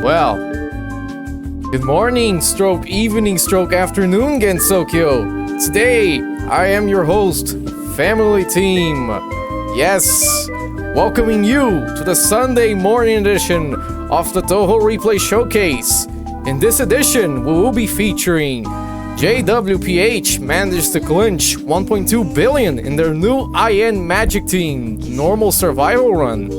Well, good morning, stroke evening, stroke afternoon, Gensokyo. Today, I am your host, Family Team. Yes, welcoming you to the Sunday morning edition of the Touhou Replay Showcase. In this edition, we will be featuring JWPH managed to clinch 1.2 billion in their new IN Magic Team normal survival run.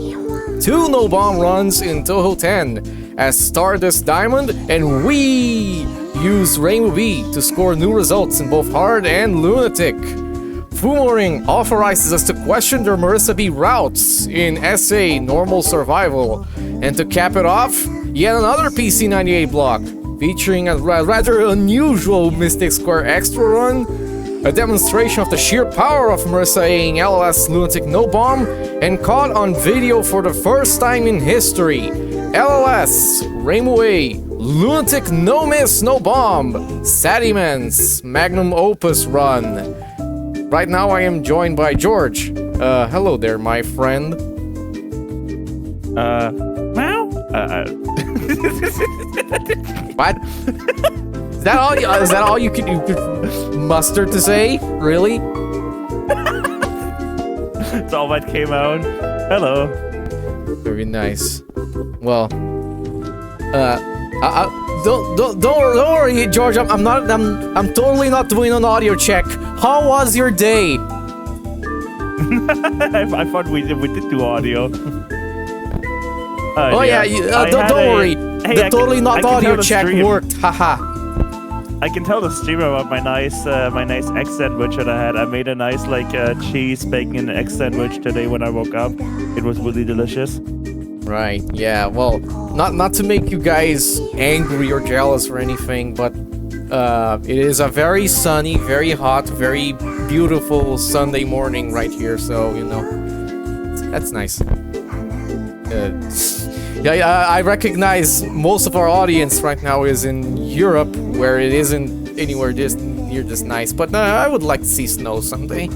2 no-bomb runs in Touhou 10 as StardustDiamonD and we use Reimu B to score new results in both Hard and Lunatic. Fumo Ring authorizes us to question their Marisa B routes in SA normal survival. And to cap it off, yet another PC98 block featuring a rather unusual Mystic Square extra run, a demonstration of the sheer power of Marisa A in LLS Lunatic No Bomb, and caught on video for the first time in history, LLS Reimu A Lunatic No Miss No Bomb Sadiman's Magnum Opus run. Right now I am joined by George. Hello there, my friend. What? Is that all you could muster to say? Really? That's all that came out. Hello. Very nice. Well, don't worry, George. I'm totally not doing an audio check. How was your day? I thought we did do audio. Oh yeah, don't worry. The totally not audio check worked. Haha. I can tell the streamer about my nice egg sandwich that I had. I made a nice cheese, bacon, and egg sandwich today when I woke up. It was really delicious. Right. Yeah. Well, not to make you guys angry or jealous or anything, but it is a very sunny, very hot, very beautiful Sunday morning right here. So you know, that's nice. Yeah, I recognize most of our audience right now is in Europe, where it isn't anywhere near this nice. But I would like to see snow someday.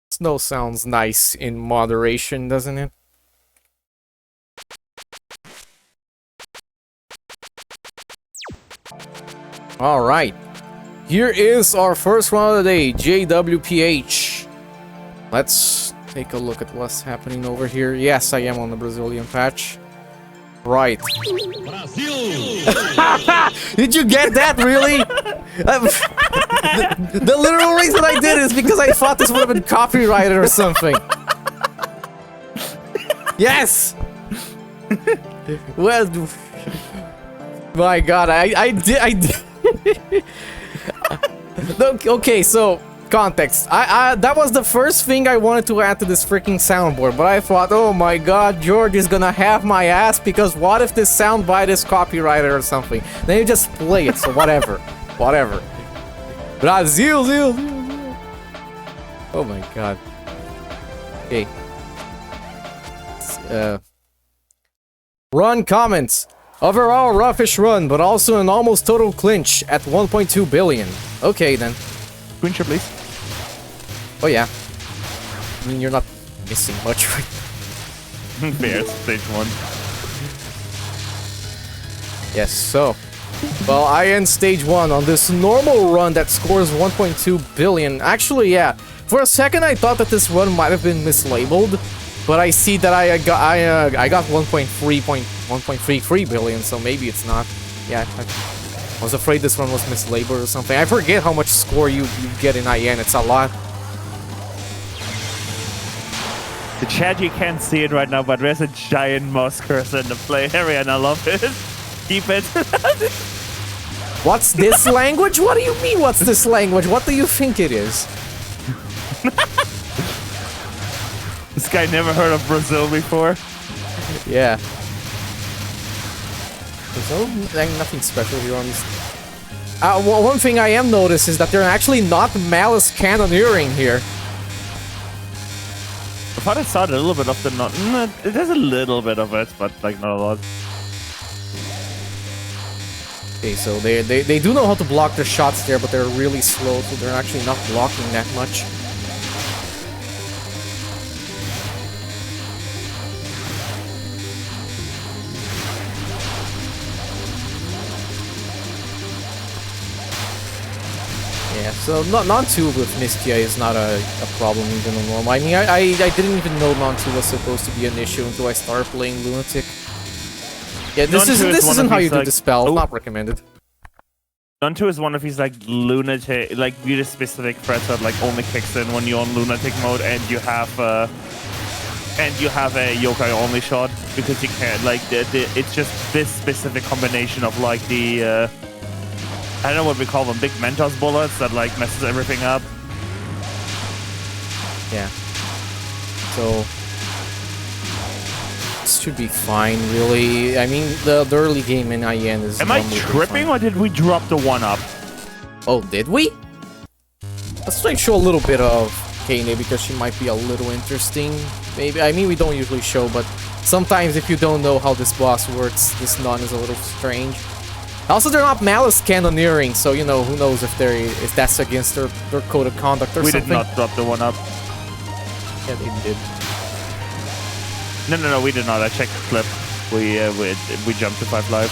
Snow sounds nice in moderation, doesn't it? Alright. Here is our first one of the day, JWPH. Let's take a look at what's happening over here. Yes, I am on the Brazilian patch. Right. Did you get that, really? The literal reason I did is because I thought this would have been copyrighted or something. Yes! Well, my god, I did. Okay, so context. That was the first thing I wanted to add to this freaking soundboard, but I thought, oh my god, George is gonna have my ass because what if this soundbite is copyrighted or something? Then you just play it, so whatever. Whatever. Brazil, Zil. Oh my god. Okay. Run comments. Overall roughish run, but also an almost total clinch at 1.2 billion. Okay then. Screenshot, please. Oh yeah. I mean, you're not missing much, right? Fair, stage 1. Yes, so. Well, I end stage 1 on this normal run that scores 1.2 billion. Actually, yeah. For a second, I thought that this run might have been mislabeled, but I see that I got 1.33 billion, so maybe it's not. Yeah, I was afraid this one was mislabeled or something. I forget how much score you get in IN. It's a lot. The chat, you can't see it right now, but there's a giant mouse cursor in the play area, and I love it. Keep it. What's this language? What do you mean, what's this language? What do you think it is? This guy never heard of Brazil before. Yeah. There's nothing special here on this. Well, one thing I am noticed is that they're actually not malice cannoneering here. I thought I saw a little bit of the there's a little bit of it, but like not a lot. Okay, so they do know how to block their shots there, but they're really slow, so they're actually not blocking that much. So non-2 with Mistia is not a problem even on normal. I mean, I didn't even know non-2 was supposed to be an issue until I started playing Lunatic. Yeah, this isn't how you do the spell. Not recommended. Non-2 is one of these like lunatic, like really specific threats that like only kicks in when you're on lunatic mode and you have a yokai only shot, because you can't like it's just this specific combination of like the I don't know what we call them, big Mentos bullets that like messes everything up. Yeah. So this should be fine, really. I mean, the early game in IEN is. Am I tripping, or did we drop the 1-up? Oh, did we? Let's try to show a little bit of Kane because she might be a little interesting. Maybe. I mean, we don't usually show, but sometimes if you don't know how this boss works, this nun is a little strange. Also, they're not malice cannoneering, so you know, who knows if that's against their code of conduct or something. We did not drop the 1-up. Yeah, they did. No, we did not. I checked the clip. We jumped to 5 life.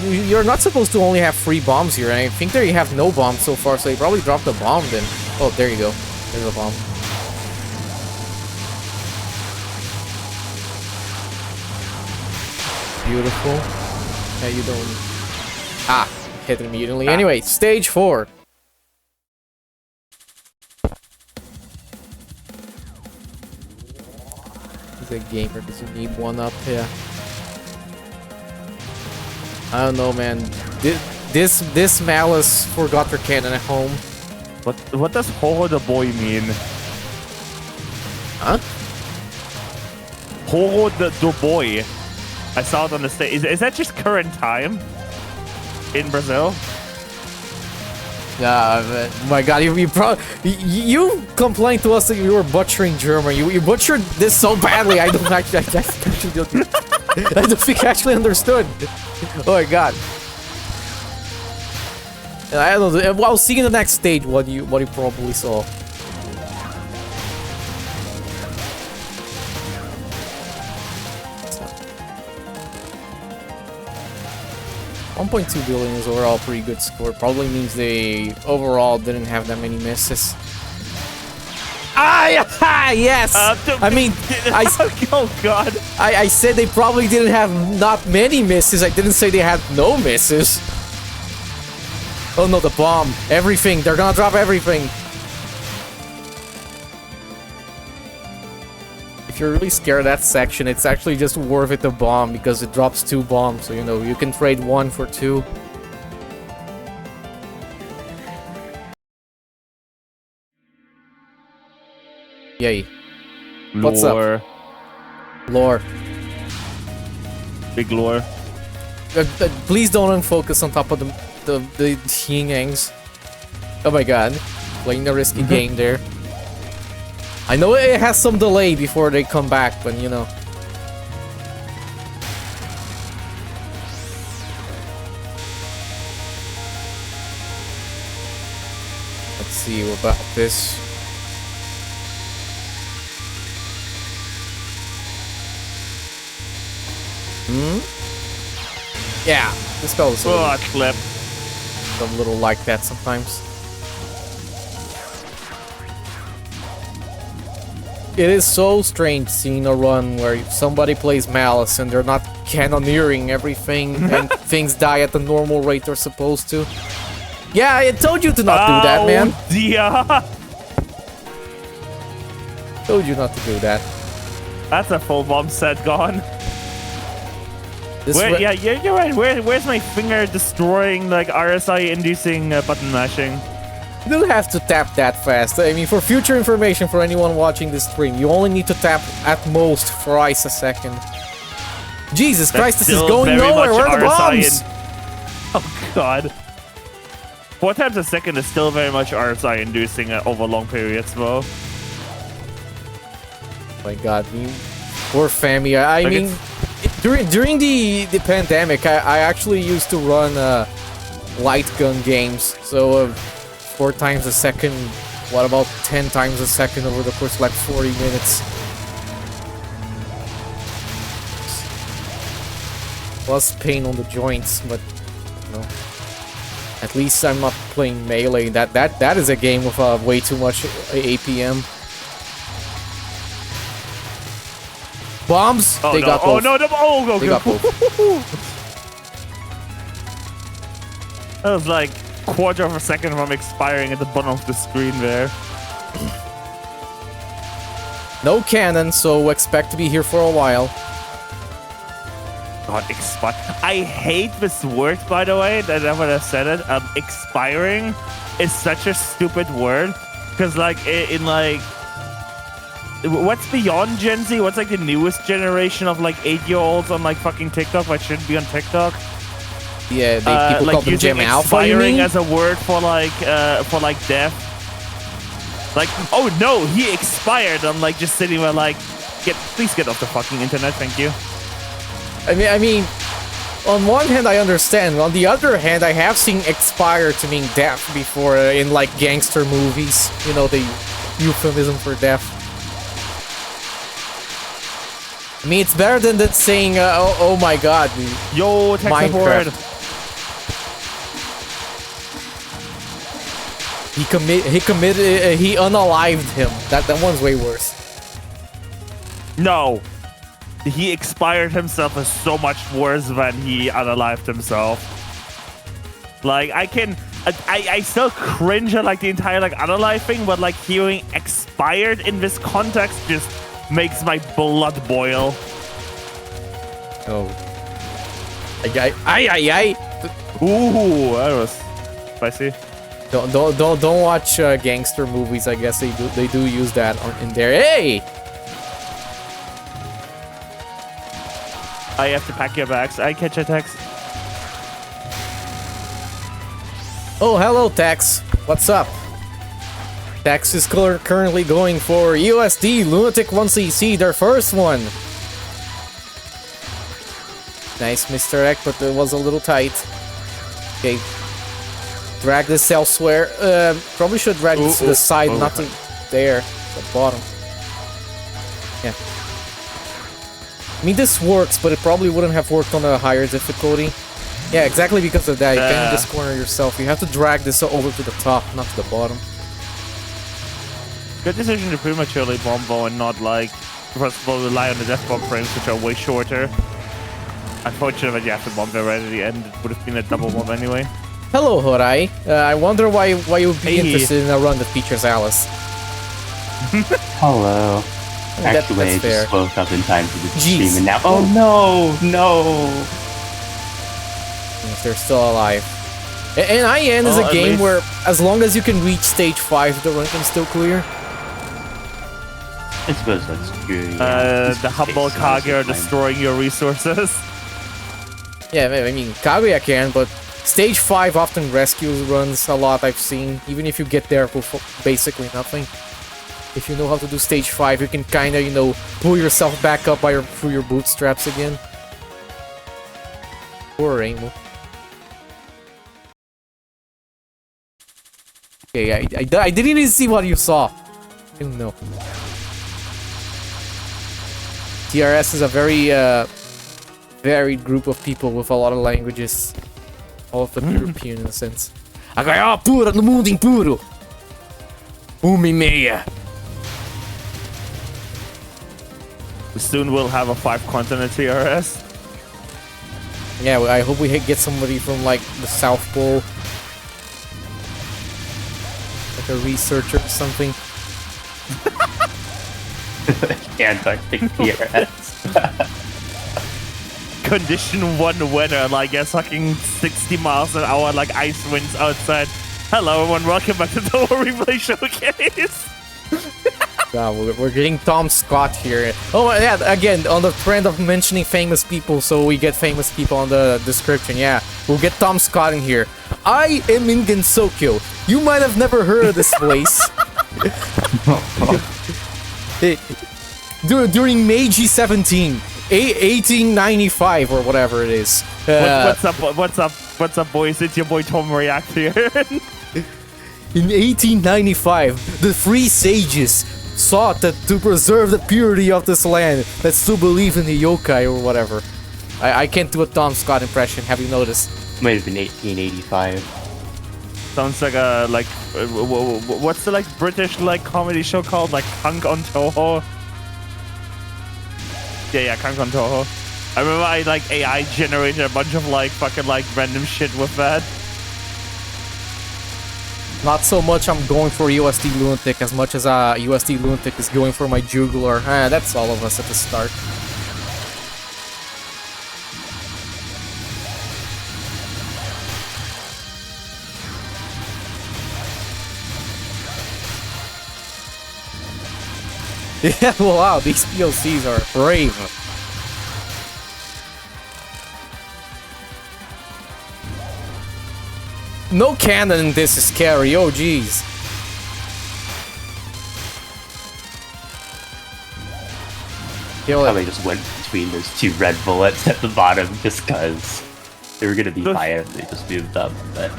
You're not supposed to only have 3 bombs here, and I think there you have no bombs so far, so you probably dropped a bomb then. Oh, there you go. There's a bomb. Beautiful. Yeah, you don't... Ah! Hit immediately. Anyway, stage 4. A gamer because you need 1-up here. I don't know, man. This malice forgot her cannon at home. What does Horo the boy mean? Huh? Horo the boy. I saw it on the stage. Is that just current time in Brazil? Yeah, my God, you complained to us that you were butchering German. You butchered this so badly. I don't actually, I don't think I actually understood. Oh my God. I don't know. I'll see in the next stage what you probably saw. 1.2 billion is overall a pretty good score. Probably means they overall didn't have that many misses. Ah, yes! I mean, oh God. I said they probably didn't have not many misses. I didn't say they had no misses. Oh no, the bomb. Everything. They're gonna drop everything. If you're really scared of that section, it's actually just worth it to bomb because it drops 2 bombs. So, you know, you can trade 1 for 2. Yay. What's up? Lore. Big lore. Please don't unfocus on top of the yin-yangs. Oh my God. Playing a risky game there. I know it has some delay before they come back, but you know. Let's see about this. Yeah, this spell is a clip. A little like that sometimes. It is so strange seeing a run where somebody plays Malice and they're not cannoneering everything and things die at the normal rate they're supposed to. Yeah, I told you to not do that, man. Yeah. Told you not to do that. That's a full bomb set gone. Yeah, you're right. Where's my finger destroying, like, RSI-inducing button mashing? You don't have to tap that fast. I mean, for future information for anyone watching this stream, you only need to tap at most thrice a second. Jesus Christ, this is going nowhere. Where are the bombs? Oh God. 4 times a second is still very much RSI-inducing over long periods, though. My God, poor Fami. I mean, during the pandemic, I actually used to run light gun games. So 4 times a second, what about 10 times a second over the course of like 40 minutes? Plus pain on the joints, but no. At least I'm not playing melee. That is a game with way too much APM. Bombs. Oh, they no. got both. Oh no! No. Oh, go, They go. got both. That was like quarter of a second from expiring at the bottom of the screen there. No cannon, so expect to be here for a while. God, expire. I hate this word, by the way, that I would have said it. Expiring is such a stupid word. Because, like, in like... What's beyond Gen Z? What's, like, the newest generation of, like, 8-year-olds on, like, fucking TikTok that shouldn't be on TikTok? Yeah, people like call them Gem Alpha, you expiring mean? as a word for, like, death. Like, oh, no, he expired. I'm, like, just sitting there, like, please get off the fucking internet, thank you. I mean, on one hand I understand. On the other hand, I have seen expire to mean death before in like gangster movies. You know, the euphemism for death. I mean, it's better than that saying, oh my god, Yo, tech support. He unalived him. That one's way worse. No. He expired himself is so much worse than he unalived himself. Like, I still cringe at, like, the entire, like, unalive thing, but, like, hearing expired in this context just makes my blood boil. Oh. Ay. Ooh, that was spicy. Don't watch gangster movies. I guess they do use that in there. Hey! I have to pack your bags. I catch a text. Oh, hello, Tex. What's up? Tex is currently going for USD Lunatic 1cc, their first one. Nice misdirect, but it was a little tight. Okay. Drag this elsewhere. Probably should drag this to the side, not to there, the bottom. Yeah. I mean, this works, but it probably wouldn't have worked on a higher difficulty. Yeah, exactly because of that. You can't just corner yourself. You have to drag this over to the top, not to the bottom. Good decision to prematurely bombo and not, like, first of all, rely on the death bomb frames, which are way shorter. Unfortunately, you have to bomb there right at the end. It would have been a double bomb anyway. Hello, Horai. I wonder why you would be interested in a run that features Alice. Hello. Actually, I just woke up in time for the stream and now. Oh no! If they're still alive. And IN is a game where, as long as you can reach stage 5, the run can still clear. I suppose that's true. Yeah. The humble Kage are destroying your resources. Yeah, I mean, Kaguya can, but stage 5 often rescues runs a lot, I've seen. Even if you get there for basically nothing. If you know how to do stage 5, you can kinda, you know, pull yourself back up through your bootstraps again. Poor Reimu. Okay, I didn't even see what you saw. I don't know. TRS is a very, varied group of people with a lot of languages. All of them European in a sense. Agora pura no mundo impuro! 1:30. Soon we'll have a 5-continent TRS. Yeah, I hope we get somebody from, like, the South Pole. Like a researcher or something. Antarctic TRS. Condition 1 weather, like a fucking 60 miles an hour, like ice winds outside. Hello everyone, welcome back to the Touhou Replay Showcase. We're getting Tom Scott here. Oh yeah, again, on the trend of mentioning famous people, so we get famous people on the description. Yeah, we'll get Tom Scott in here. I am in Gensokyo. You might have never heard of this place. During Meiji 17, 1895 or whatever it is. What's up, boys? It's your boy Tom React here. In 1895, the three sages sought to preserve the purity of this land that still believe in the yokai or whatever. I can't do a Tom Scott impression, have you noticed? Might have been 1885. Sounds like a what's the like British like comedy show called, like Kunk on Touhou? Yeah, Kunk on Touhou. I remember I like AI generated a bunch of like fucking like random shit with that. Not so much I'm going for USD Lunatic as much as USD Lunatic is going for my jugular. That's all of us at the start. Yeah, wow, these POCs are brave. No cannon in this is scary, oh jeez. Probably just went between those two red bullets at the bottom just because they were going to be fire if they just moved up. But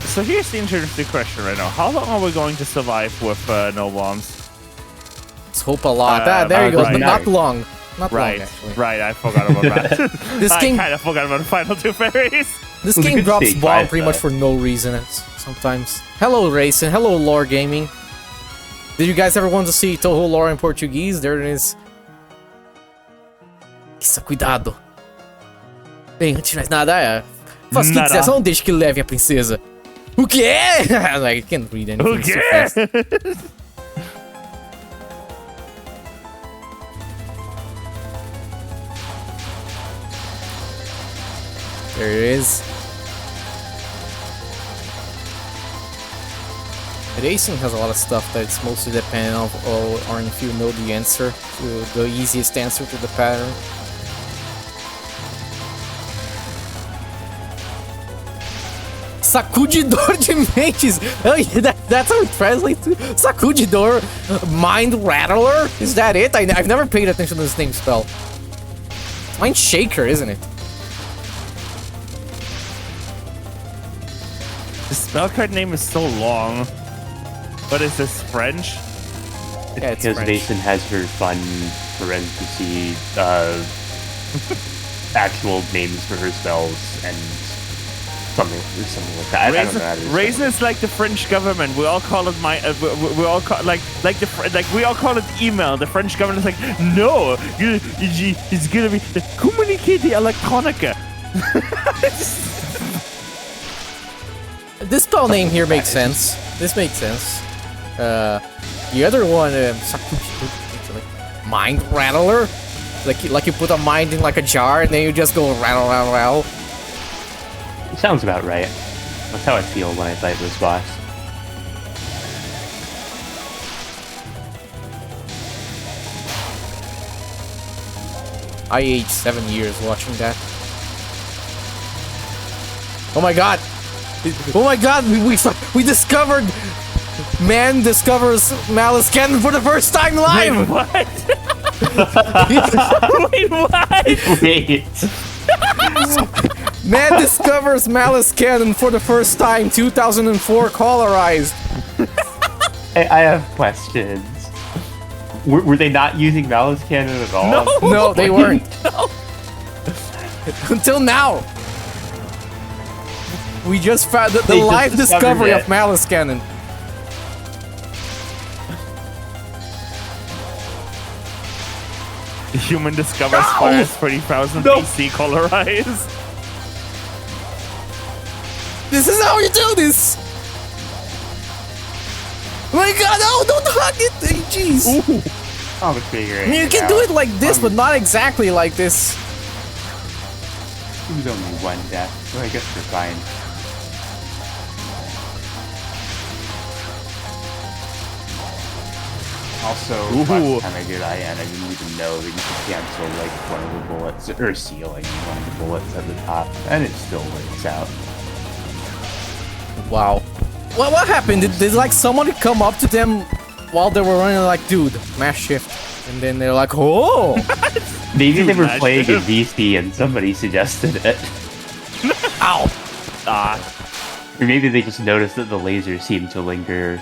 so here's the interesting question right now. How long are we going to survive with no bombs? Let's hope a lot. There you go, right, but not long. Not long, actually. Right, I forgot about that. This I game kind of forgot about the final two fairies. This game drops bomb pretty much for no reason sometimes. Hello, Racing. Hello, Lore Gaming. Did you guys ever want to see Touhou lore in Portuguese? There it is. Isso, cuidado. Bem, antes de mais nada, faça o que quiser, só não deixe que leve a princesa. O quê? I can't read anything. O quê? So there it is. Racing has a lot of stuff that's mostly dependent on if you know the answer, the easiest answer to the pattern. Sacudidor de mentes! That's how it translates to Sacudidor Mind Rattler? Is that it? I've never paid attention to this name spell. Mind Shaker, isn't it? The spell card name is so long. What is this, French? Yeah, it's because French. Mason has her fun parenthesis actual names for her spells and something like that. I don't know how to Raisin is like the French government. We all call it we all call we all call it email. The French government is like, no, it's gonna be Comuniqué Electronica. This spell name here makes sense. This makes sense. The other one, like Mind Rattler, like you put a mind in like a jar and then you just go rattle, rattle, rattle. Sounds about right. That's how I feel when I fight this boss. I aged 7 years watching that. Oh my god! Oh my god! We discovered. Man discovers Malice Cannon for the first time live. Wait, what? Wait, what? Wait. Man discovers Malice Cannon for the first time. 2004 colorized. I have questions. Were they not using Malice Cannon at all? No, they weren't. No. Until now. We just found the They just live discovery discovered of Malice Cannon. Human discovers fires 30,000 BC colorized. This is how you do this! Oh my god, no, don't hug it! Jeez! I'll be figuring You it can out. do it like this, but not exactly like this. It was only one death, so I guess we're fine. Also, last time I did IN, I didn't even know that you could cancel like one of the bullets, or seal, I mean, one of the bullets at the top, and it still works out. Wow. What happened? Did like someone come up to them while they were running like, dude, mash shift? And then they're like, oh! Maybe they were playing in VC and somebody suggested it. Ow! Or maybe they just noticed that the lasers seemed to linger.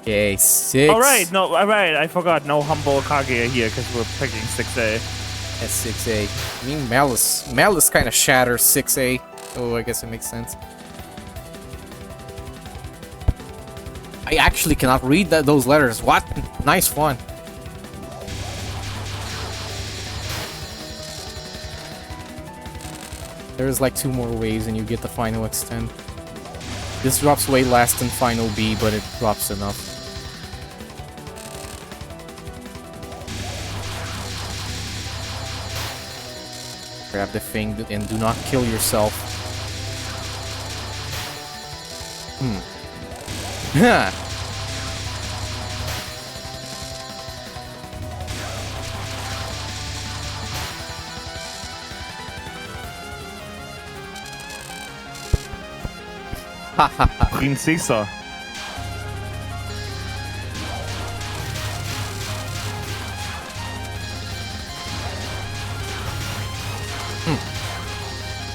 Okay, 6. Alright, I forgot. No humble Kaguya here because we're picking 6A. That's 6A. I mean, Malice. Malice kind of shatters 6A. Oh, I guess it makes sense. I actually cannot read those letters. What? Nice one. There's like 2 more waves and you get the final extend. This drops way less than final B, but it drops enough. Grab the thing and do not kill yourself. Yeah. Princesa.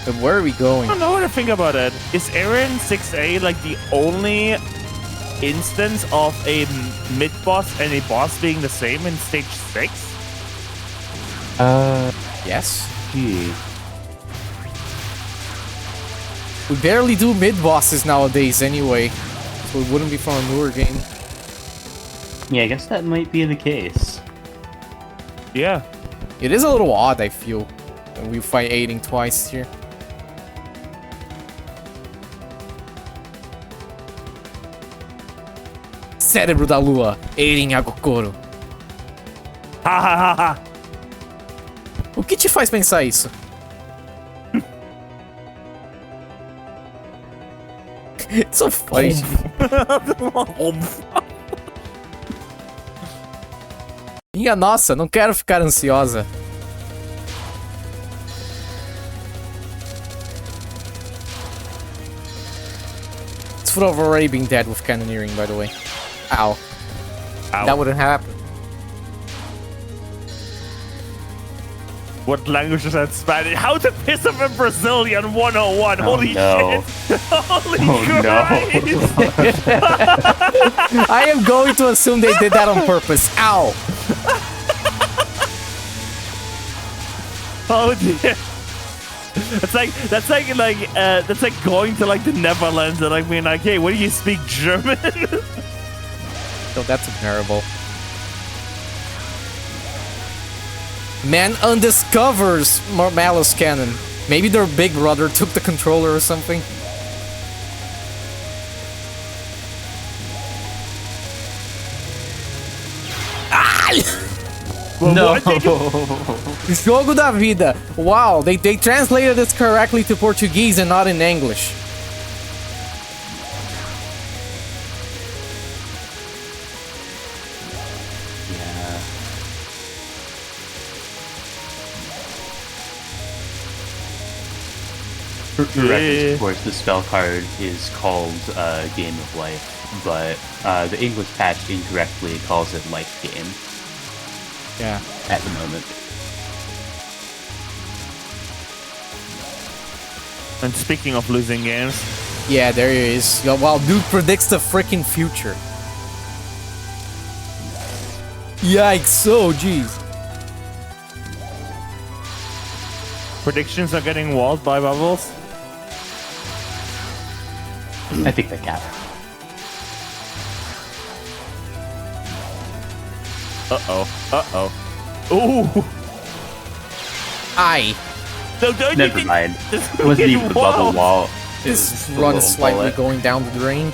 But where are we going? I don't know what to think about it. Is Aaron 6A like the only instance of a mid-boss and a boss being the same in stage 6? Yes. Gee. We barely do mid-bosses nowadays anyway, so it wouldn't be from a newer game. Yeah, I guess that might be the case. Yeah. It is a little odd, I feel, when we fight aiding twice here. Cérebro da Lua, aiding a Gokoro. Ha ha ha ha. O que te faz pensar isso? It's so funny. Minha nossa, não quero ficar ansiosa. This would have already been dead with cannoneering, by the way. Ow. Ow. That wouldn't happen. What language is that Spanish? How to piss off a Brazilian 101. Holy no. shit. Holy Oh, Christ. I am going to assume they did that on purpose. Ow. Oh dear. That's like going to like the Netherlands and like being like, hey, what do you speak German? So that's terrible. Man undiscovers Malice Cannon. Maybe their big brother took the controller or something. Ai! No. Jogo da vida. Wow, they translated this correctly to Portuguese and not in English. Yeah. For reference, of course, the spell card is called Game of Life, but the English patch incorrectly calls it Life Game. Yeah. At the moment. And speaking of losing games, Yeah, there he is. Yo, wow, dude predicts the freaking future. Yikes, oh jeez. predictions are getting walled by bubbles. I think they can. Uh-oh. Ooh! Aye. No, don't Never you mind. This It wasn't even the bubble walled. wall. This It was run the is little slightly bullet. going down the drain.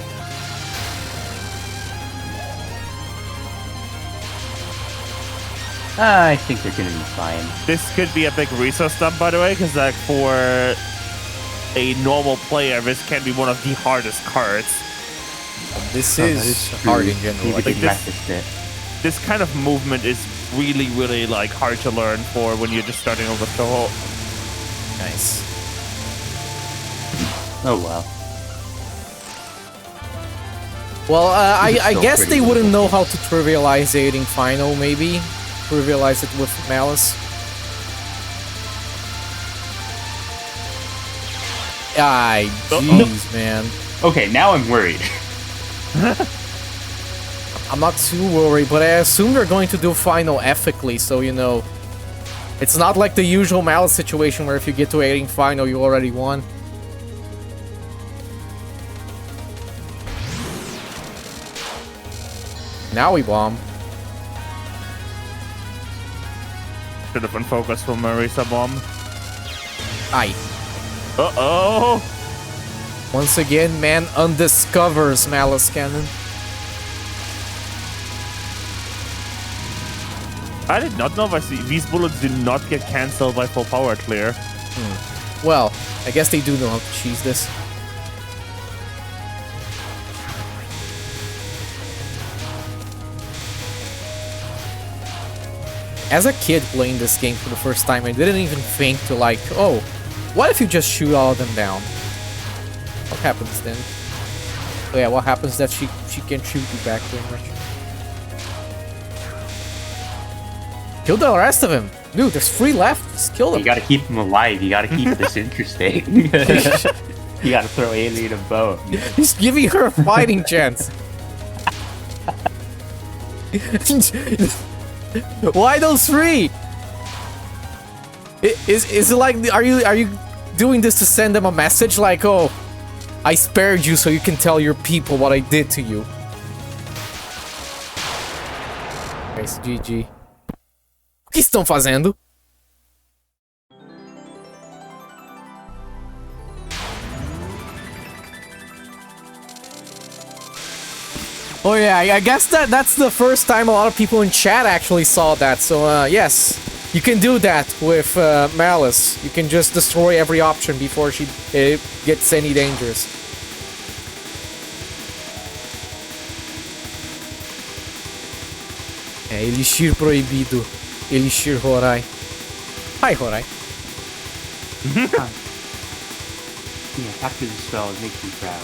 I think they're gonna be fine. This could be a big resource dump, by the way, because like for a normal player, this can be one of the hardest cards. This Oh, that is is true. hard in general. Need Like, to like get this- practiced it. This kind of movement is really, really like hard to learn for when you're just starting over Touhou. nice. Oh wow. Well, I It's still guess pretty they wouldn't know difficult. how to trivialize aiding final, maybe. Trivialize it with Malice. Aye, jeez, man. Okay, now I'm worried. I'm not too worried, but I assume they're going to do final ethically, so, you know, It's not like the usual Malice situation where if you get to 18 final, you already won. Now we bomb. Should have been focused for Marisa bomb. Aye. Uh-oh! Once again, man undiscovers Malice Cannon. I did not know these bullets do not get cancelled by full power clear. Well, I guess they do know how to cheese this. As a kid playing this game for the first time, I didn't even think to like, oh, what if you just shoot all of them down? What happens then? Oh yeah, what happens that she can shoot you back pretty much. Kill the rest of him. Dude, there's 3 left. Just kill them. You gotta keep them alive. You gotta keep this interesting. You gotta throw Alien a bone. He's giving her a fighting chance. Why those 3? Is it like, are you doing this to send them a message like, oh, I spared you so you can tell your people what I did to you? Nice, GG. O que estão fazendo? Oh yeah, I guess that's the first time a lot of people in chat actually saw that. So yes, you can do that with Malice. You can just destroy every option before she gets any dangerous. É, Elixir proibido. Elixir Horai. Hi, Horai. Yeah, after the spell, it makes me proud.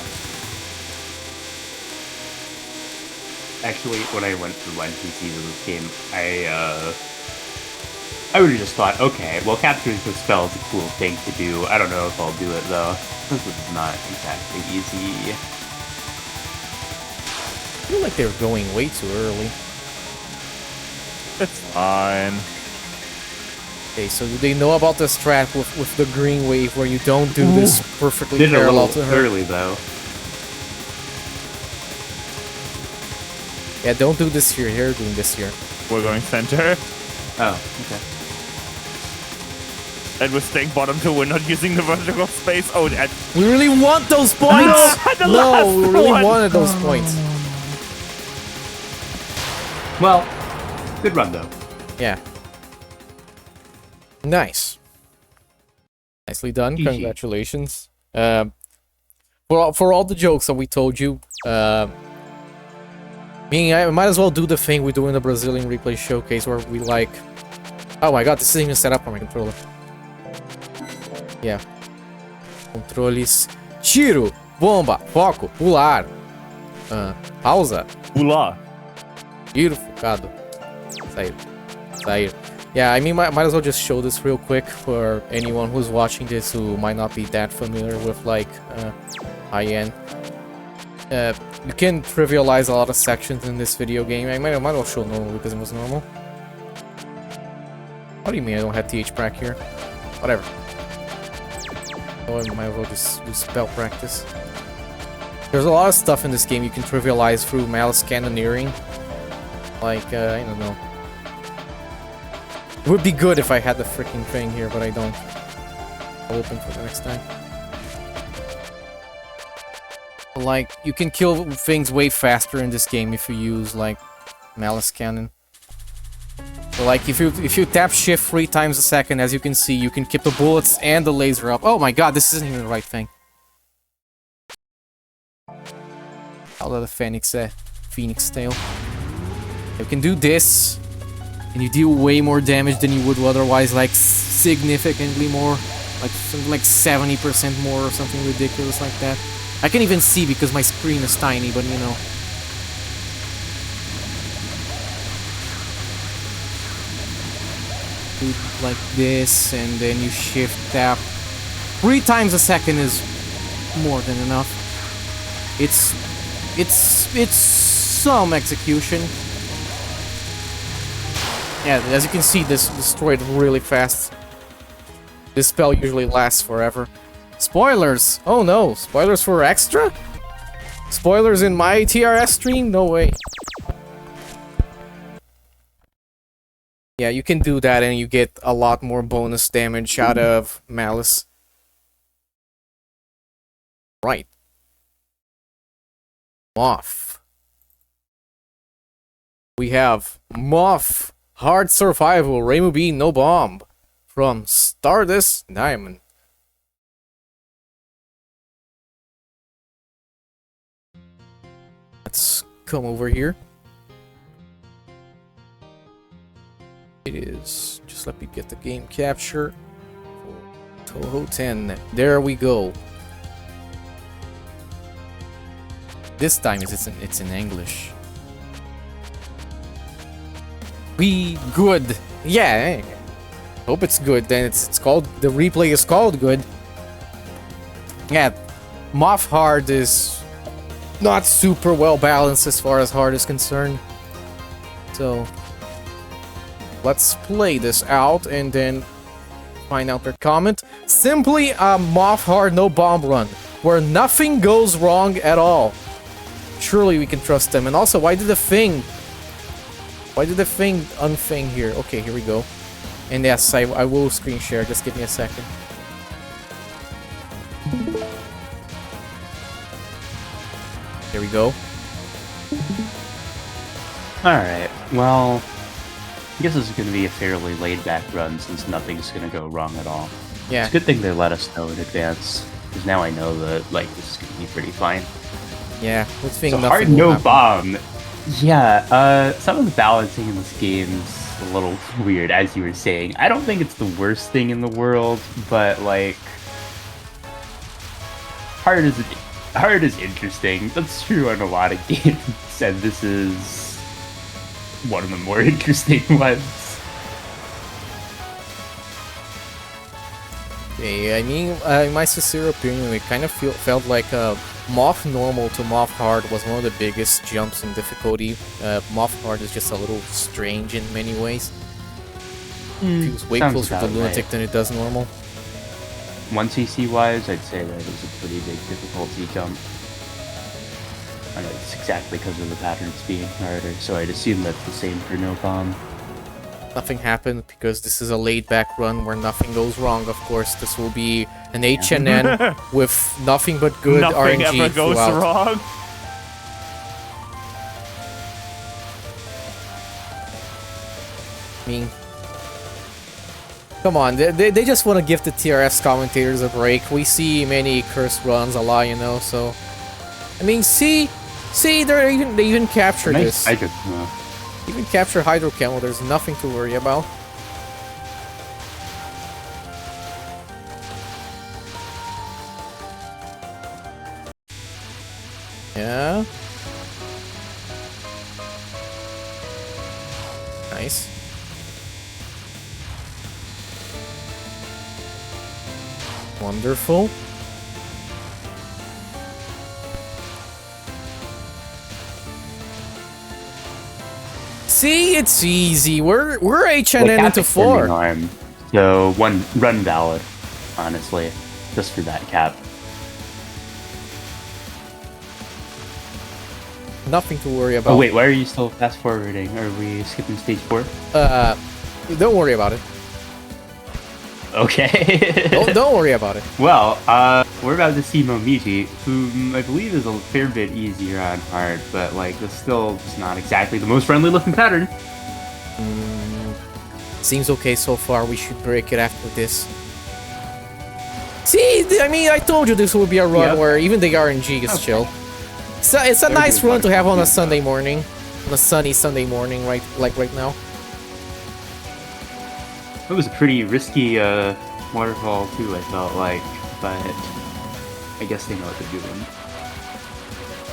Actually, when I went to NPC to this game, I would have just thought, okay, well, capturing the spell is a cool thing to do. I don't know if I'll do it, though. This is not exactly easy. I feel like they're going way too early. It's fine. Okay, so do they know about the strat with the green wave where you don't do this perfectly Did it a parallel little to her? early, though. Yeah, don't do this here. They're doing this here. We're going center. Oh, okay. And we're staying bottom two. We're not using the vertical space. Oh, that. We really want those points! No, we really wanted those points. Well, good run, though. Yeah. Nice. Nicely done. GG. Congratulations. For all the jokes that we told you, meaning I might as well do the thing we do in the Brazilian replay showcase where we like... Oh my god, this isn't even set up on my controller. Yeah. Controles. Tiro, bomba, foco, pular. Pausa. Pular. Beautiful, Cado. Sair. Yeah, I mean, might as well just show this real quick for anyone who's watching this who might not be that familiar with, like, high-end. You can trivialize a lot of sections in this video game. I might as well show normal because it was normal. What do you mean I don't have TH prac here? Whatever. Oh, I might as well just do spell practice. There's a lot of stuff in this game you can trivialize through Malice Cannoneering. Like, I don't know. It would be good if I had the freaking thing here, but I don't. I'll open for the next time. Like, you can kill things way faster in this game if you use, like, Malice Cannon. So, like, if you tap shift 3 times a second, as you can see, you can keep the bullets and the laser up. Oh my god, this isn't even the right thing. How did the Phoenix tail? You can do this, and you deal way more damage than you would otherwise, like, significantly more. Like, something like 70% more or something ridiculous like that. I can't even see because my screen is tiny, but you know. Do like this, and then you shift tap. 3 times a second is more than enough. It's some execution. Yeah, as you can see, this destroyed really fast. This spell usually lasts forever. Spoilers! Oh no, spoilers for extra? Spoilers in my TRS stream? No way. Yeah, you can do that and you get a lot more bonus damage out of Malice. Right. MoF. We have MoF Hard Survival Reimu B No Bomb from StardustDiamonD. Let's come over here. It is, just let me get the game capture for Touhou 10. There we go. This time it's in English. Be good. Yeah. Hope it's good. Then it's called, the replay is called good. Yeah. MoF Hard is not super well balanced as far as hard is concerned. So let's play this out and then find out their comment. Simply a MoF Hard no bomb run where nothing goes wrong at all. Surely we can trust them. And also, why did the thing unthing here? Okay, here we go. And yes, I will screen share. Just give me a second. There we go. Alright, well, I guess this is going to be a fairly laid-back run since nothing's going to go wrong at all. Yeah. It's a good thing they let us know in advance, because now I know that, like, this is going to be pretty fine. Yeah, good thing So nothing hard will no happen. bomb. Yeah, some of the balancing in this game's a little weird, as you were saying. I don't think it's the worst thing in the world, but, like, hard is interesting. That's true on a lot of games, and this is one of the more interesting ones. Yeah, I mean, in my sincere opinion, it kind of felt like MoF Normal to MoF Hard was one of the biggest jumps in difficulty. MoF Hard is just a little strange in many ways. Feels way sounds closer to about Lunatic right. than it does normal. 1cc wise, I'd say that it was a pretty big difficulty jump. And it's exactly because of the patterns being harder, so I'd assume that's the same for no bomb. Nothing happened because this is a laid-back run where nothing goes wrong. Of course, this will be an HNN with nothing but good Nothing RNG ever goes throughout. wrong. I mean, come on, they just want to give the TRS commentators a break. We see many cursed runs a lot, you know. So, I mean, see, they even captured Nice. this. I just Even capture Hydro Camel. There's nothing to worry about. Yeah. Nice. Wonderful. See, it's easy. We're HNN into 4. Arm, so one run valid, honestly, just for that cap. Nothing to worry about. Oh wait, why are you still fast forwarding? Are we skipping stage 4? Don't worry about it. Okay. Don't worry about it. Well, we're about to see Momiji, who I believe is a fair bit easier on hard, but like this still is not exactly the most friendly looking pattern. Seems okay so far. We should break it after this. See, I mean, I told you this would be a run where even the RNG is chill. So it's a nice run to have on a Sunday morning, on a sunny Sunday morning, right? Like right now. It was a pretty risky waterfall too, I felt like, but I guess they know what they're doing.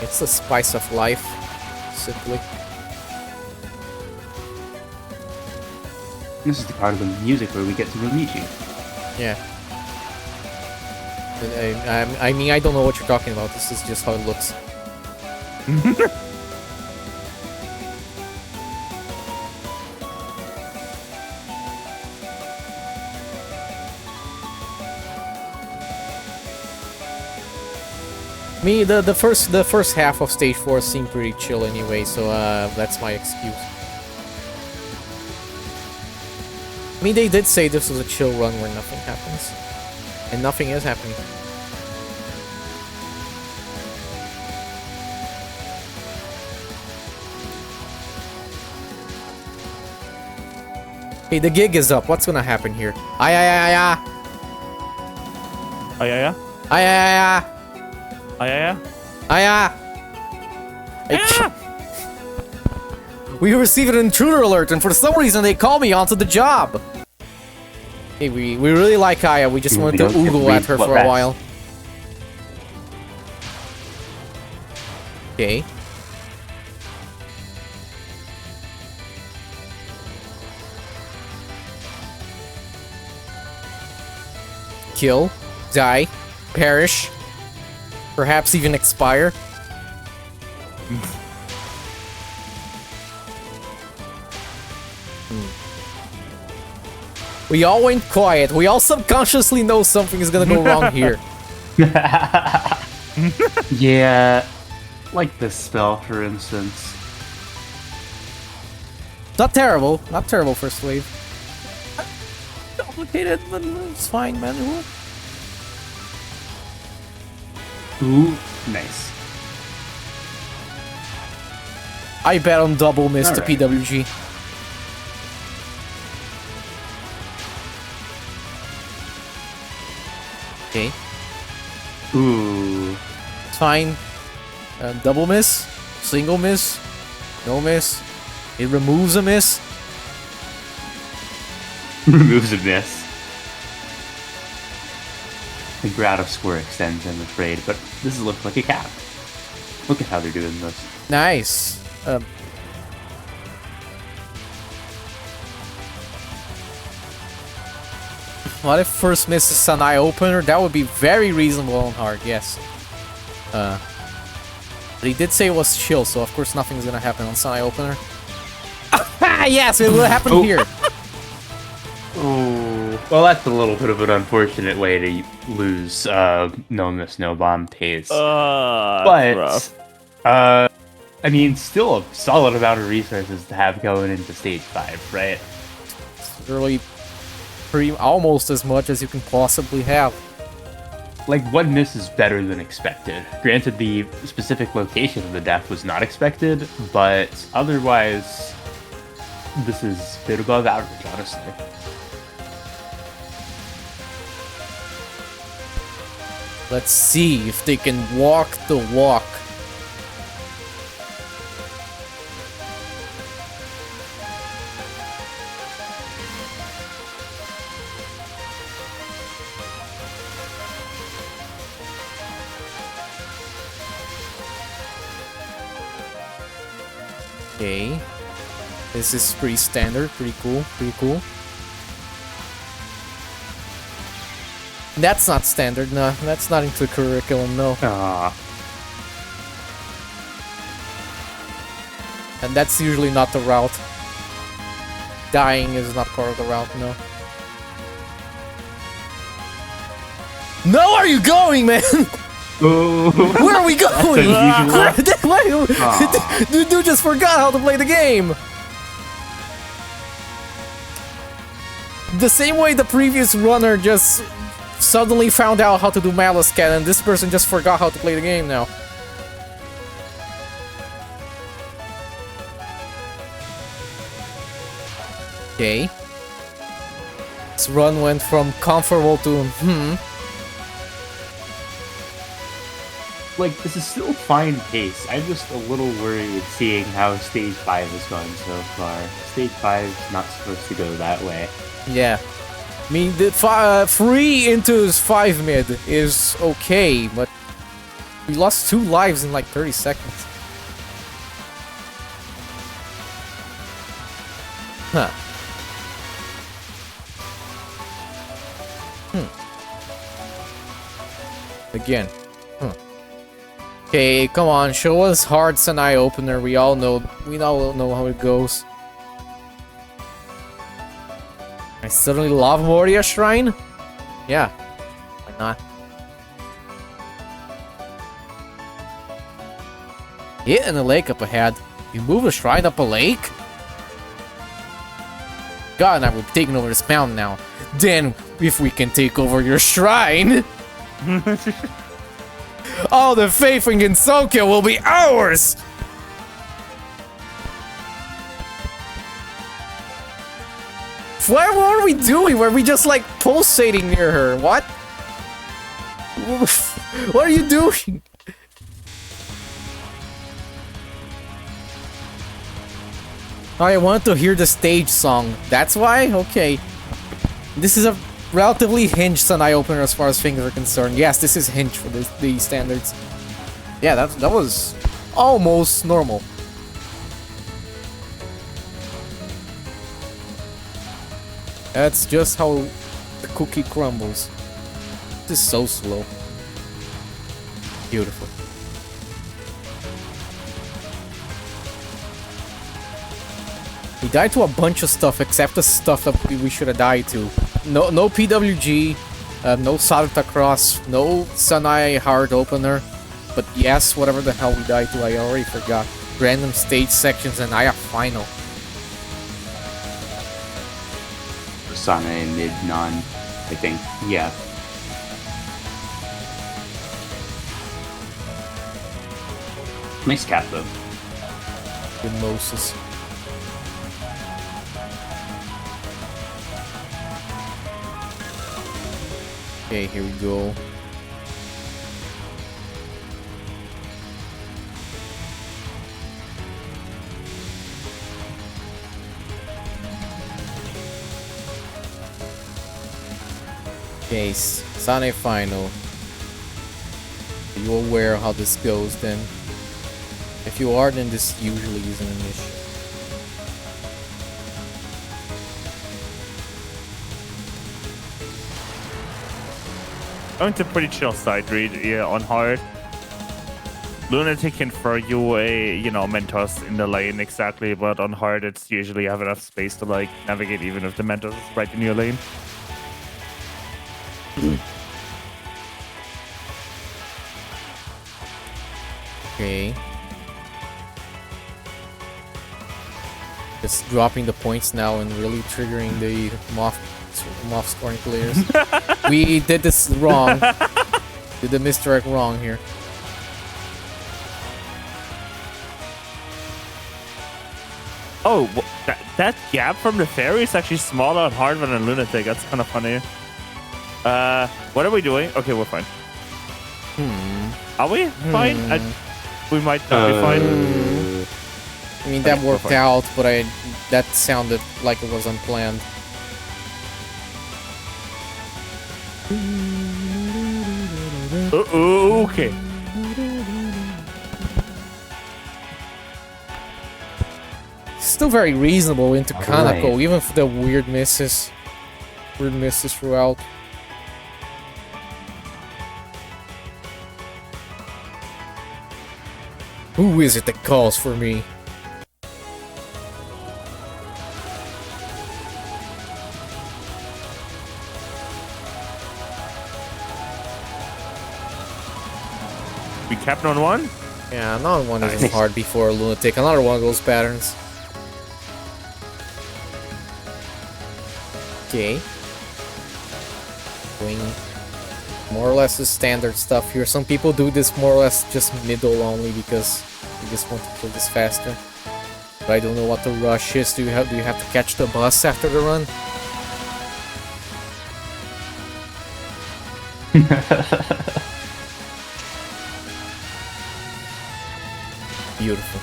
It's the spice of life, simply. This is the part of the music where we get to Momiji. Yeah. I mean, I don't know what you're talking about. This is just how it looks. Me, the first half of stage 4 seemed pretty chill anyway, so that's my excuse. I mean, they did say this was a chill run where nothing happens. And nothing is happening. Hey, the gig is up. What's gonna happen here? Oh yeah, yeah. Oh yeah, yeah. We received an intruder alert, and for some reason they called me onto the job. Hey, we really like Aya. We just wanted to oogle at her for a while. Okay. Kill, die, perish, perhaps even expire. We all went quiet. We all subconsciously know something is gonna go wrong here. Yeah, like this spell, for instance. Not terrible. Not terrible first wave. Complicated, but it's fine, man. Ooh, nice. I bet on double miss to Alright. PWG. Okay, Ooh. it's fine. Double miss, single miss, no miss. It removes a miss. Removes a miss. The grout of square extends, I'm afraid, but this looks like a cap. Look at how they're doing this. Nice. What if first miss is an eye opener? That would be very reasonable and hard, yes. But he did say it was chill, so of course nothing's gonna happen on Sun Eye opener. Yes, it will happen here. Oh, well, that's a little bit of an unfortunate way to lose no miss, no bomb taste. Rough. But, I mean, still a solid amount of resources to have going into stage 5, right? Really, almost as much as you can possibly have. Like, one miss is better than expected. Granted, the specific location of the death was not expected, but otherwise, this is a bit above average, honestly. Let's see if they can walk the walk. Okay. This is pretty standard, pretty cool, pretty cool. That's not standard, no. That's not into curriculum, no. And that's usually not the route. Dying is not part of the route, no. No, where are you going, man? Where are we going? Dude just forgot how to play the game. The same way the previous runner just suddenly found out how to do Malice Cannon, this person just forgot how to play the game now. Okay. This run went from comfortable to Like, this is still fine pace. I'm just a little worried seeing how stage 5 has gone so far. Stage 5 is not supposed to go that way. Yeah. I mean, the 3 into 5 mid is okay, but we lost 2 lives in like 30 seconds. Huh. Again. Okay, come on, show us hard Sanai opener. We all know how it goes. I suddenly love Moria Shrine? Yeah. Why not? Hit in a lake up ahead. You move a shrine up a lake? God and I will be taking over this mountain now. Then, if we can take over your shrine... all the faith in Gensokyo will be ours! What are we doing? Were we just like pulsating near her? What? What are you doing? I want to hear the stage song. That's why? Okay. This is a relatively hinged Sun Eye opener as far as things are concerned. Yes, this is hinged for these standards. Yeah, that was almost normal. That's just how the cookie crumbles. This is so slow. Beautiful. We died to a bunch of stuff except the stuff that we should have died to. No PWG, no Saruta Cross, no Sanai Hard Opener. But yes, whatever the hell we died to, I already forgot. Random stage sections and Aya Final. Sane mid non, I think. Yeah. Nice cap though. Good Moses. Okay, here we go. Okay, Sane Final. Are you aware how this goes then? If you are, then this usually isn't an issue. Going to pretty chill side read, yeah, on hard. Lunatic can throw you a, Mentos in the lane exactly, but on hard it's usually you have enough space to like navigate even if the Mentos is right in your lane. Okay. Just dropping the points now and really triggering the MoF scoring players. We did this wrong. Did the misdirect wrong here. Oh, that gap from the fairy is actually smaller on hard than a Lunatic. That's kind of funny. What are we doing? Okay, we're fine. Are we fine? We might not be fine. I mean, that worked out, but that sounded like it was unplanned. Okay. Still very reasonable into Kanako, Right. even for the weird misses. Weird misses throughout. Who is it that calls for me? We capped on one? Yeah, another one isn't hard before Lunatic. Another one of those patterns. Okay. Doing more or less the standard stuff here. Some people do this more or less just middle only because they just want to kill this faster. But I don't know what the rush is. Do you have to catch the bus after the run? Beautiful.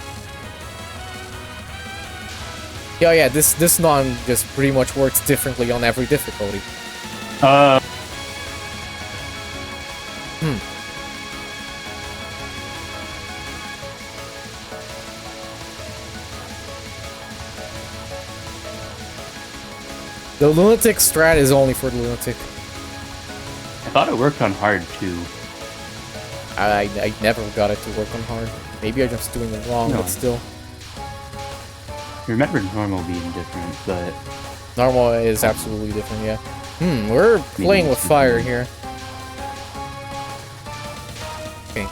Yeah, this non just pretty much works differently on every difficulty. The Lunatic strat is only for the Lunatic. I thought it worked on hard too. I never got it to work on hard. Maybe I'm just doing it wrong, No. but still. I remember normal being different, but Normal is absolutely different, yeah. We're playing with fire here. Okay.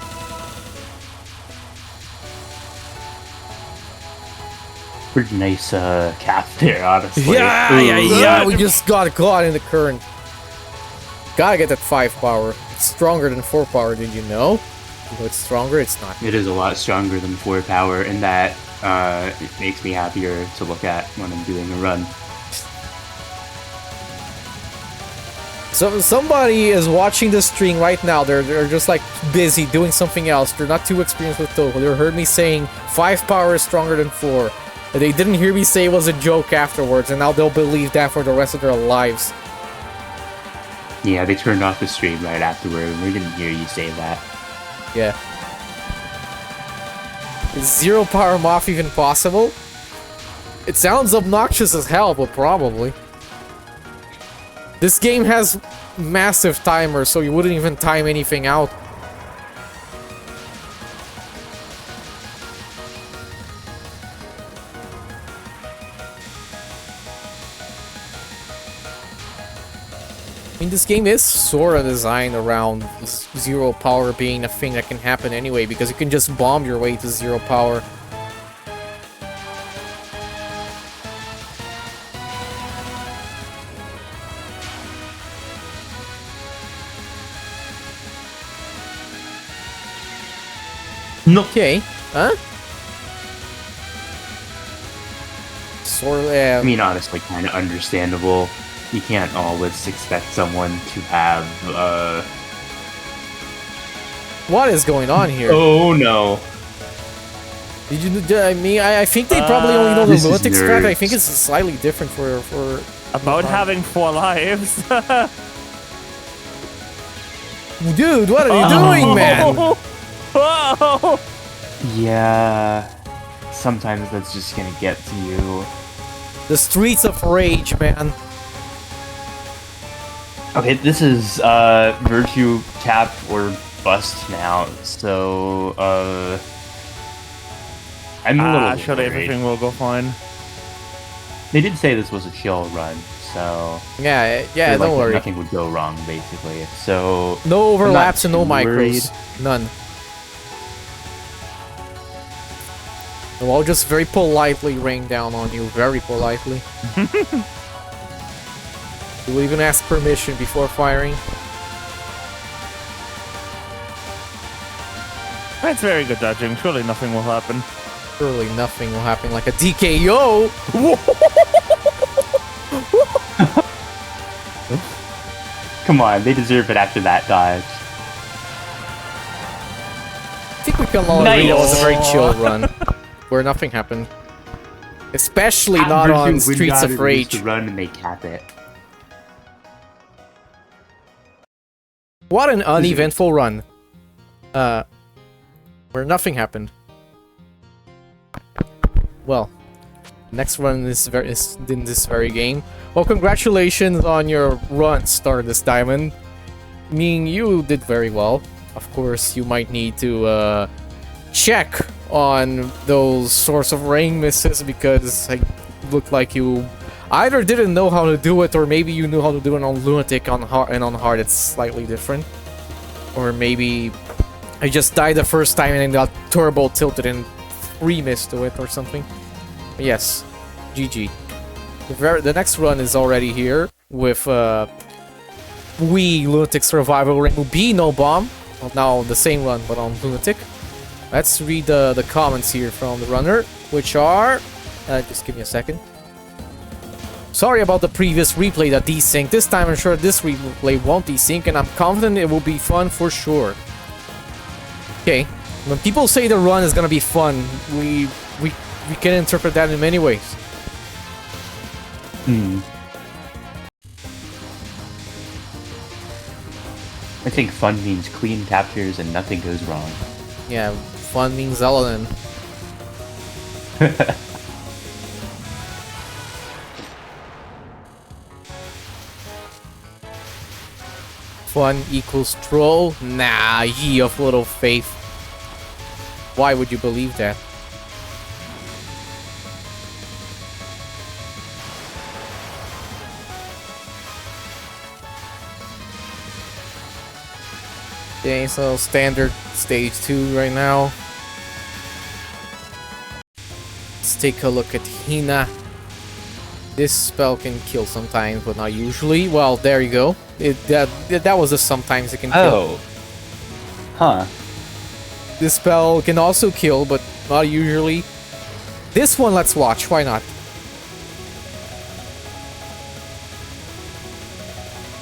Pretty nice cap there, honestly. Yeah, we just got caught in the current. Gotta get that 5 power. It's stronger than 4 power, did you know? You know it's stronger, it's not. It is a lot stronger than 4 power, and that it makes me happier to look at when I'm doing a run. So somebody is watching the stream right now. They're just like busy doing something else. They're not too experienced with Touhou. They heard me saying 5 power is stronger than 4. They didn't hear me say it was a joke afterwards, and now they'll believe that for the rest of their lives. Yeah, they turned off the stream right afterward, and we didn't hear you say that. Yeah. Is 0 power MoF even possible? It sounds obnoxious as hell, but probably. This game has massive timers, so you wouldn't even time anything out. I mean, this game is sorta designed around 0 power being a thing that can happen anyway, because you can just bomb your way to 0 power. No. Okay, huh? Sort of, I mean, honestly, kind of understandable. You can't always expect someone to have, what is going on here? Oh no. Did you? I mean, I think they probably only know the This is lunatic strat. I nerds. think it's slightly different for. About having 4 lives. Dude, what are you doing, man? Whoa! Yeah. Sometimes that's just gonna get to you. The streets of rage, man. Okay, this is, Virtue Cap or Bust now, so, I'm a little Surely worried. everything will go fine. They did say this was a chill run, so... Yeah, feel don't like worry. Nothing would go wrong, basically. So... No overlaps and no too worried. micros. None. Well, I'll just very politely rain down on you, very politely. You will even ask permission before firing. That's very good dodging. Surely nothing will happen. Surely nothing will happen like a DKO! Come on, they deserve it after that dodge. I think we can all agree that was a very chill run, where nothing happened. Especially not on Streets of Rage. To run and they cap it. What an uneventful run. Where nothing happened. Well, next run is in this very game. Well, congratulations on your run, StardustDiamonD. I mean, you did very well. Of course, you might need to check on those sorts of rain misses because it looked like you either didn't know how to do it or maybe you knew how to do it on Lunatic and on Hard it's slightly different. Or maybe I just died the first time and then got turbo tilted and re-missed to it or something. But yes, GG. The next run is already here with Lunatic Survival Reimu B, no bomb. Well, now the same run but on Lunatic. Let's read the comments here from the runner, which are... just give me a second. Sorry about the previous replay that desynced. This time I'm sure this replay won't desync and I'm confident it will be fun for sure. Okay, when people say the run is gonna be fun, we can interpret that in many ways. I think fun means clean captures and nothing goes wrong. Yeah, fun means LNN. Fun equals troll? Nah, ye of little faith. Why would you believe that? Okay, so standard stage 2 right now. take a look at Hina. This spell can kill sometimes, but not usually. Well, there you go. That was a sometimes it can kill. Oh. Huh. This spell can also kill, but not usually. This one, let's watch. Why not?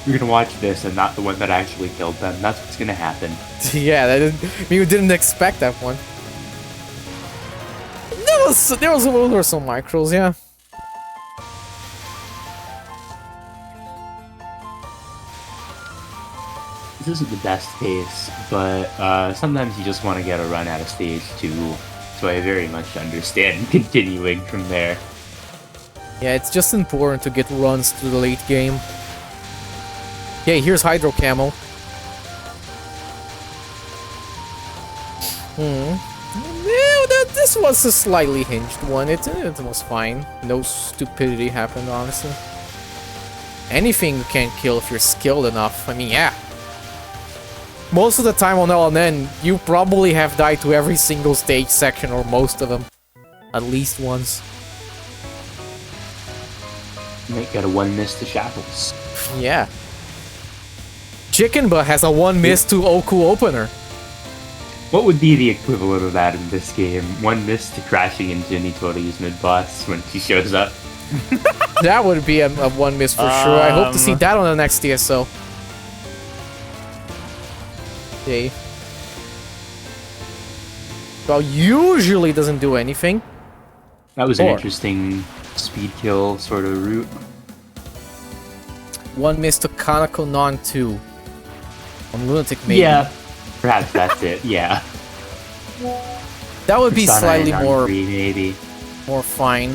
You're gonna watch this and not the one that actually killed them. That's what's gonna happen. Yeah, you didn't expect that one. There were some micros, yeah. This isn't the best case, but sometimes you just want to get a run out of stage 2, so I very much understand continuing from there. Yeah, it's just important to get runs through the late game. Okay, here's Hydro Camo. Yeah, this was a slightly hinged one. It was fine. No stupidity happened, honestly. Anything you can kill if you're skilled enough. I mean, yeah. Most of the time on LNN, you probably have died to every single stage section or most of them. At least once. You might get a 1 miss to Shackles. Yeah. Chicken Butt has a 1 miss to Oku opener. What would be the equivalent of that in this game? 1 miss to crashing into Nitori's mid-boss when she shows up. That would be a 1 miss for sure. I hope to see that on the next TSO. Okay. Well, usually doesn't do anything. That was an interesting speed kill sort of route. 1 miss to Kanako Non 2. On Lunatic maybe. Yeah, perhaps that's it, yeah. That would be Persona slightly and more, Unfree, maybe. more fine.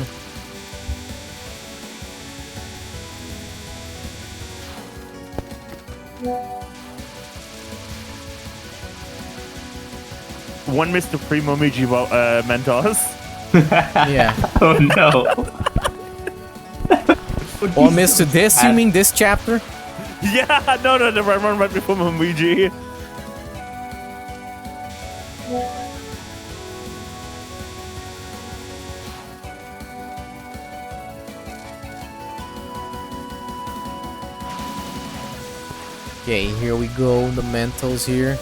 One Mr. Primo Miji Mentos. Yeah. Oh no. 1 miss to this, you mean this chapter? Yeah, no, the one right before Momiji. Okay, here we go, the mentals here.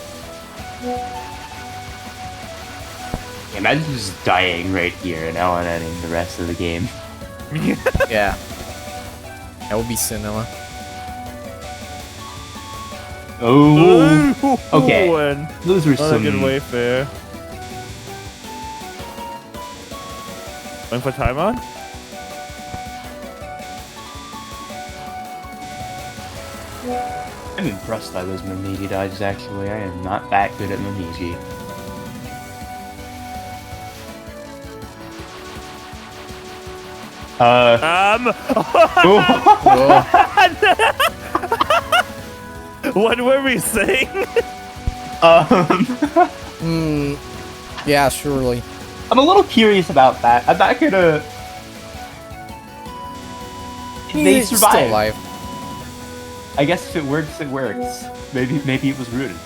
Imagine just dying right here and LNNing the rest of the game. Yeah. That would be cinema. Oh, okay. Those were Not some. a good way fair. Going for timeout? I'm impressed by those Momiji dodges, actually. I am not that good at Momiji. What were we saying? Yeah, surely. I'm a little curious about that. I'm not gonna. They He's survived. still alive. I guess if it works, it works. Maybe it was rooted.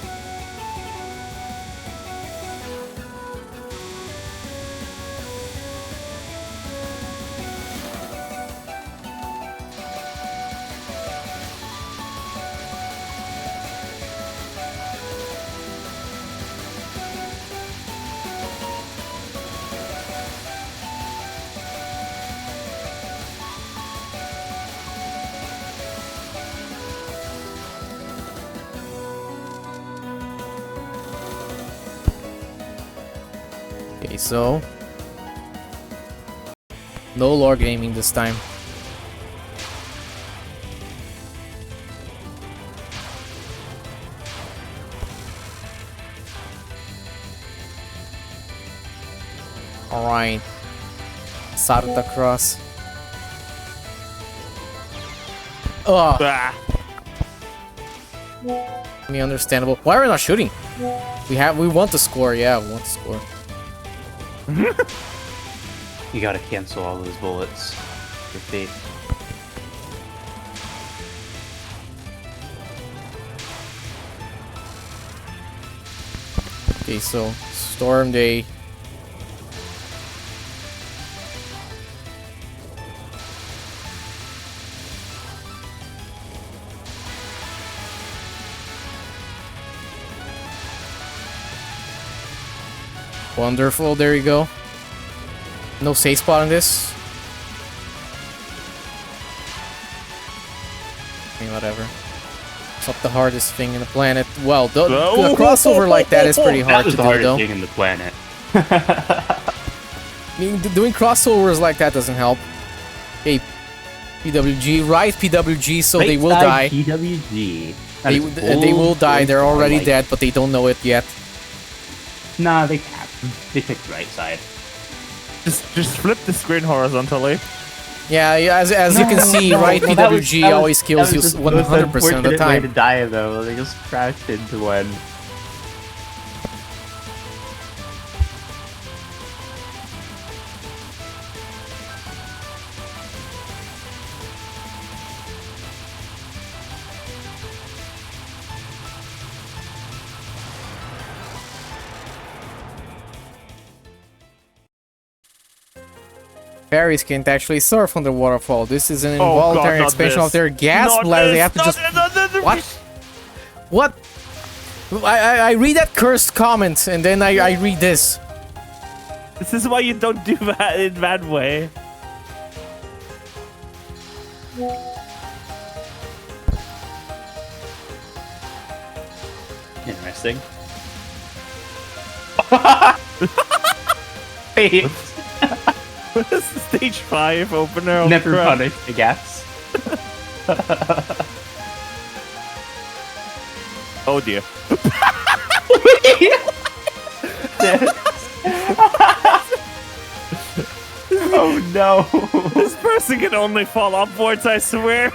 Okay, so no lore gaming this time. Alright. Sarta Cross. Ugh. Ah. I mean, understandable. Why are we not shooting? We want to score, yeah, we want to score. You gotta cancel all those bullets. Your fate. Okay, so Storm Day. Wonderful, there you go. No safe spot on this. I mean, whatever. It's not the hardest thing in the planet. Well, the crossover like that is pretty hard to do, hardest though. thing in the planet. I mean, doing crossovers like that doesn't help. Okay, PWG, right? PWG, so they will die. PWG. They will die. They're already dead, but they don't know it yet. Nah, they can't. They picked the right side. Just flip the screen horizontally. Yeah, as you can see, right? PWG always kills you 100% of the time. Way to die though. They just crashed into one. Fairies can't actually surf on the waterfall. This is an involuntary expansion of their gas bladder. They have to just... What? What? I read that cursed comment, and then I read this. This is why you don't do that in that way. Interesting. Wait. This is stage 5 opener. Oh, Never crap. punished, I guess. Oh dear. Oh no. This person can only fall upwards, I swear.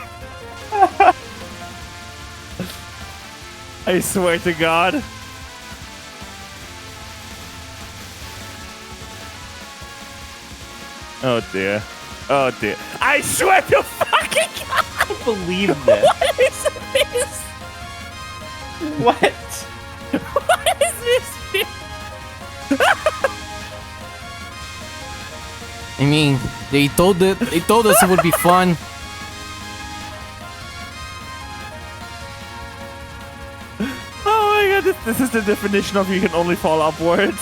I swear to God. Oh dear. Oh dear. I swear to fucking God! I can't believe this. What is this? What? What is this? I mean, they told us it would be fun. Oh my God, this is the definition of you can only fall upwards.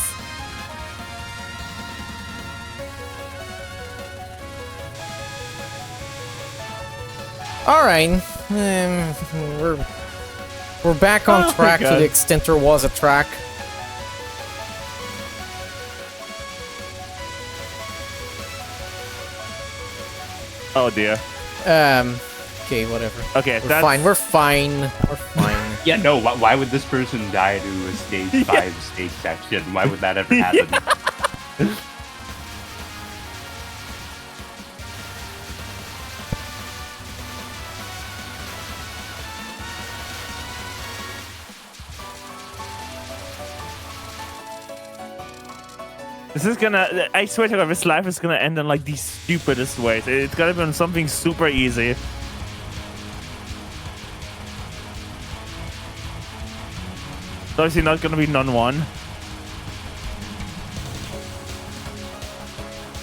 All right, we're back on track to the extent there was a track. Oh dear. Okay, whatever. Okay, We're fine. We're fine. We're fine. Yeah, no, why would this person die to a stage 5 stage section? Why would that ever happen? This is gonna... I swear to God, this life is gonna end in like the stupidest ways. It's gonna be on something super easy. It's obviously not gonna be non-1.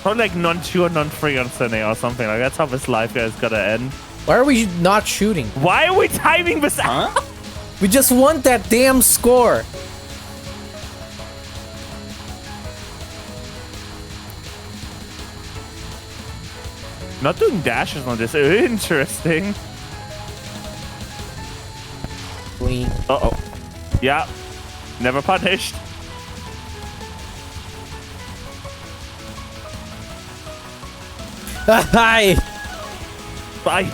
Probably like non-2 or non-3 on Sunday or something. Like that's how this life is gonna end. Why are we not shooting? Why are we timing this? Huh? We just want that damn score. Not doing dashes on this. Interesting. Clean. Uh-oh. Yeah. Never punished. Hi. Bye.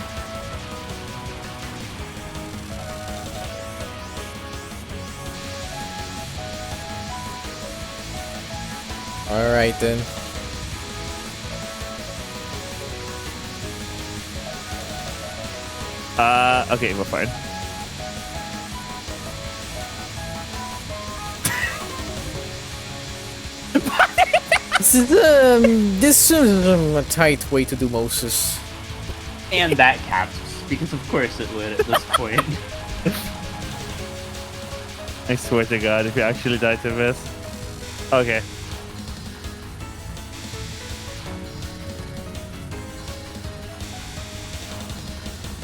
All right then. Okay, we're fine. This is a tight way to do Moses. And that caps, because of course it would at this point. I swear to God, if you actually die to this. Okay.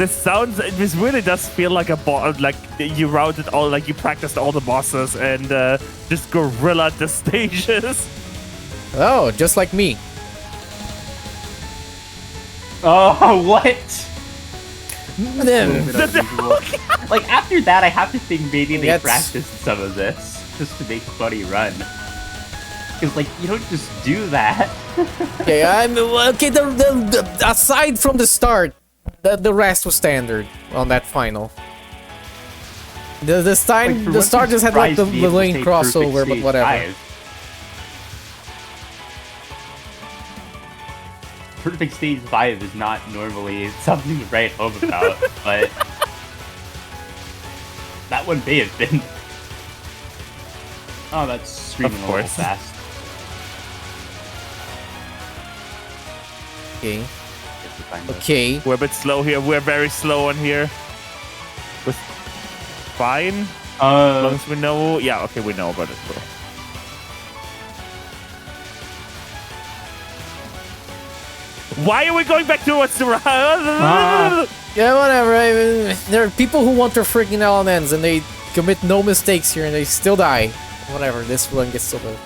This really does feel like a boss. Like you routed all, like you practiced all the bosses and just gorilla the stages. Oh, just like me. Oh, what? Like, after that, I have to think maybe they practiced some of this just to make a funny run. Because, like, you don't just do that. Okay, okay. Aside from the start, the rest was standard on that final. This time, Like, the start just had like the lane crossover, but whatever. Perfect stage 5 is not normally something to write home about, but that one may have been. Oh, that's streaming a little fast. Okay. Okay. We're a bit slow here. We're very slow on here. With fine. As long as we know. Yeah. Okay, we know about it. Cool. Why are we going back towards the right? Yeah, whatever. I mean, there are people who want their freaking LNNs and they commit no mistakes here and they still die. Whatever, this one gets so low.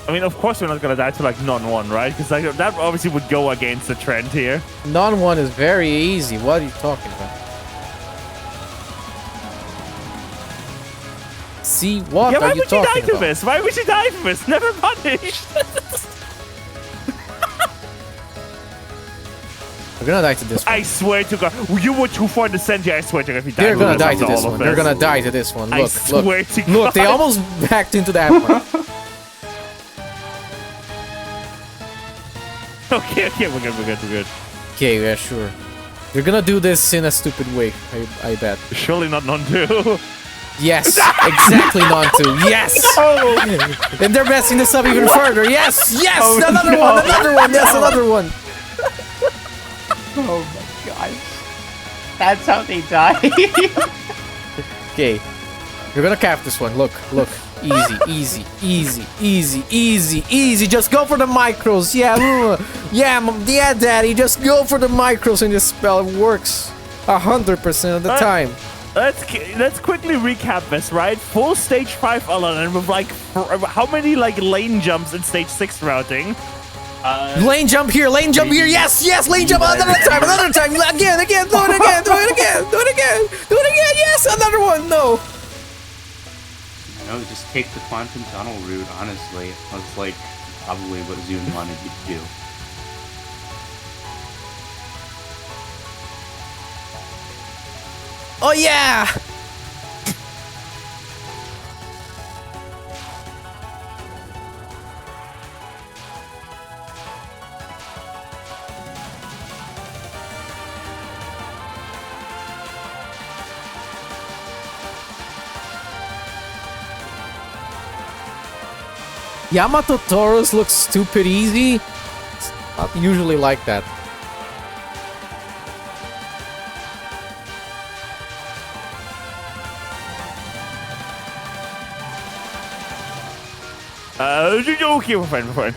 I mean, of course we're not gonna die to like non-1, right? Because like, that obviously would go against the trend here. Non-1 is very easy. What are you talking about? See, what yeah, are you talking about? Why would you die to this? Why would you die to this? Never punished. We're gonna die to this one. I swear to God, you were too far in the center. I swear to God, if you die, they're gonna die to this one. They're gonna die to this one. Look, I swear to God. Look, they almost backed into that one. Okay, we're good. Okay, yeah, sure. They're gonna do this in a stupid way, I bet. Surely not non-2. Yes, exactly non-2. Yes! No! And they're messing this up even further. Yes! Yes! Oh, another one! Another one! Yes, another one! Oh my gosh. That's how they die. Okay. You're gonna cap this one. Look. Easy. Just go for the micros. Yeah, daddy. Just go for the micros in this spell. It works 100% of the time. Let's quickly recap this, right? Full stage 5 LLN with like how many like lane jumps in stage 6 routing? Lane jump here, yes, lane jump another time, again, do it again, yes, another one, no. No, just take the quantum tunnel route, honestly. That's like probably what Zoom wanted you to do. Oh yeah! Yamato Taurus looks stupid easy. It's not usually like that. Okay, we're fine.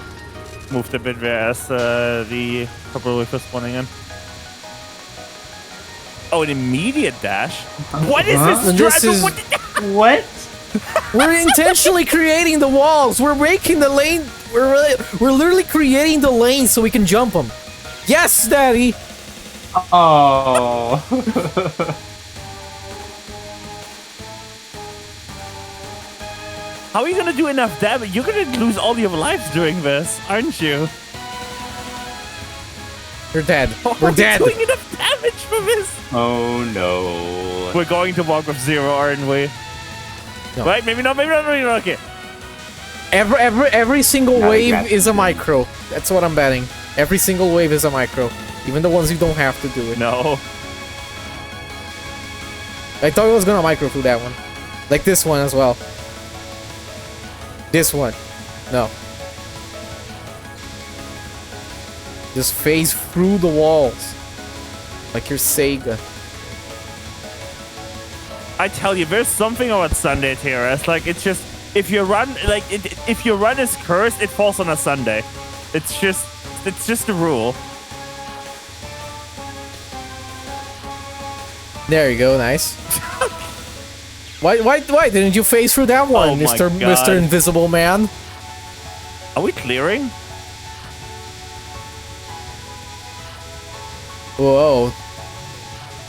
Moved a bit there as the couple was spawning in. Oh, an immediate dash? What is this? What? We're intentionally creating the walls. We're making the lane. We're literally creating the lane so we can jump them. Yes, Daddy. Oh. How are you gonna do enough damage? You're gonna lose all your lives doing this, aren't you? You're dead. We're dead. Doing enough damage for this. Oh no. We're going to walk with 0, aren't we? No. Right? Maybe not. Okay. Every single wave is a micro. That's what I'm betting. Every single wave is a micro. Even the ones you don't have to do it. No. I thought I was gonna micro through that one. Like this one as well. This one. No. Just phase through the walls. Like your Sega. I tell you, there's something about Sunday TRS. Like, it's just if your run if your run is cursed, it falls on a Sunday. It's just a rule. There you go, nice. Why didn't you phase through that one, Oh my Mr. Invisible Man? Are we clearing? Whoa.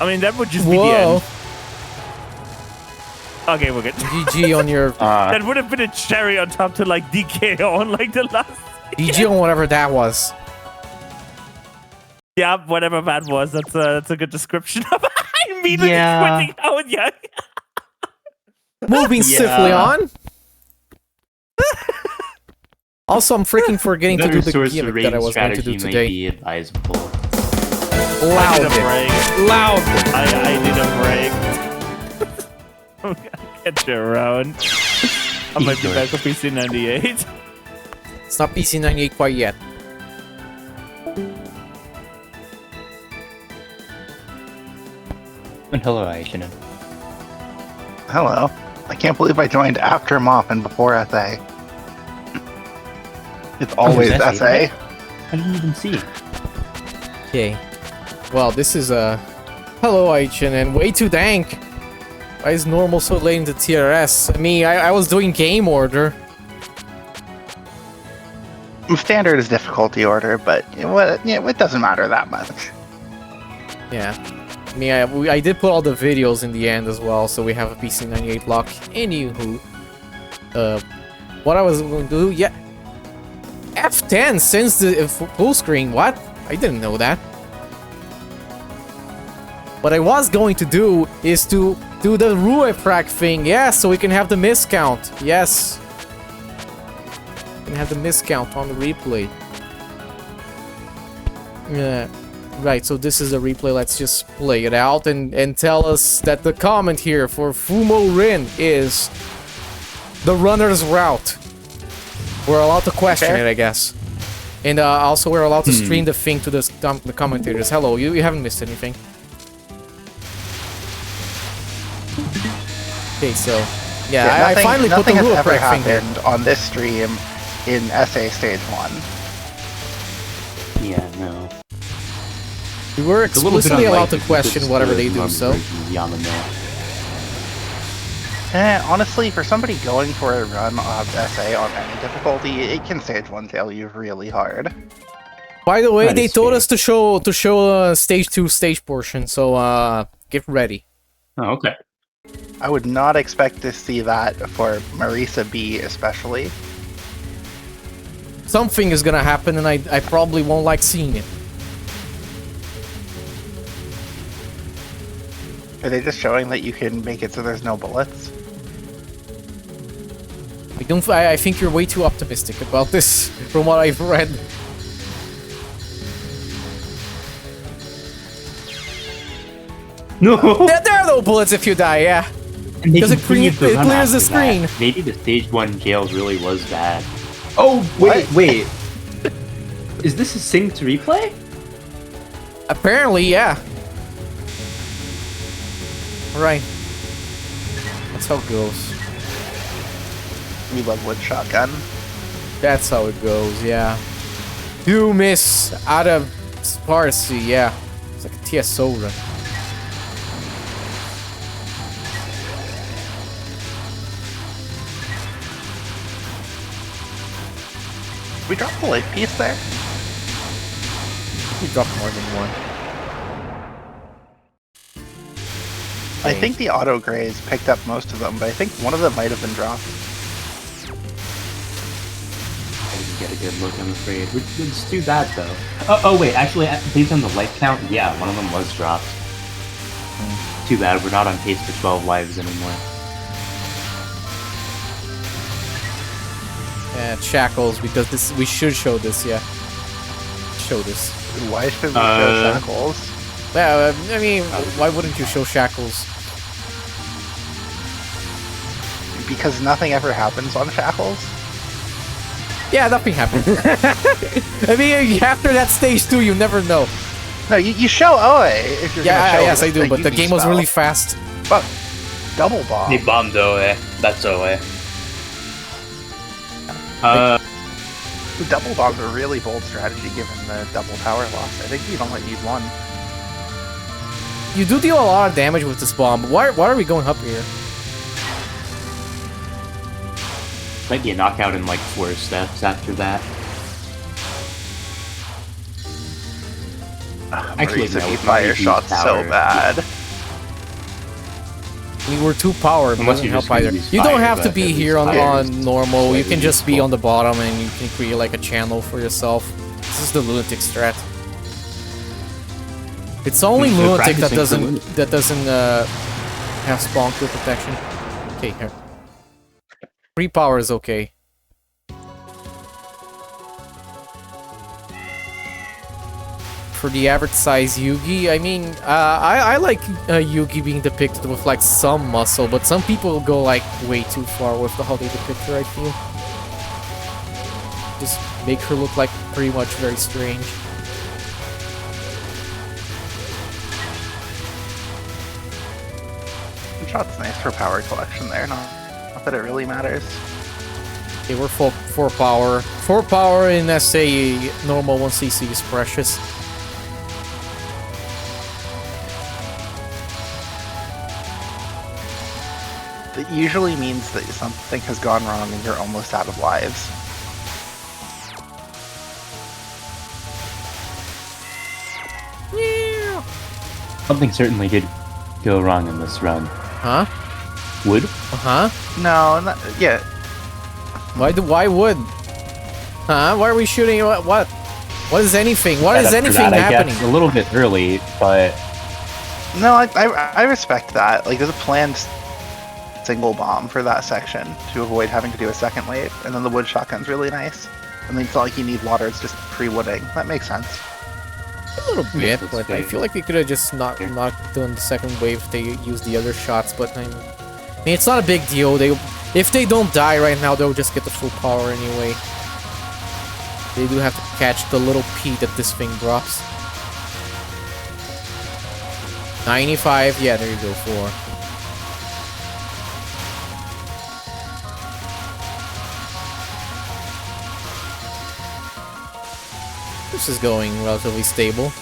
I mean, that would just be the Whoa. end. Okay, we're good. GG on your That would have been a cherry on top to like DK on like the last. GG on whatever that was. Yeah, whatever that was. That's a good description of it. I immediately quitting out. Yeah. Moving swiftly on. Also, I'm freaking forgetting to do the gimmick that I was going to do today. Be advisable. Loud. Loud. I need a break. Get you around. I might be back with PC 98. It's not PC 98 quite yet. And hello, Aishin. Hello. I can't believe I joined after MoF and before SA. It's always there's SA. I didn't even see. Okay. Well, this is hello, Aichin, and way too dank. Why is normal so late into TRS? I mean, I was doing game order. Standard is difficulty order, but it doesn't matter that much. Yeah. I mean, I did put all the videos in the end as well, so we have a PC 98 lock. Anywho, what I was going to do, yeah. F10 sends the full screen. What? I didn't know that. What I was going to do is to do the JWPH thing, yeah, so we can have the miscount. Yes. We can have the miscount on the replay. Yeah. Right, so this is the replay. Let's just play it out and tell us that the comment here for Fumo Rin is the runner's route. We're allowed to question it, I guess. And also we're allowed to stream the thing to the commentators. Hello, you haven't missed anything. Okay, so yeah, I finally put the nothing has ever JWPH thing there. happened on this stream in SA Stage 1. Yeah, no. We were It's a little bit explicitly allowed to unlikely question because whatever the they do, normal so. version is beyond the mill. Honestly, for somebody going for a run of SA on any difficulty, it can Stage 1 fail you really hard. By the way, That they is told fair. us to show stage 2 stage portion, so get ready. Oh, okay. I would not expect to see that for Marisa B especially. Something is gonna happen, and I probably won't like seeing it. Are they just showing that you can make it so there's no bullets? I think you're way too optimistic about this, from what I've read. No! There are no bullets if you die, yeah. And they Because it continued the run clears the after that. screen. Maybe the stage 1 jails really was bad. Oh, wait. Is this a synced replay? Apparently, yeah. Alright. That's how it goes. We love wood shotgun. That's how it goes, yeah. You miss out of Sparsi, yeah. It's like a TSO run. We dropped the light piece there. We dropped more than one. I think the auto grays picked up most of them, but I think one of them might have been dropped. I didn't get a good look, I'm afraid. It's too bad, though. Oh, wait, actually, based on the life count, yeah, one of them was dropped. Too bad, we're not on pace for 12 lives anymore. Shackles, because this we should show this, yeah. Show this. Why should we show shackles? Well, I mean, why wouldn't you show Shackles? Because nothing ever happens on shackles? Yeah, nothing happened. I mean, after that stage 2, you never know. No, you show OA if you're gonna show Yes, a I do, but the Yugi game was spell. really fast. But double bomb. They bombed OA. That's OA. The double bomb's a really bold strategy given the double power loss. I think you'd only need one. You do deal a lot of damage with this bomb. Why are we going up here? Might be a knockout in like 4 steps after that. Actually, Marisa no, B fire shots so bad. We were too power, but Unless doesn't you're help just gonna either. use You don't fire, have to but be at here least on fire is normal. You slightly can just be useful. on the bottom and you can create like a channel for yourself. This is the lunatic strat. It's only They're lunatic that practicing for doesn't have spawn kill protection. Okay, here. Free power is okay. For the average size Yugi, I mean, I like Yugi being depicted with like some muscle, but some people go like way too far with how they depict her, I feel. Just make her look like pretty much very strange. Shot's nice for power collection there, not that it really matters. Okay, we're full 4 power. 4 power in SA normal 1cc is precious. That usually means that something has gone wrong and you're almost out of lives. Something certainly did go wrong in this run. Huh? Wood? Uh-huh. No, not, yeah. Why would? Huh? Why are we shooting? What? What is anything? What is After anything that, I happening? guess a little bit early, but No, I respect that. Like, there's a planned single bomb for that section to avoid having to do a second wave, and then the wood shotgun's really nice. And then it's not like you need water, it's just pre-wooding. That makes sense. A little bit, that's but I fair. feel like we could have just not done the second wave if they use the other shots, but I mean, it's not a big deal. If they don't die right now, they'll just get the full power anyway. They do have to catch the little P that this thing drops. 95, yeah, there you go, 4. This is going relatively stable.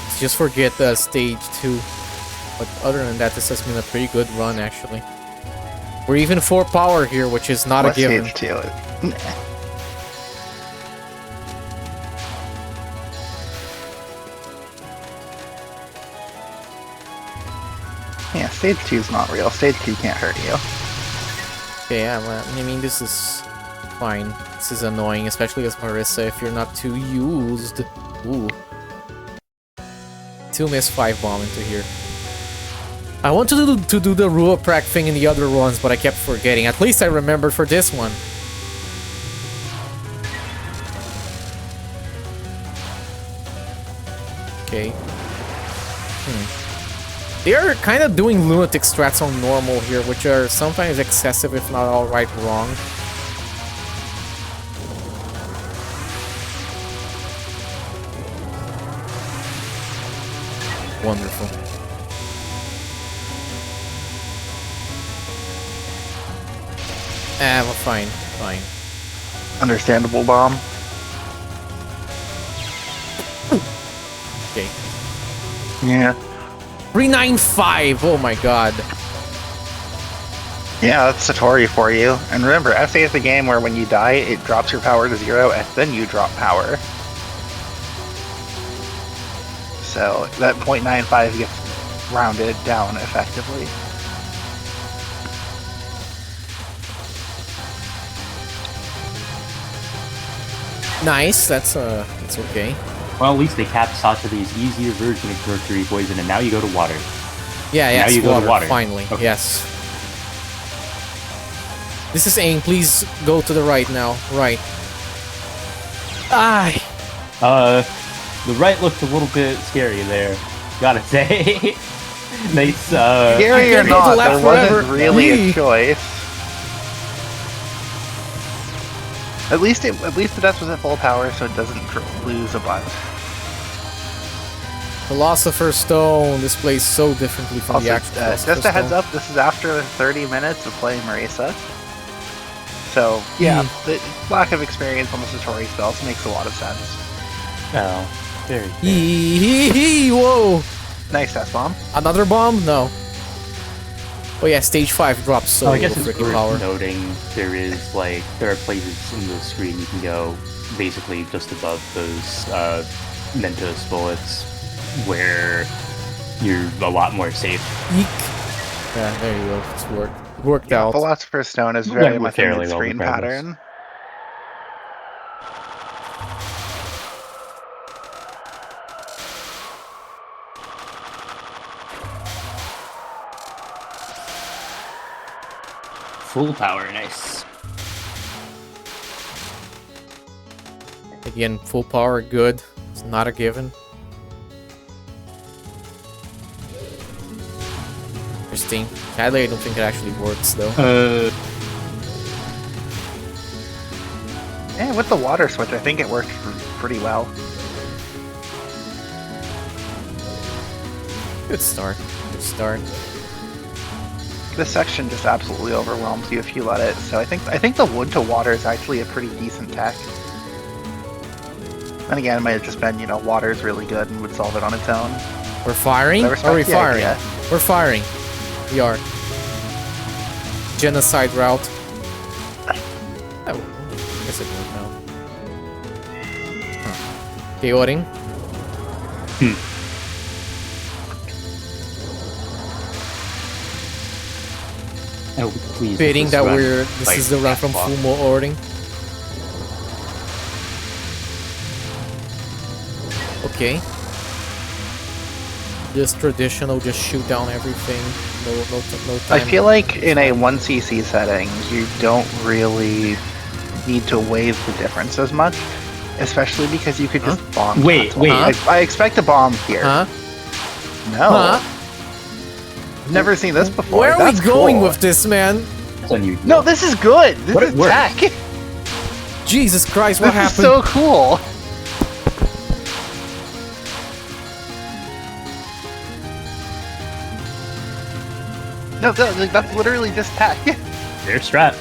Let's just forget stage 2. But other than that, this has been a pretty good run, actually. We're even 4 power here, which is not a What's given. stage 2? Yeah, stage 2 is not real. Stage 2 can't hurt you. Okay, yeah, well, I mean, this is fine. This is annoying, especially as Marisa, if you're not too used. Ooh. 2 miss 5 bomb into here. I wanted to do the Ruaprac thing in the other runs, but I kept forgetting. At least I remembered for this one. Okay. They are kind of doing lunatic strats on normal here, which are sometimes excessive, if not outright wrong. Wonderful. Well, fine, fine. Understandable bomb. Okay. Yeah. 395! Oh my god. Yeah, that's Satori for you. And remember, SA is the game where when you die, it drops your power to 0, and then you drop power. So that 0.95 gets rounded down effectively. Nice, that's okay. well, at least they capped Satori's easier version of Mercury Poison, and now you go to water. Yeah, Now yes, you go to water. Finally, Okay. yes. This is aim, please go to the right now. Right. Ah! The right looked a little bit scary there, gotta say. Nice, Scary I or can't go to not, left there wasn't forever. really Whee! a choice. At least the death was at full power, so it doesn't lose a bunch. Philosopher's Stone displays so differently from Also, the actual Philosopher's just a heads Stone. up, this is after 30 minutes of playing Marisa. So, yeah, the lack of experience on the Satori spells makes a lot of sense. Oh, very good. Whoa! Nice S-bomb. Another bomb? No. Oh yeah, stage 5 drops so I guess little it's freaking worth power. noting there are places in the screen you can go basically just above those Mentos bullets where you're a lot more safe. Eek. Yeah, there you go. It's worked out. Philosopher's Stone is very Went much a fairly well mid-screen regardless. pattern. Full power, nice. Again, full power, good. It's not a given. Interesting. Sadly, I don't think it actually works though. Yeah, with the water switch, I think it worked pretty well. Good start. Good start. This section just absolutely overwhelms you if you let it. So I think the wood to water is actually a pretty decent tech. And again, it might have just been, you know, water's really good and would solve it on its own. We're firing? I Are respect we the firing? idea. We're firing. We are. Genocide route. Oh, I guess it worked now. Huh. Chaoting. Oh, please. Fitting that run this like is the run from that block. Fumo ordering. Okay. Just traditional, just shoot down everything. No I time. feel like in a 1cc setting, you don't really need to weigh the difference as much. Especially because you could just bomb. Wait, constantly. Huh? I expect a bomb here. Huh? No. Huh? I've never seen this before. Where are That's we going cool. with this, man? It's unusual. No, this is good. This What is it works. tech. Jesus Christ, what This is happened? so cool. No, that's literally just tech. Their strat.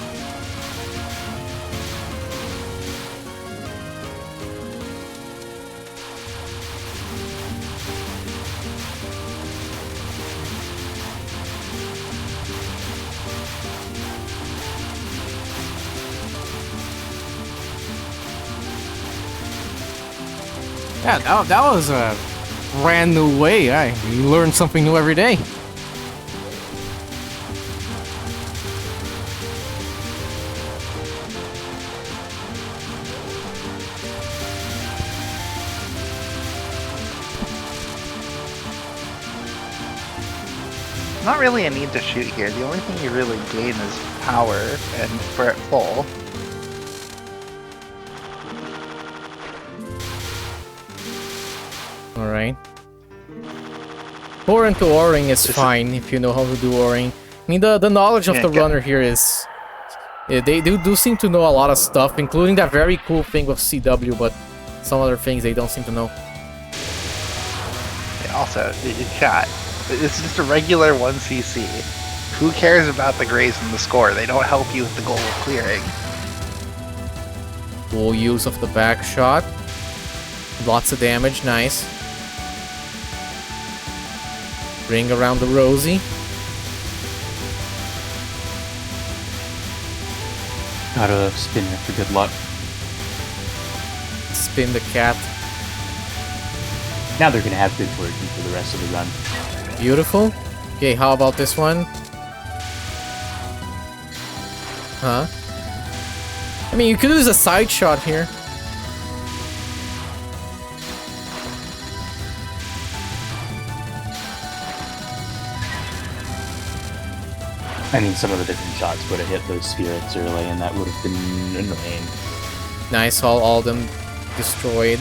Yeah, that was a brand new way. You learn something new every day. Not really a need to shoot here. The only thing you really gain is power, and for it full. Alright. Pour into O-ring is fine if you know how to do O-ring. I mean, the knowledge of Yeah, the get- runner here is... Yeah, they do seem to know a lot of stuff, including that very cool thing with CW, but some other things they don't seem to know. Yeah, also, chat. It's just a regular 1cc. Who cares about the grays and the score? They don't help you with the goal of clearing. Full use of the back shot. Lots of damage, nice. Ring around the Rosie. Gotta spin it for good luck. Spin the cat. Now they're gonna have good fortune for the rest of the run. Beautiful. Okay, how about this one? Huh? I mean, you could use a side shot here. I mean, some of the different shots would have hit those spirits early, and that would have been annoying. Nice, all of them destroyed.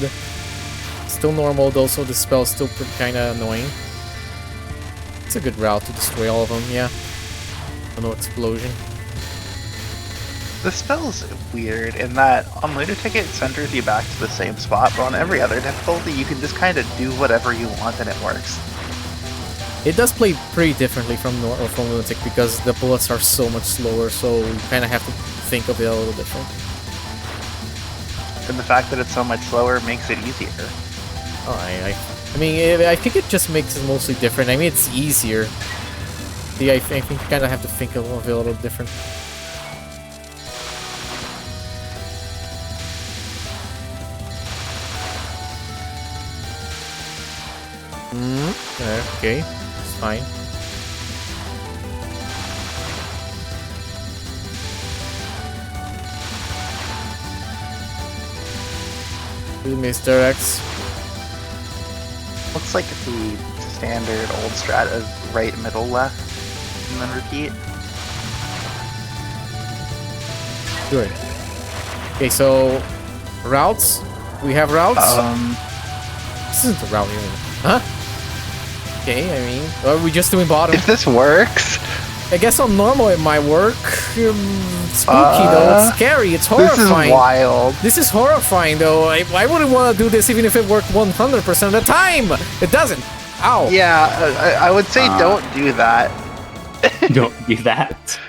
Still normal though, so the spell's still kind of annoying. It's a good route to destroy all of them, yeah. No explosion. This spell's weird in that on Lunatic it centers you back to the same spot, but on every other difficulty you can just kind of do whatever you want and it works. It does play pretty differently from Lunatic because the bullets are so much slower, so you kind of have to think of it a little different. And the fact that it's so much slower makes it easier. Oh, I mean, I think it just makes it mostly different. I mean, it's easier. I think you kind of have to think of it a little different. Okay, it's fine. Mr. X. Looks like the standard old strat of right, middle, left, and then repeat. Good. Okay, so routes. We have routes. This isn't a route here, huh? Okay, I mean, are we just doing bottom? If this works, I guess on normal it might work. Spooky though, it's scary, it's horrifying. This is wild. This is horrifying though. I wouldn't want to do this even if it worked 100% of the time. It doesn't. Ow. Yeah, I would say don't do that. Don't do that.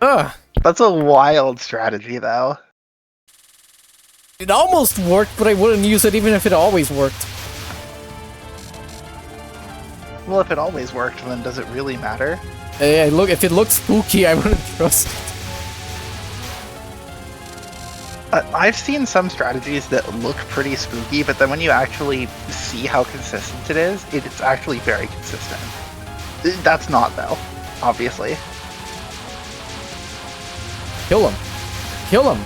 Ugh. That's a wild strategy though. It almost worked, but I wouldn't use it even if it always worked. Well, if it always worked, then does it really matter? Look, if it looks spooky, I wouldn't trust it. I've seen some strategies that look pretty spooky, but then when you actually see how consistent it is, it's actually very consistent. That's not, though, obviously. Kill him. Kill him.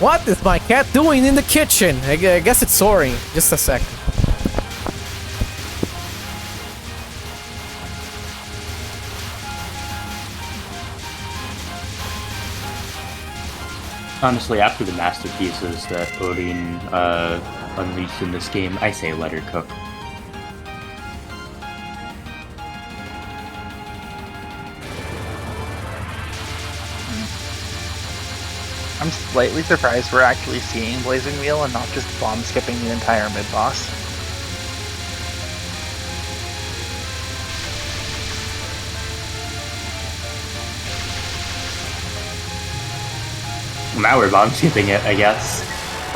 What is my cat doing in the kitchen? I guess it's soaring. Just a sec. Honestly, after the masterpieces that Odin unleashed in this game, I say let her cook. I'm slightly surprised we're actually seeing Blazing Wheel and not just bomb skipping the entire mid-boss. Now we're bomb skipping it, I guess.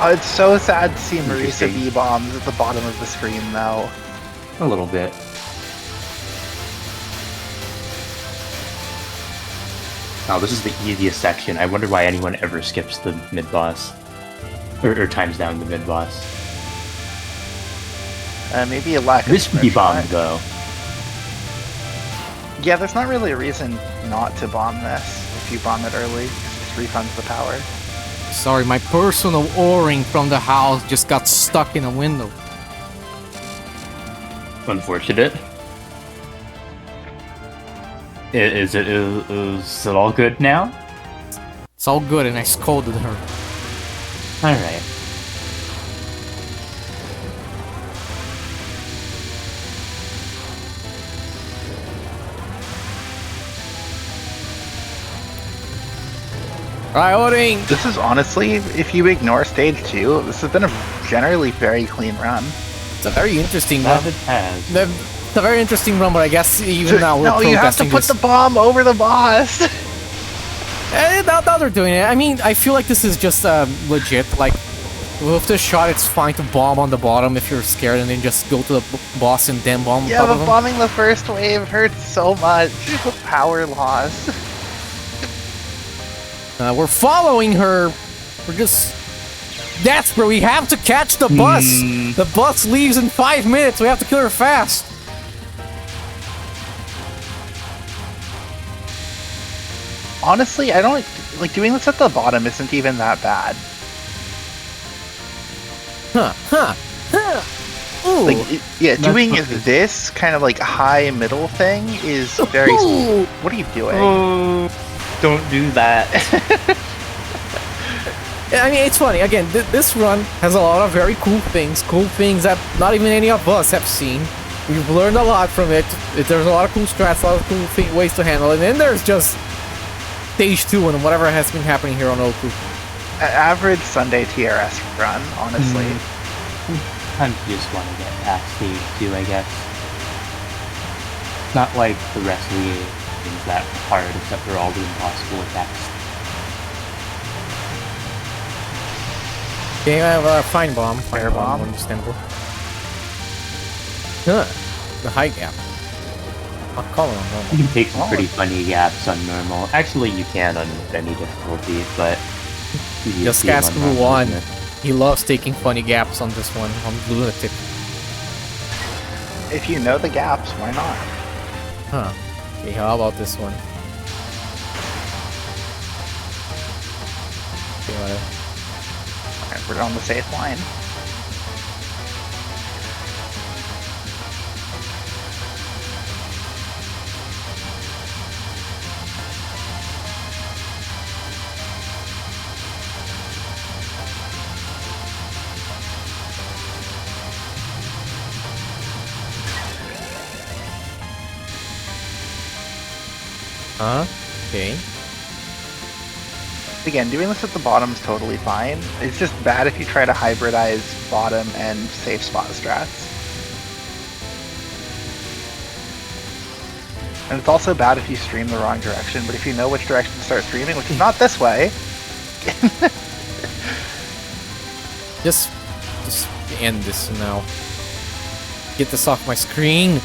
Oh, it's so sad to see Marisa B bombs at the bottom of the screen, though. A little bit. Oh, this is the easiest section. I wonder why anyone ever skips the mid-boss. Or times down the mid-boss. Maybe a lack of This would be bombed, shot. though. Yeah, there's not really a reason not to bomb this if you bomb it early, because it just refunds the power. Sorry, my personal O-ring from the house just got stuck in a window. Unfortunate. Is it all good now? It's all good, and I scolded her. Alright. Alright, Odin! This is honestly, if you ignore stage 2, this has been a generally very clean run. It's a very interesting run. It has. It's a very interesting run, but I guess even now we're no, you have to protesting put this. the bomb over the boss! Now they're doing it. I mean, I feel like this is just legit. Like, with this shot, it's fine to bomb on the bottom if you're scared, and then just go to the boss and then bomb on Yeah, top but of him. bombing the first wave hurts so much. Power loss. We're following her. We're just desperate. We have to catch the bus. The bus leaves in 5 minutes. We have to kill her fast. Honestly, I don't like doing this at the bottom isn't even that bad. Ooh. Like, yeah, doing this kind of like high middle thing is very. Ooh. What are you doing? Oh, don't do that. I mean, it's funny. Again, this run has a lot of very cool things that not even any of us have seen. We've learned a lot from it. There's a lot of cool strats, a lot of cool ways to handle it. And then there's just stage 2 and whatever has been happening here on Oku. Average Sunday TRS run, honestly. Sometimes you just want to get past stage 2, I guess. Not like the rest of the game is that hard, except for all the impossible attacks. Okay, I have a fine bomb. Fire bomb. Understandable. Huh. The high gap. I'll call it on normal. You can take some pretty funny gaps on normal. Actually, you can on any difficulty, but... Just ask Ruan. He loves taking funny gaps on this one. On Lunatic. If you know the gaps, why not? Huh. Okay, how about this one? Okay, whatever. Alright, we're on the safe line. Okay. Again, doing this at the bottom is totally fine. It's just bad if you try to hybridize bottom and safe spot strats. And it's also bad if you stream the wrong direction, but if you know which direction to start streaming, which is not this way, Just end this now. Get this off my screen.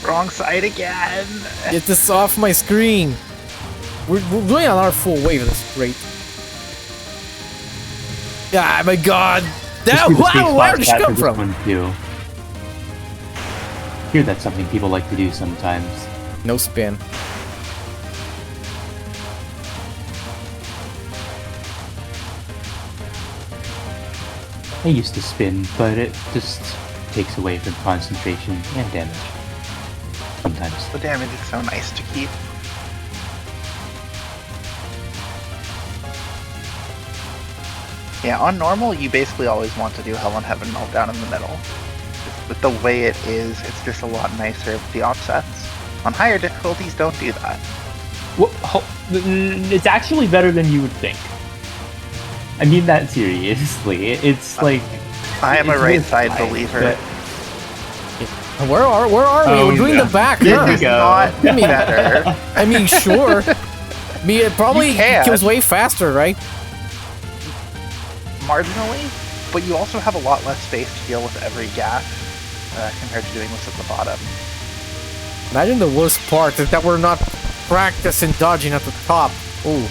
wrong side again. Get this off my screen. We're doing another full wave. That's great. Ah, my God. That, wow, where did she come from? One too. I hear that's something people like to do sometimes. No spin. I used to spin, but it just takes away from concentration and damage. Sometimes. The damage is so nice to keep. Yeah, on normal, you basically always want to do Hell in Heaven Meltdown in the middle. But the way it is, it's just a lot nicer with the offsets. On higher difficulties, don't do that. Well, it's actually better than you would think. I mean that seriously. It's like... I am a right side believer. Where are we? We're doing the back, This huh? is not better. I mean, sure. I mean, it probably You can. kills way faster, right? Marginally, but you also have a lot less space to deal with every gap compared to doing this at the bottom. Imagine the worst part is that we're not practicing dodging at the top. Ooh.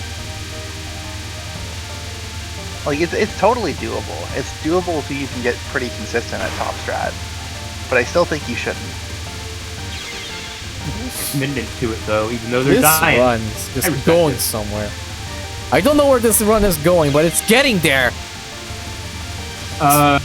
Like, it's totally doable. It's doable so you can get pretty consistent at top strat. But I still think you shouldn't. Commitment to it though, even though they're This dying. run's just going somewhere. I don't know where this run is going, but it's getting there. I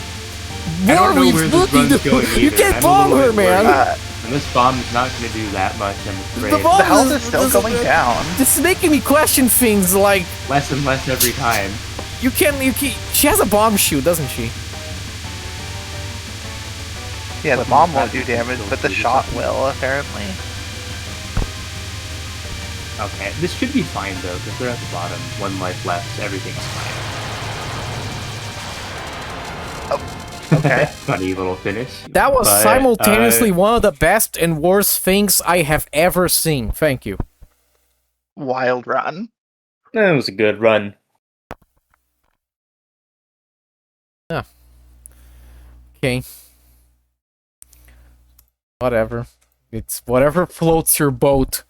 don't know where this run's going You either. can't I'm a bomb little her, bit man. worried. And this bomb is not going to do that much, I'm afraid. bomb The health is still going down. This is making me question things like Less and less every time. you can. She has a bomb shoot, doesn't she? Yeah, the bomb won't do damage, but the shot will, apparently. Okay, this should be fine though, because they're at the bottom. 1 life left, everything's fine. Okay. Funny little finish. That was but, simultaneously one of the best and worst things I have ever seen. Thank you. Wild run. That was a good run. Okay. Whatever. It's whatever floats your boat.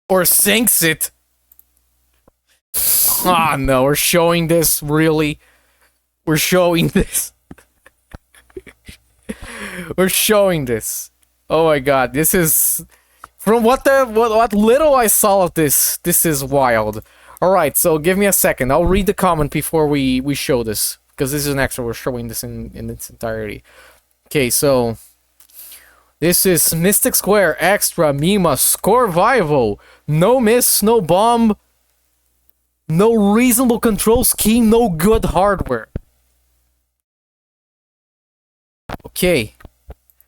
Or sinks it. Ah, no, we're showing this, really? We're showing this. We're showing this. Oh my god, this is... From what little I saw of this is wild. Alright, so give me a second. I'll read the comment before we show this. Because this is an extra, we're showing this in its entirety. Okay, so... This is Mystic Square, Extra, Mima, Scorevival. No miss, no bomb. No reasonable control scheme, no good hardware. Okay.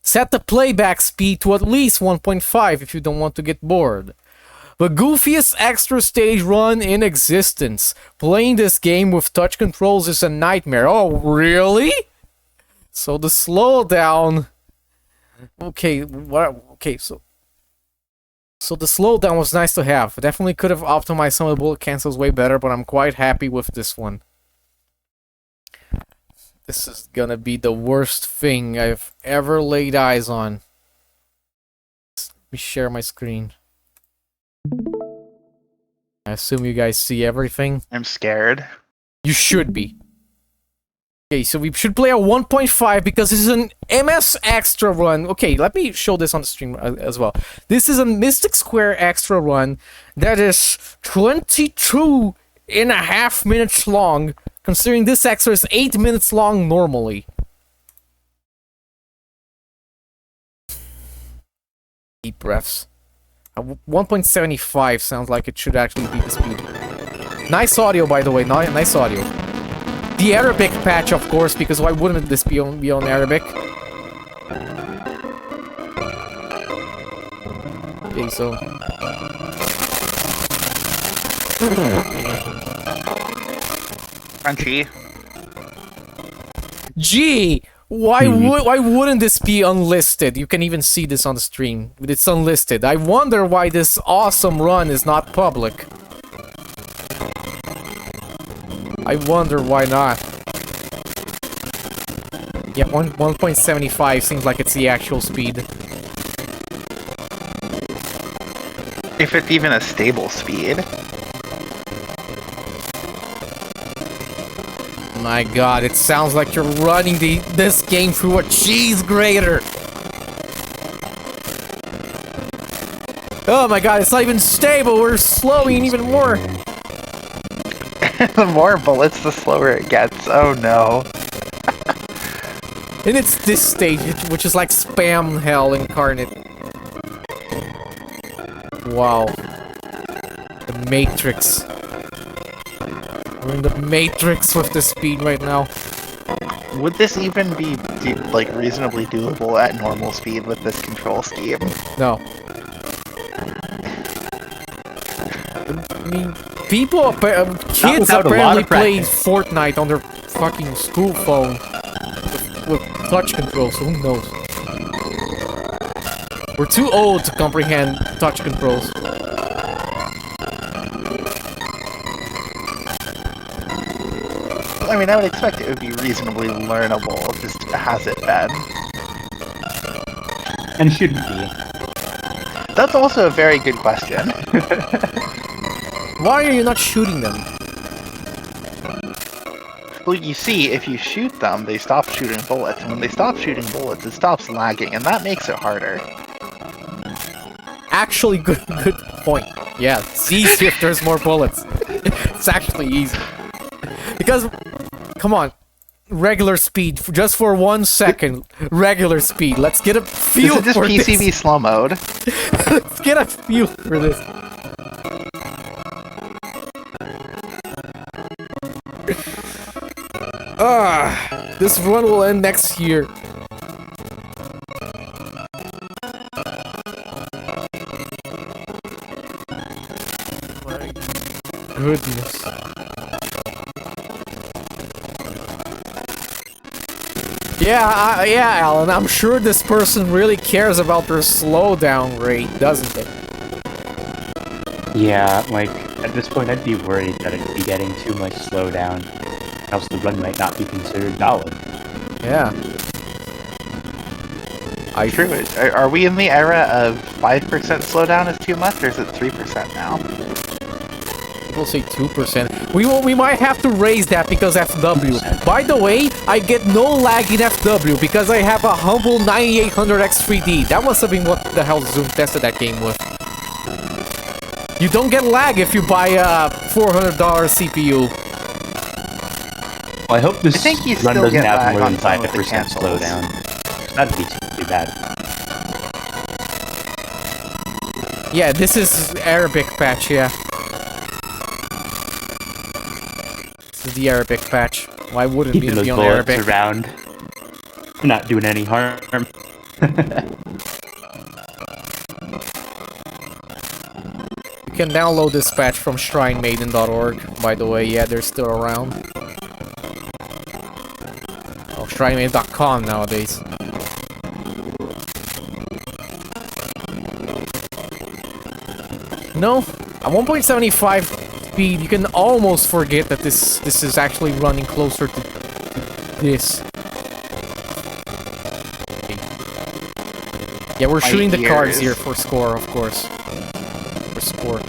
Set the playback speed to at least 1.5 if you don't want to get bored. The goofiest extra stage run in existence. Playing this game with touch controls is a nightmare. Oh, really? So the slowdown... Okay, so the slowdown was nice to have. Definitely could have optimized some of the bullet cancels way better, but I'm quite happy with this one. This is gonna be the worst thing I've ever laid eyes on. Let me share my screen. I assume you guys see everything. I'm scared. You should be. Okay, so we should play a 1.5 because this is an MS Extra run. Okay, let me show this on the stream as well. This is a Mystic Square Extra run that is 22.5 minutes long, considering this extra is 8 minutes long normally. Deep breaths. 1.75 sounds like it should actually be the speed. Nice audio, by the way. Nice audio. The Arabic patch, of course, because why wouldn't this be on Arabic? Okay, so... Crunchy. Gee! Why wouldn't this be unlisted? You can even see this on the stream. It's unlisted. I wonder why this awesome run is not public. I wonder why not. Yeah, 1.75 seems like it's the actual speed. If it's even a stable speed. My god, it sounds like you're running this game through a cheese grater! Oh my god, it's not even stable, we're slowing even more! The more bullets, the slower it gets. Oh no. And it's this stage, which is like spam hell incarnate. Wow. The Matrix. We're in the Matrix with the speed right now. Would this even be like reasonably doable at normal speed with this control scheme? No. I mean, people, kids apparently play Fortnite on their fucking school phone with touch control, so who knows? We're too old to comprehend touch controls. I mean, I would expect it would be reasonably learnable, just has it been. And shouldn't be. That's also a very good question. Why are you not shooting them? Well, you see, if you shoot them, they stop shooting bullets, and when they stop shooting bullets, it stops lagging, and that makes it harder. Actually, good point. Yeah, Z shifters more bullets. It's actually easy. Because, come on, regular speed, just for 1 second, regular speed. Let's get a feel for this. This is just PCB slow mode. Let's get a feel for this. This run will end next year. My goodness. Yeah, Alan, I'm sure this person really cares about their slowdown rate, doesn't it? Yeah, like, at this point I'd be worried that it'd be getting too much slowdown, else the run might not be considered valid. Yeah. True. Are we in the era of 5% slowdown is too much, or is it 3% now? People say 2%. We might have to raise that because FW. By the way, I get no lag in FW because I have a humble 9800X3D. That must have been what the hell Zoom tested that game with. You don't get lag if you buy a $400 CPU. Well, I hope this think you run still doesn't get have lag more than on some of the 5% cancels. slowdown. That'd be too bad. Yeah, this is Arabic patch, yeah. This is the Arabic patch. Why wouldn't Keeping it those be on bullets Arabic? around. Not doing any harm. You can download this patch from shrinemaiden.org, by the way. Yeah, they're still around. Oh, shrinemaiden.com nowadays. No, at 1.75 speed, you can almost forget that this is actually running closer to this. Yeah, we're shooting the cards here for score, of course. For score.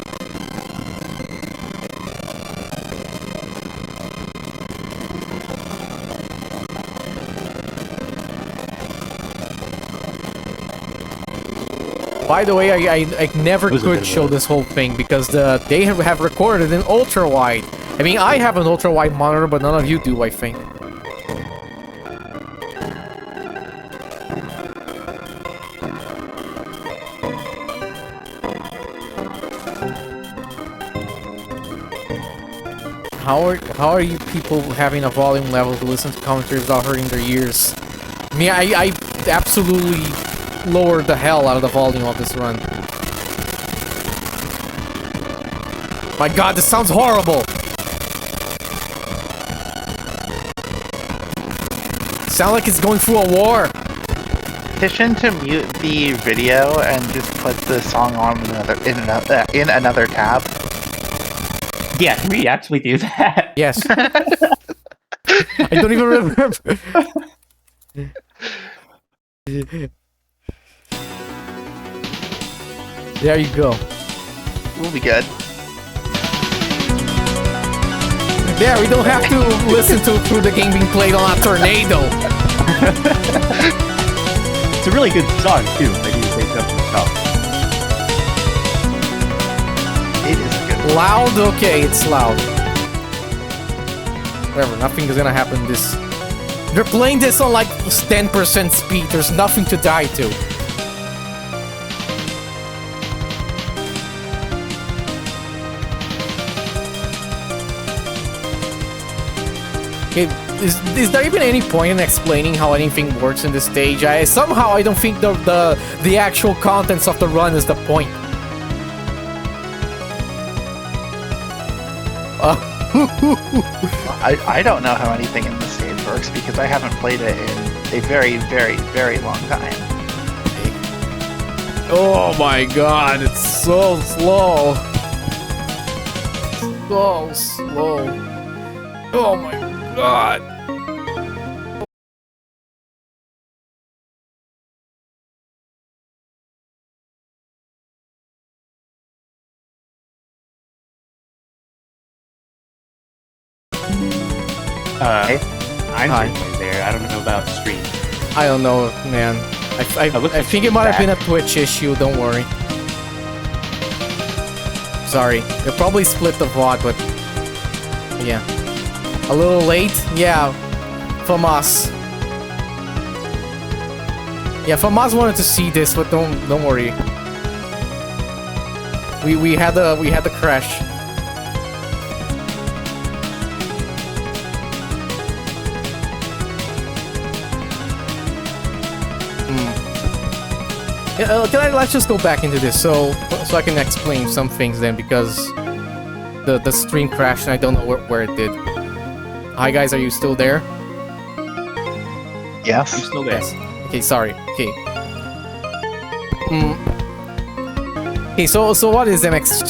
By the way, I never could show this whole thing because they have recorded in ultra wide. I mean, I have an ultra wide monitor, but none of you do, I think. How are you people having a volume level to listen to commentary without hurting their ears? I mean, I absolutely lowered the hell out of the volume of this run. My god, this sounds horrible! Sound like it's going through a war! Petition to mute the video and just put the song on in another tab. Yeah, can we actually do that? Yes. I don't even remember. There you go. We'll be good. There, we don't have to listen to through the game being played on a tornado. It's a really good song too. I do take up the top. It is a good one. Loud? Okay, it's loud. Whatever, nothing is gonna happen this... They're playing this on like 10% speed. There's nothing to die to. Okay, is there even any point in explaining how anything works in this stage? Somehow I don't think the actual contents of the run is the point. I don't know how anything in this stage works because I haven't played it in a very, very, very long time. Oh my god, it's so slow. So slow. Oh my god. I'm certainly there. I don't know about stream. I don't know, man. I think it might have been a Twitch issue, don't worry. Sorry. They probably split the VOD, but... yeah. A little late? Yeah. Famas. Yeah, Famas wanted to see this, but don't worry. We had the crash. Yeah, let's just go back into this so I can explain some things then, because the stream crashed and I don't know where it did. Hi guys, are you still there? Yes. I'm still there. Yes. Okay, sorry. Okay. Okay, so what is MX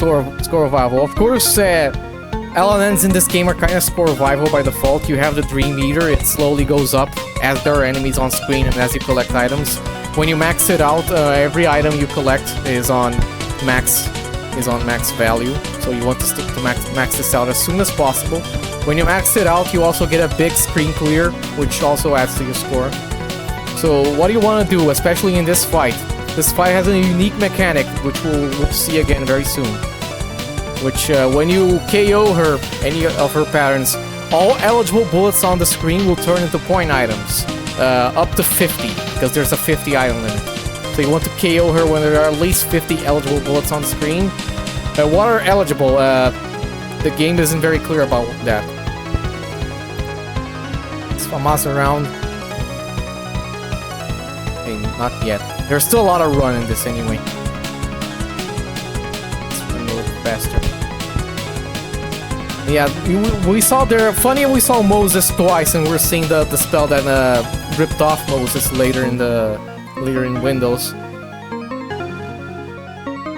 Scorevival? Of course, LNNs in this game are kind of Scorevival by default. You have the Dream Meter, it slowly goes up as there are enemies on screen and as you collect items. When you max it out, every item you collect is on max value. So you want to max this out as soon as possible. When you max it out, you also get a big screen clear, which also adds to your score. So what do you want to do, especially in this fight? This fight has a unique mechanic, which we'll see again very soon. Which, when you KO her, any of her patterns, all eligible bullets on the screen will turn into point items. Up to 50, because there's a 50 item limit. So you want to KO her when there are at least 50 eligible bullets on the screen. What are eligible? The game isn't very clear about that. It's Famas around. Okay, not yet. There's still a lot of run in this anyway. Let's run a little faster. Yeah, we saw there. Funny, we saw Moses twice, and we're seeing the spell that ripped off Moses later in Windows.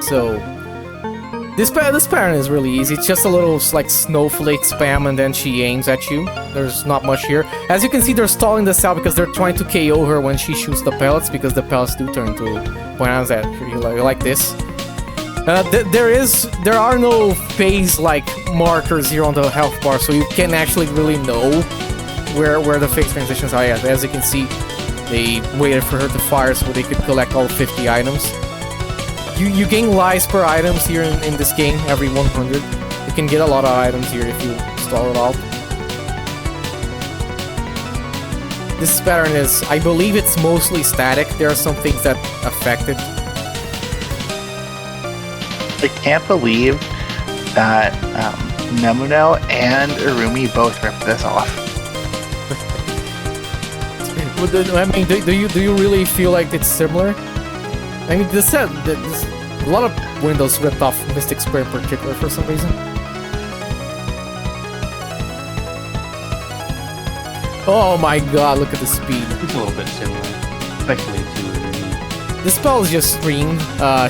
So this pattern is really easy. It's just a little like snowflake spam, and then she aims at you. There's not much here. As you can see, they're stalling this out because they're trying to KO her when she shoots the pellets, because the pellets do turn to bananas at you like this. There are no phase like markers here on the health bar, so you can actually really know where the phase transitions are at. As you can see, they waited for her to fire so they could collect all 50 items. You gain lives per items here in this game every 100. You can get a lot of items here if you stall it out. This pattern is, I believe it's mostly static. There are some things that affect it. I can't believe that Nemuno and Irumi both ripped this off. I mean, do you really feel like it's similar? I mean, a lot of Windows ripped off Mystic Square in particular for some reason. Oh my god, look at the speed. It's a little bit similar, especially to This spell is just streamed.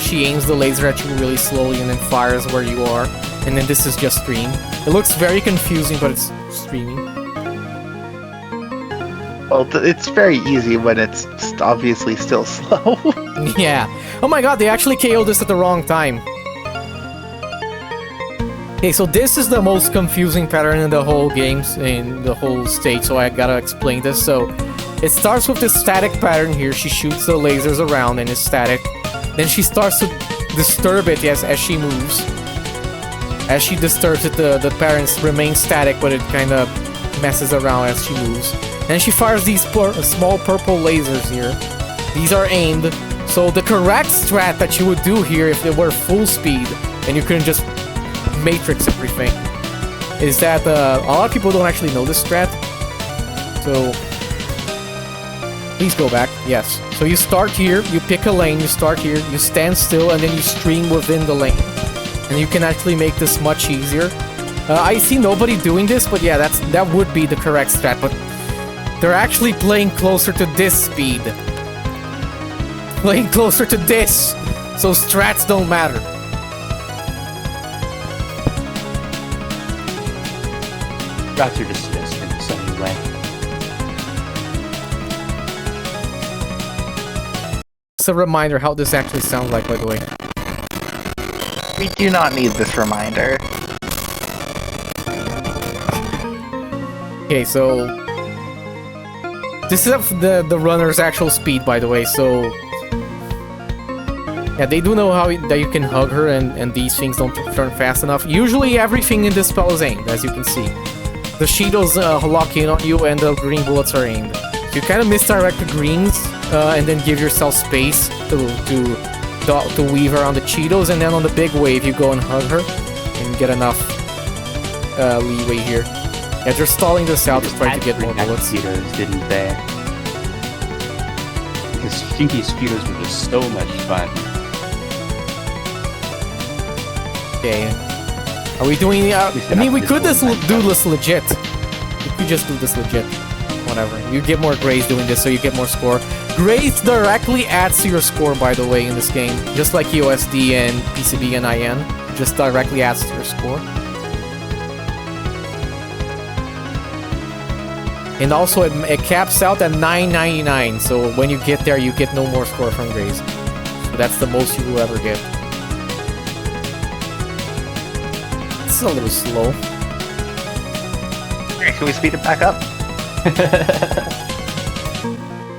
She aims the laser at you really slowly and then fires where you are. And then this is just streamed. It looks very confusing, but it's streaming. Well, it's very easy when it's obviously still slow. Yeah. Oh my god, they actually KO'd this at the wrong time. Okay, so this is the most confusing pattern in the whole games, in the whole stage, so I gotta explain this. So, it starts with this static pattern here. She shoots the lasers around and it's static. Then she starts to disturb it as she moves. As she disturbs it, the pattern remains static, but it kind of messes around as she moves. Then she fires these small purple lasers here. These are aimed. So the correct strat that you would do here if they were full speed and you couldn't just matrix everything is that a lot of people don't actually know this strat. So please go back. Yes. So you start here, you pick a lane, you start here, you stand still, and then you stream within the lane. And you can actually make this much easier. I see nobody doing this, but yeah, that would be the correct strat. But they're actually playing closer to this speed. Playing closer to this. So strats don't matter. Strats are dismissed in this anyway. It's a reminder how this actually sounds like, by the way. We do not need this reminder. Okay, so this is the runner's actual speed, by the way. So yeah, they do know that you can hug her, and these things don't turn fast enough. Usually, everything in this spell is aimed, as you can see. The Shields lock in on you, and the green bullets are aimed. So you kind of misdirect the greens, and then give yourself space to weave around the Cheetos, and then on the big wave you go and hug her and get enough leeway here. Yeah, they're stalling this out to try to get more bullets. Cheetos, didn't they? Because Shinky's Cheetos were just so much fun. Okay. Are we doing... I mean, we could do this legit. We could just do this legit. Whatever. You get more grays doing this, so you get more score. Grays directly adds to your score, by the way, in this game. Just like USD and PCB and IN. Just directly adds to your score. And also, it caps out at 999. So when you get there, you get no more score from grays. So that's the most you will ever get. This is a little slow. Alright, can we speed it back up?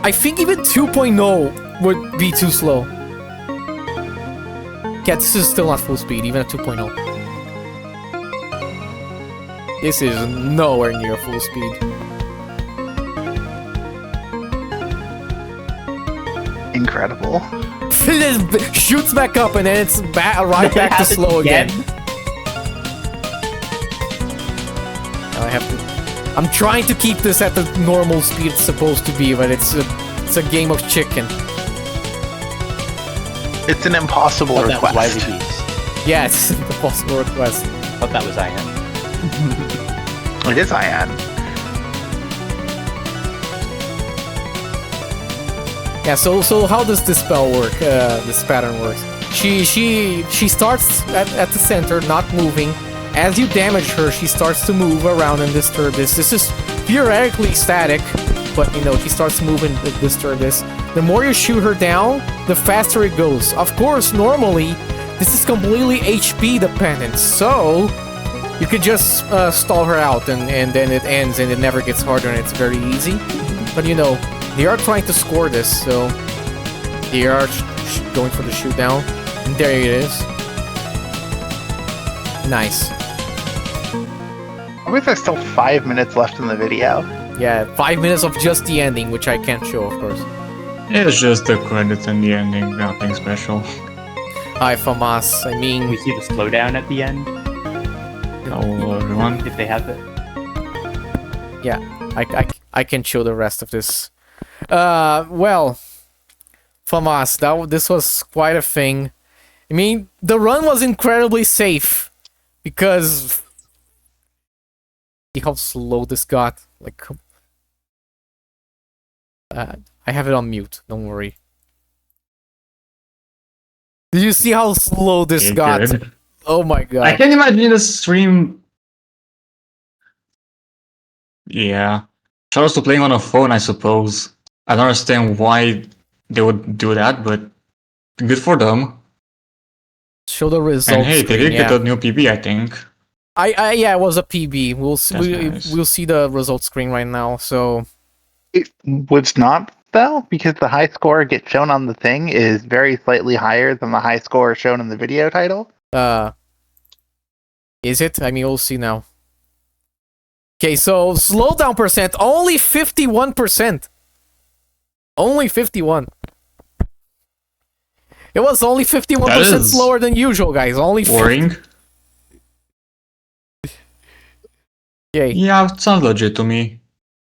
I think even 2.0 would be too slow. Yeah, this is still not full speed, even at 2.0. This is nowhere near full speed. Incredible. It shoots back up and then it's right back to slow again. I'm trying to keep this at the normal speed it's supposed to be, but it's It's a game of chicken. It's an impossible Thought that was request. YVBs. Yeah, it's an impossible request. Thought that was IN. It is IN. Yeah, so how does this spell work? This pattern works. She starts at the center, not moving. As you damage her, she starts to move around and disturb this. This is theoretically static, but you know, she starts moving to disturb this. The more you shoot her down, the faster it goes. Of course, normally, this is completely HP dependent, so you could just stall her out and then it ends and it never gets harder and it's very easy. But you know, they are trying to score this, so they are going for the shoot down. And there it is. Nice. I wish there's still 5 minutes left in the video. Yeah, 5 minutes of just the ending, which I can't show, of course. It's just the credits and the ending, nothing special. Hi, FAMAS. I Can mean, we see the slowdown at the end Hello everyone. if they have it? yeah, I can show the rest of this. Well, FAMAS, this was quite a thing. I mean, the run was incredibly safe because see how slow this got. Like, I have it on mute. Don't worry. Did you see how slow this Okay, got? good. Oh my I god. can imagine the stream. Yeah. Shout out to playing on a phone, I suppose. I don't understand why they would do that, but good for them. Show the results. And hey, they screen, did yeah. get a new PB, I think. Yeah, it was a PB. We'll see. That's nice. We'll see the results screen right now. So It was not, though, because the high score gets shown on the thing is very slightly higher than the high score shown in the video title. is it? I mean, we'll see now. Okay, so slowdown percent only 51%. Only 51. It was only 51% That is slower than usual, guys. Only 50. Worrying. Okay. Yeah, it sounds legit to me.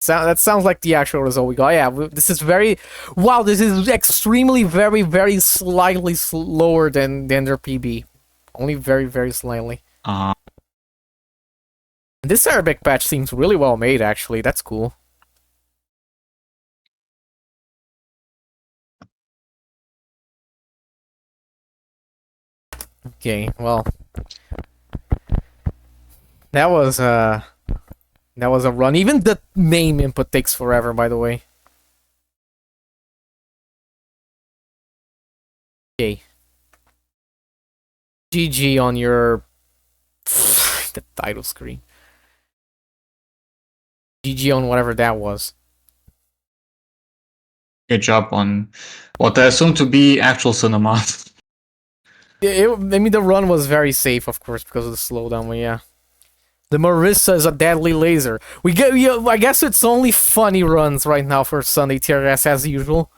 That sounds like the actual result we got. Yeah, this is very... Wow, this is extremely, very, very slightly slower than their PB. Only very, very slightly. This Arabic patch seems really well made, actually. That's cool. Okay, well... That was a run. Even the name input takes forever, by the way. Okay. GG on your... the title screen. GG on whatever that was. Good job on what I assume to be actual cinema. I mean, the run was very safe, of course, because of the slowdown, but yeah. The Marisa is a deadly laser. I guess it's only funny runs right now for Sunday TRS as usual.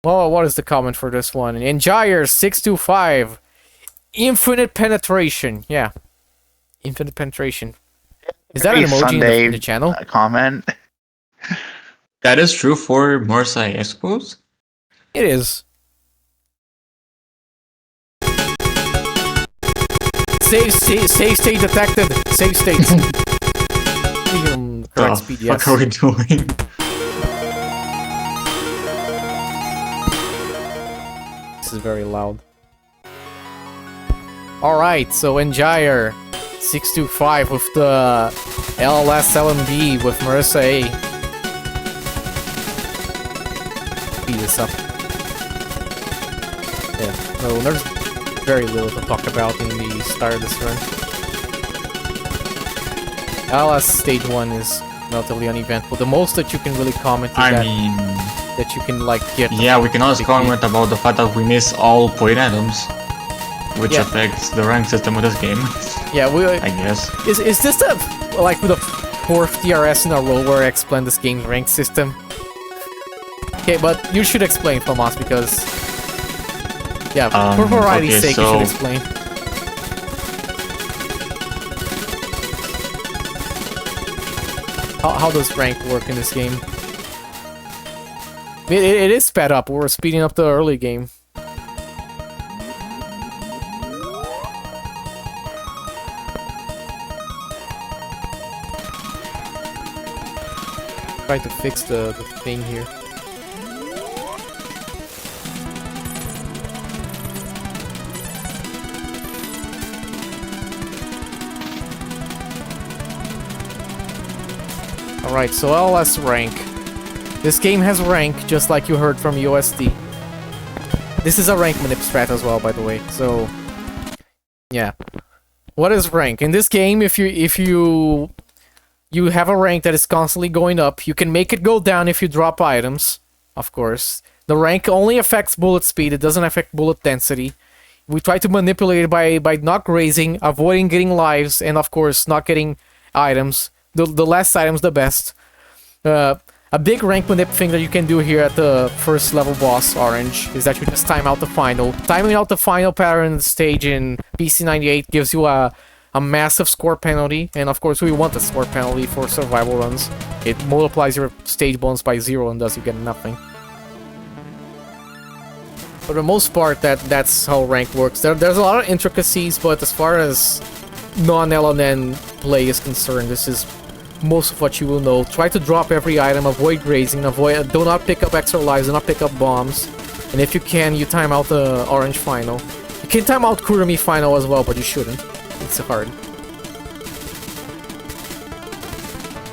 Well, what is the comment for this one? Enjire625. Infinite penetration. Yeah. Infinite penetration. Is that an Very emoji Sunday in the channel? Comment. That is true for Marisa, I suppose. It is. Save state detected. Save states. Correct speed, yes. What are we doing? This is very loud. Alright, so Enjire 625 with the LLS LNB with Marisa A. Speed this up. Yeah, so there's very little to talk about in the start of this run. LLS stage 1 is relatively uneventful. The most that you can really comment is that you can like get... Yeah, we can also comment about the fact that we miss all point items, which affects the rank system of this game. Yeah, I guess. Is this the fourth TRS in a row where I explain this game's rank system? Okay, but you should explain, Thomas, because yeah, for variety's sake, you should explain. How does rank work in this game? It is sped up. We're speeding up the early game. Try to fix the thing here. Alright, so LLS rank. This game has rank, just like you heard from USD. This is a rank manip strat as well, by the way, so... yeah. What is rank? In this game, if you have a rank that is constantly going up, you can make it go down if you drop items, of course. The rank only affects bullet speed, it doesn't affect bullet density. We try to manipulate it by not grazing, avoiding getting lives, and of course not getting items. The less items, the best. A big rank manip thing that you can do here at the first level boss, Orange, is that you just time out the final. Timing out the final pattern in the stage in PC98 gives you a massive score penalty, and of course we want a score penalty for survival runs. It multiplies your stage bonus by 0 and thus you get nothing. For the most part, that's how rank works. There's a lot of intricacies, but as far as non-LNN play is concerned, this is most of what you will know. Try to drop every item, avoid grazing, do not pick up extra lives, do not pick up bombs. And if you can, you time out the Orange final. You can time out Kurumi final as well, but you shouldn't. It's hard.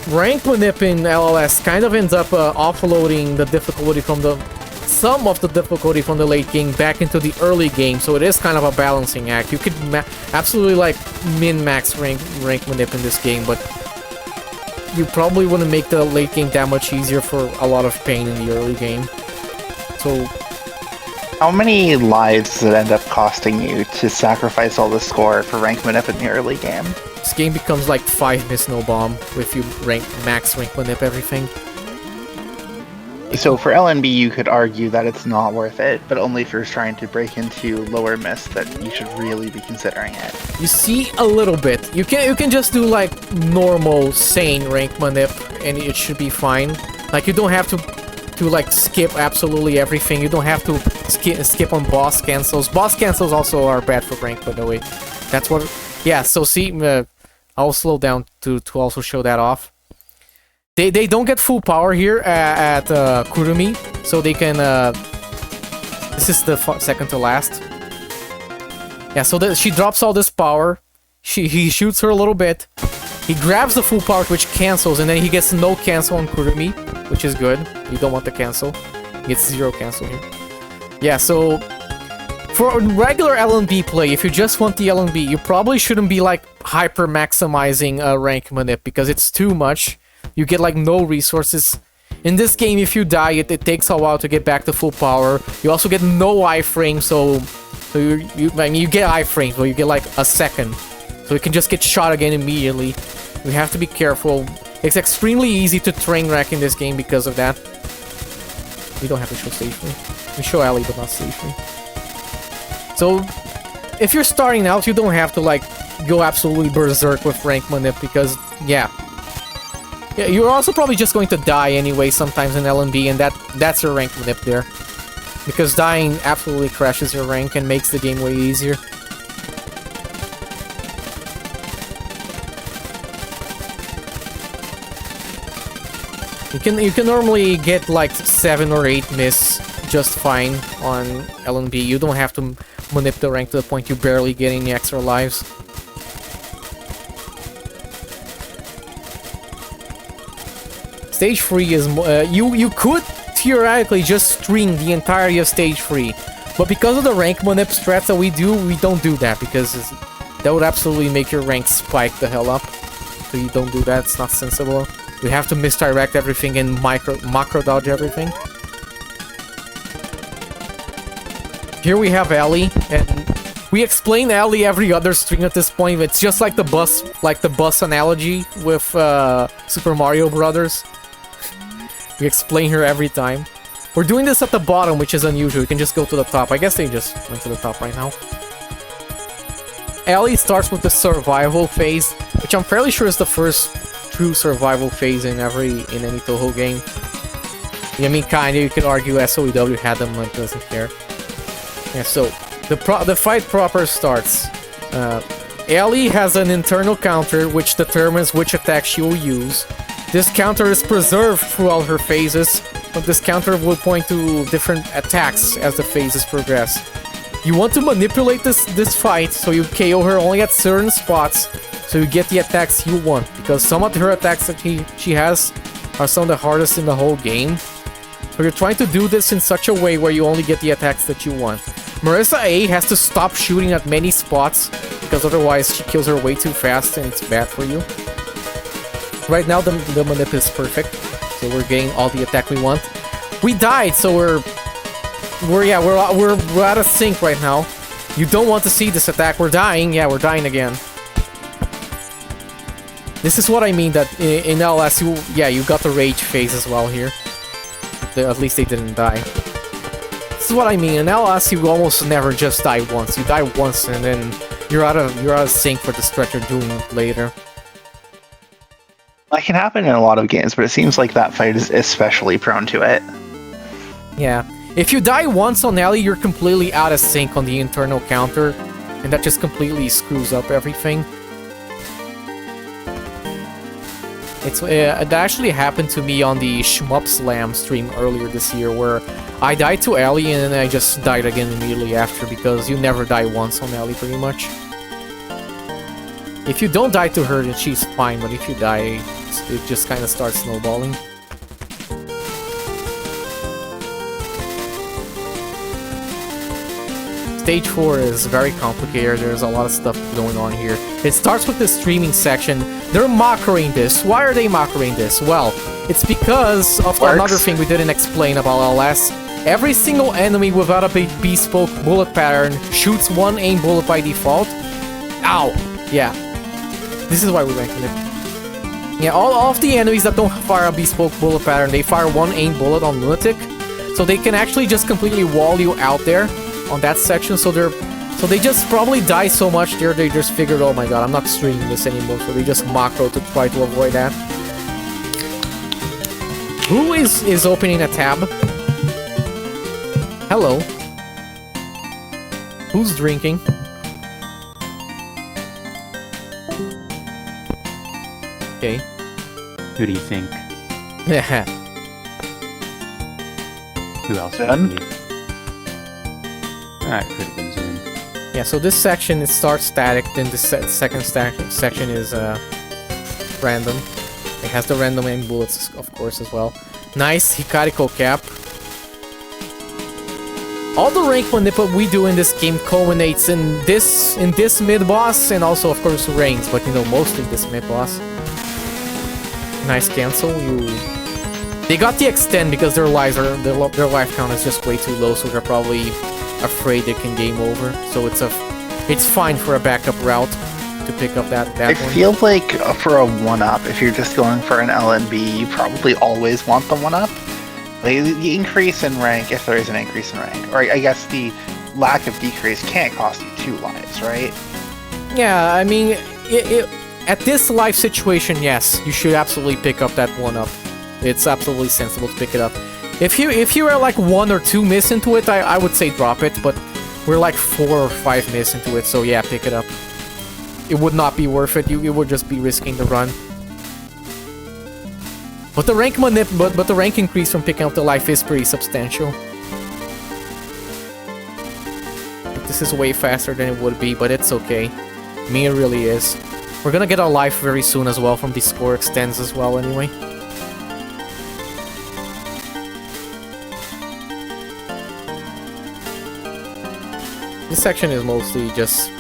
Rank manip in LLS kind of ends up offloading the difficulty from some of the difficulty from the late game back into the early game, so it is kind of a balancing act. You could absolutely like min-max rank manip in this game, but you probably wouldn't make the late game that much easier for a lot of pain in the early game. So... how many lives does it end up costing you to sacrifice all the score for rank manip in the early game? this game becomes like 5 miss no bomb if you max rank manip everything. So for LNB, you could argue that it's not worth it, but only if you're trying to break into lower miss that you should really be considering it. You see a little bit. You can just do like normal sane rank manip and it should be fine. Like you don't have to like skip absolutely everything. You don't have to skip on boss cancels. Boss cancels also are bad for rank, by the way. That's what. Yeah. So see, I'll slow down to also show that off. They don't get full power here at Kurumi, so they can... this is the second to last. Yeah, so she drops all this power. He shoots her a little bit. He grabs the full power, which cancels, and then he gets no cancel on Kurumi, which is good. You don't want the cancel. He gets 0 cancel here. Yeah, so... for regular LNB play, if you just want the LNB, you probably shouldn't be like hyper-maximizing rank manip, because it's too much. You get like no resources. In this game, if you die, it takes a while to get back to full power. You also get no iframe, so I mean, you get iframes, but you get like a second. So you can just get shot again immediately. You have to be careful. It's extremely easy to train wreck in this game because of that. We don't have to show safely. We show Ellie, but not safely. So, if you're starting out, you don't have to like go absolutely berserk with rank manip because, yeah, you're also probably just going to die anyway sometimes in LNB, and that's your rank manip there. Because dying absolutely crashes your rank and makes the game way easier. You can normally get like 7 or 8 miss just fine on LNB. You don't have to manip the rank to the point you barely get any extra lives. Stage 3 is... you could theoretically just string the entirety of Stage 3, but because of the rank manip strats that we don't do that, because that would absolutely make your rank spike the hell up. So you don't do that, it's not sensible. You have to misdirect everything and macro dodge everything. Here we have Ellie, and we explain Ellie every other stream at this point. It's just like the bus analogy with Super Mario Brothers. We explain her every time. We're doing this at the bottom, which is unusual. You can just go to the top. I guess they just went to the top right now. Ellie starts with the survival phase, which I'm fairly sure is the first true survival phase in any Touhou game. I mean, kinda, you could argue SOEW had them, but doesn't care. Yeah, so, the fight proper starts. Ellie has an internal counter which determines which attack she will use. This counter is preserved throughout her phases, but this counter will point to different attacks as the phases progress. You want to manipulate this fight so you KO her only at certain spots, so you get the attacks you want, because some of her attacks that she has are some of the hardest in the whole game. So you're trying to do this in such a way where you only get the attacks that you want. Marisa A has to stop shooting at many spots, because otherwise she kills her way too fast and it's bad for you. Right now the manip is perfect, so we're getting all the attack we want. We died, so we're out of sync right now. You don't want to see this attack. We're dying. Yeah, we're dying again. This is what I mean that in LLS, you got the rage phase as well here. At least they didn't die. This is what I mean. In LLS, you almost never just die once. You die once and then you're out of sync for the stretch you're doing later. That can happen in a lot of games, but it seems like that fight is especially prone to it. Yeah. If you die once on Ellie, you're completely out of sync on the internal counter, and that just completely screws up everything. It actually happened to me on the Shmup Slam stream earlier this year, where I died to Ellie and then I just died again immediately after, because you never die once on Ellie pretty much. If you don't die to her, then she's fine, but if you die, it just kind of starts snowballing. Stage 4 is very complicated, there's a lot of stuff going on here. It starts with the streaming section. They're mockering this. Why are they mockering this? Well, it's because of another thing we didn't explain about LLS. Every single enemy without a bespoke bullet pattern shoots one aim bullet by default. Ow! Yeah. This is why we're ranking it. Yeah, all of the enemies that don't fire a bespoke bullet pattern, they fire one aim bullet on Lunatic. So they can actually just completely wall you out there on that section, so they just probably die so much there they just figured, oh my god, I'm not streaming this anymore, so they just macro to try to avoid that. Who is opening a tab? Hello. Who's drinking? Okay. Who do you think? Yeah. Who else Ben? would be? Alright, could have been Zoom. Yeah, so this section, it starts static, then the second section is random. It has the random aim bullets, of course, as well. Nice Hikariko cap. All the rank manip we do in this game culminates in this mid-boss, and also, of course, ranks, but mostly this mid-boss. Nice cancel. They got the extend because their life count is just way too low, so they're probably afraid they can game over. So it's fine for a backup route to pick up that I one. feel like for a 1-up, if you're just going for an LNB, you probably always want the 1-up. Like, the increase in rank, if there is an increase in rank, or I guess the lack of decrease can't cost you 2 lives, right? Yeah, I mean, at this life situation, yes, you should absolutely pick up that 1-up. It's absolutely sensible to pick it up. If you are like 1 or 2 miss into it, I would say drop it, but we're like 4 or 5 miss into it, so yeah, pick it up. It would not be worth it. You would just be risking the run. But the rank but the rank increase from picking up the life is pretty substantial. This is way faster than it would be, but it's okay. I mean, it really is. We're gonna get our life very soon as well from the score extends as well anyway. This section is mostly just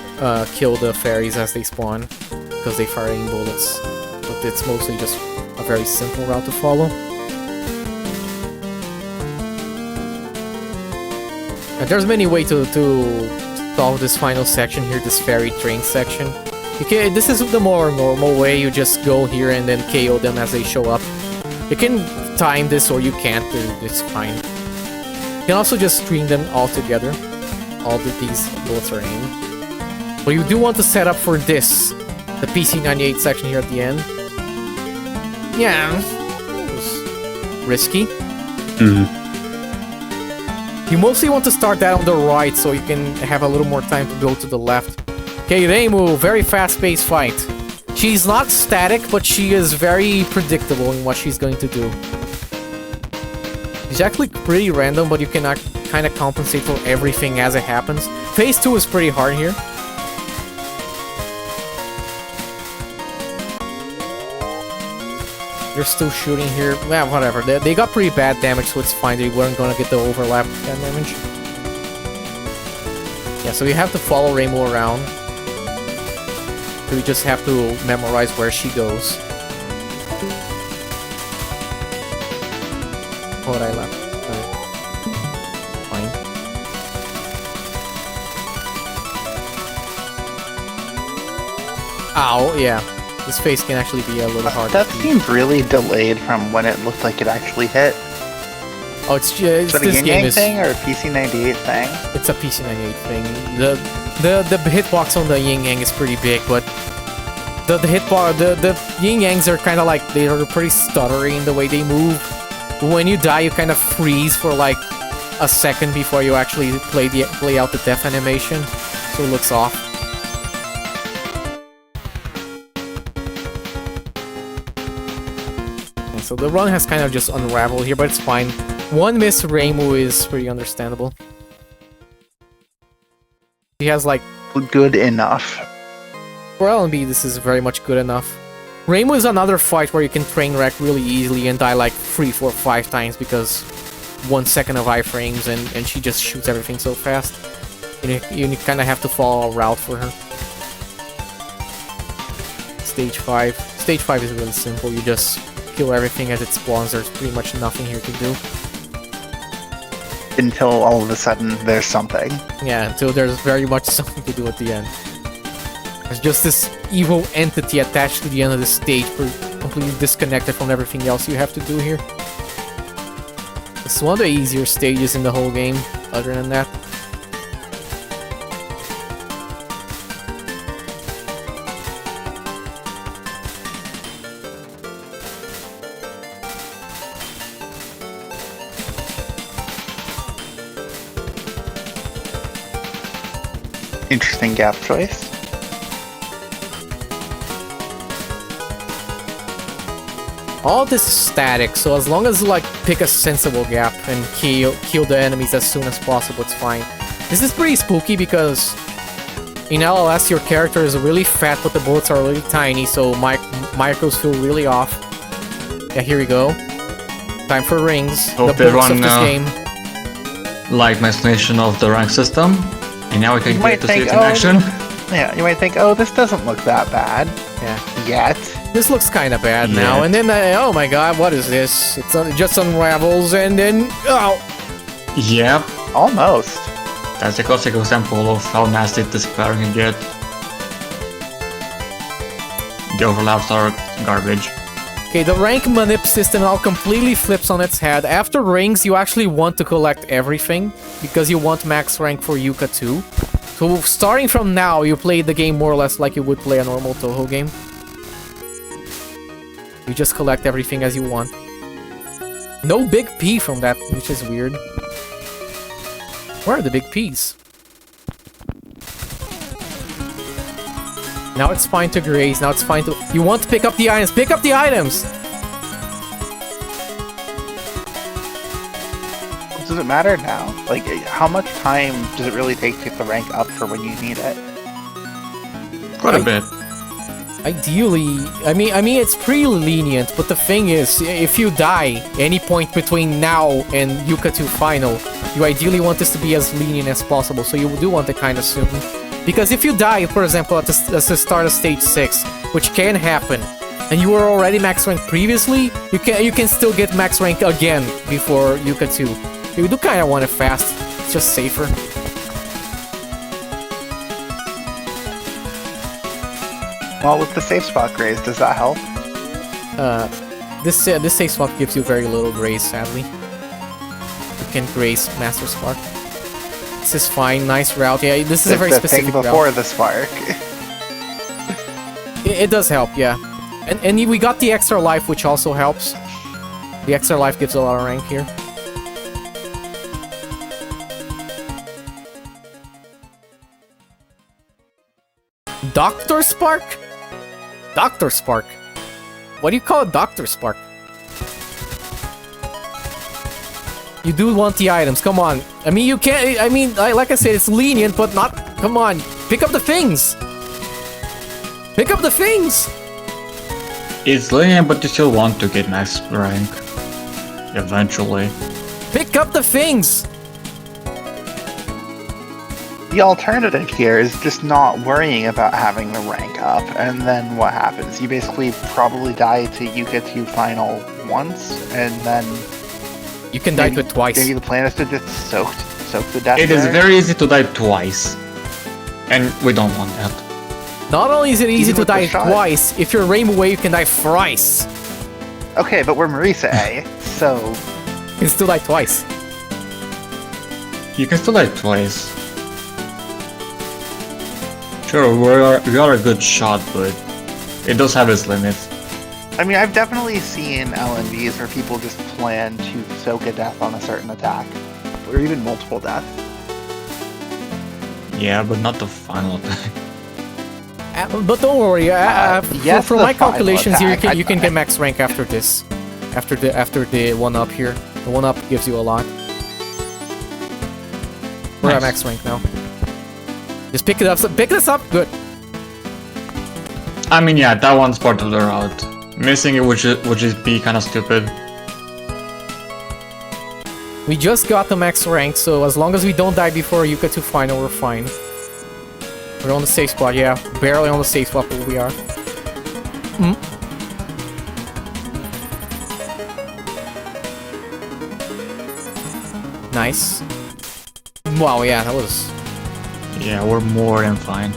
kill the fairies as they spawn, because they fire aim bullets. But it's mostly just a very simple route to follow. And there's many ways to solve this final section here, this fairy train section. This is the more normal way, you just go here and then KO them as they show up. You can time this or you can't, it's fine. You can also just string them all together. All of these bullets are aimed. But you do want to set up for this, the PC98 section here at the end. Yeah, it was risky. You mostly want to start that on the right so you can have a little more time to go to the left. Okay, Reimu, very fast-paced fight. She's not static, but she is very predictable in what she's going to do. It's actually pretty random, but you can kind of compensate for everything as it happens. Phase 2 is pretty hard here. They're still shooting here. Yeah, whatever. They got pretty bad damage, so it's fine. They weren't gonna get the overlap damage. Yeah, so you have to follow Reimu around. So you just have to memorize where she goes. What I left. Fine. Ow, yeah. This phase can actually be a little hard. That seemed really delayed from when it looked like it actually hit. Oh, it's Is that a this Yin game Yang is thing or a PC98 thing? it's a PC98 thing. The hitbox on the Yin Yang is pretty big, but the Yin Yangs are kind of like they're pretty stuttery in the way they move. When you die, you kind of freeze for like a second before you actually play out the death animation, so it looks off. So the run has kind of just unraveled here, but it's fine. One miss Reimu is pretty understandable. He has like... Good enough. For LNB, this is very much good enough. Reimu is another fight where you can train wreck really easily and die like 3, 4, 5 times because 1 second of iframes and she just shoots everything so fast. You kind of have to follow a route for her. Stage 5. Stage 5 is really simple. You just kill everything as it spawns. There's pretty much nothing here to do. Until all of a sudden there's something. Yeah, until there's very much something to do at the end. There's just this evil entity attached to the end of the stage, completely disconnected from everything else you have to do here. It's one of the easier stages in the whole game, other than that. Interesting gap choice. All this is static, so as long as you like pick a sensible gap and kill the enemies as soon as possible, it's fine. This is pretty spooky because in LLS your character is really fat but the bullets are really tiny, so micros feel really off. Yeah, here we go. Time for rings. Hope the books of this game. Like my explanation of the rank system, and now we can get to see it in action. Yeah, you might think, oh, this doesn't look that bad. Yeah. Yet. This looks kind of bad now, and then oh my god, what is this? It just unravels, and then Yep. Almost. That's a classic example of how nasty this pattern can get. The overlaps are garbage. Okay, the rank manip system now completely flips on its head. After rings, you actually want to collect everything, because you want max rank for Yuka too. So starting from now, you play the game more or less like you would play a normal Touhou game. You just collect everything as you want. No big P from that, which is weird. Where are the big Ps? Now it's fine to graze, now it's fine to... You want to pick up the items, pick up the items! Does it matter now? Like, how much time does it really take to get the rank up for when you need it? Quite a bit. Ideally, I mean it's pretty lenient, but the thing is, if you die any point between now and Yuka 2 final, you ideally want this to be as lenient as possible, so you do want it kind of soon. Because if you die, for example, at the start of stage 6, which can happen, and you were already max rank previously, you can still get max rank again before Yuka 2. You do kind of want it fast, it's just safer. Well, with the safe spot graze, does that help? This safe spot gives you very little grace, sadly. You can grace Master Spark. This is fine, nice route. Yeah, this is a very specific route. Before the spark. It does help, yeah. And we got the extra life, which also helps. The extra life gives a lot of rank here. Dr. Spark? Dr. Spark. What do you call a Dr. Spark? You do want the items, come on. I mean, you can't, I mean, like I said, it's lenient, but not, come on. Pick up the things. Pick up the things. It's lenient, but you still want to get max rank. Eventually. Pick up the things. The alternative here is just not worrying about having the rank up, and then what happens? You basically probably die to Yuka 2 final once, and then You can die to it twice. maybe the plan is to just soak the death. It is there. very easy to die twice. And we don't want that. Not only is it easy Even to with the die shot. twice, if you're Reimu A, you can die thrice. Okay, but we're Marisa A, so You can still die twice. You can still die twice. Sure, we are a good shot, but it does have its limits. I mean, I've definitely seen LNBs where people just plan to soak a death on a certain attack, or even multiple deaths. Yeah, but not the final attack. But don't worry, yes, for the my final calculations here, attack, you can get max rank after this. After the 1-up here. The 1-up gives you a lot. We're at Nice. max rank now. Just pick it up. Pick this up. Good. I mean, yeah, that one's part of the route. Missing it would just be kind of stupid. We just got the max rank, so as long as we don't die before Yuka 2 final, we're fine. We're on the safe spot, yeah. Barely on the safe spot, but we are. Nice. Wow, yeah, that was... Yeah, we're more than fine.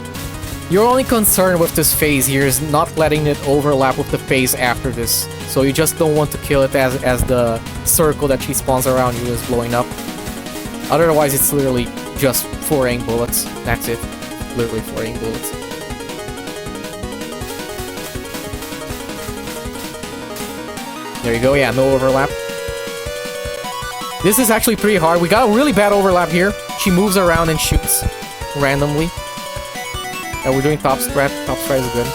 Your only concern with this phase here is not letting it overlap with the phase after this. So you just don't want to kill it as the circle that she spawns around you is blowing up. Otherwise, it's literally just 4 aim bullets. That's it. Literally 4 aim bullets. There you go, yeah, no overlap. This is actually pretty hard. We got a really bad overlap here. She moves around and shoots randomly. We're doing top strat. Top strat is good.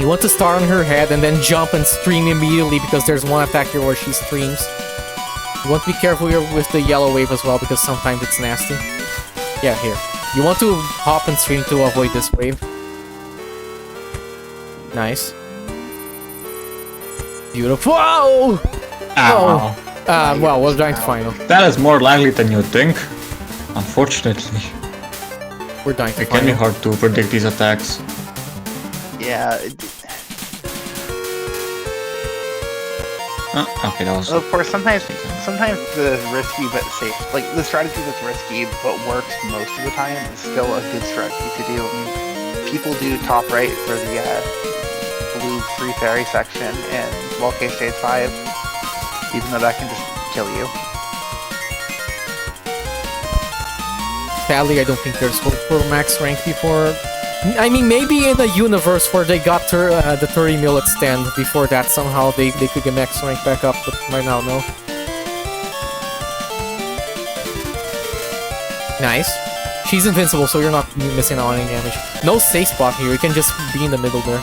You want to start on her head and then jump and stream immediately because there's one attack here where she streams. You want to be careful here with the yellow wave as well because sometimes it's nasty. Yeah, here. You want to hop and stream to avoid this wave. Nice. Beautiful. Whoa! Ow. Well, we're dying to final. That is more likely than you think. Unfortunately. We're dying to It can be final. hard to predict these attacks. Yeah, Okay, that was... of course, sometimes the risky but safe, like the strategy that's risky but works most of the time is still a good strategy to do. I mean, people do top right for the blue free fairy section in K Stage 5, even though that can just kill you. Sadly, I don't think there's hope for max rank before... I mean, maybe in a universe where they got the 30 millet stand before that, somehow they could get max rank back up, but right now, no. Nice. She's invincible, so you're not missing out on any damage. No safe spot here, you can just be in the middle there.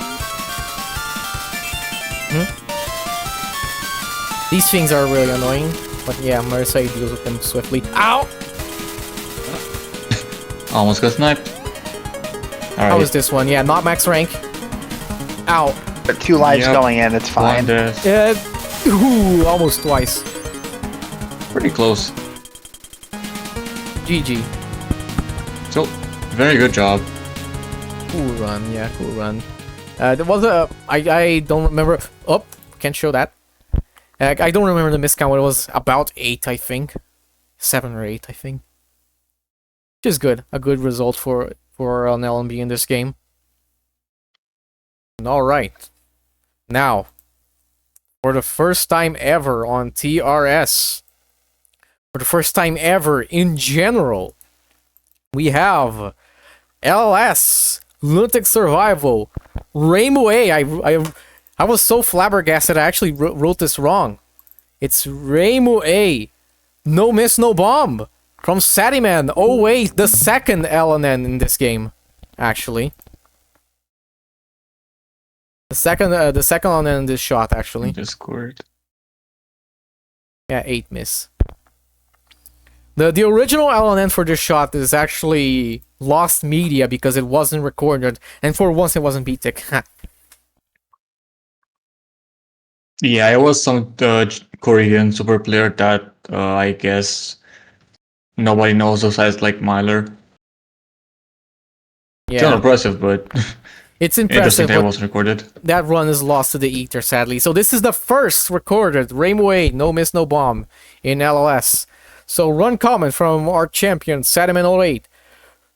These things are really annoying, but yeah, Marisa deals with them swiftly. Ow! Almost got sniped. Alright. How is this one? Yeah, not max rank. Ow. But 2 lives Yep. going in, it's fine. One death. Ooh, almost twice. Pretty close. GG. So, very good job. Cool run, yeah, cool run. There was a... I don't remember... Oh, can't show that. I don't remember the miscount, it was about 8, I think. 7 or 8, I think. Which is good. A good result for an LNB in this game. Alright. Now, for the first time ever on TRS, for the first time ever in general, we have LLS Lunatic Survival Reimu A. I was so flabbergasted I actually wrote this wrong. It's Reimu A. No miss, no bomb. From Sadiman. Oh wait, the second LNN in this game. actually. The second one in this shot, actually. Discord. Yeah, 8 miss. The original LNN for this shot is actually lost media because it wasn't recorded, and for once it wasn't BTIC. Yeah, it was some Korean super player that I guess nobody knows besides like Myler. Still Yeah, impressive, but it's interesting impressive, that it but wasn't recorded. that run is lost to the ether, sadly. So this is the first recorded Reimu A, no miss, no bomb, in LLS. So run comment from our champion, Sadaman08.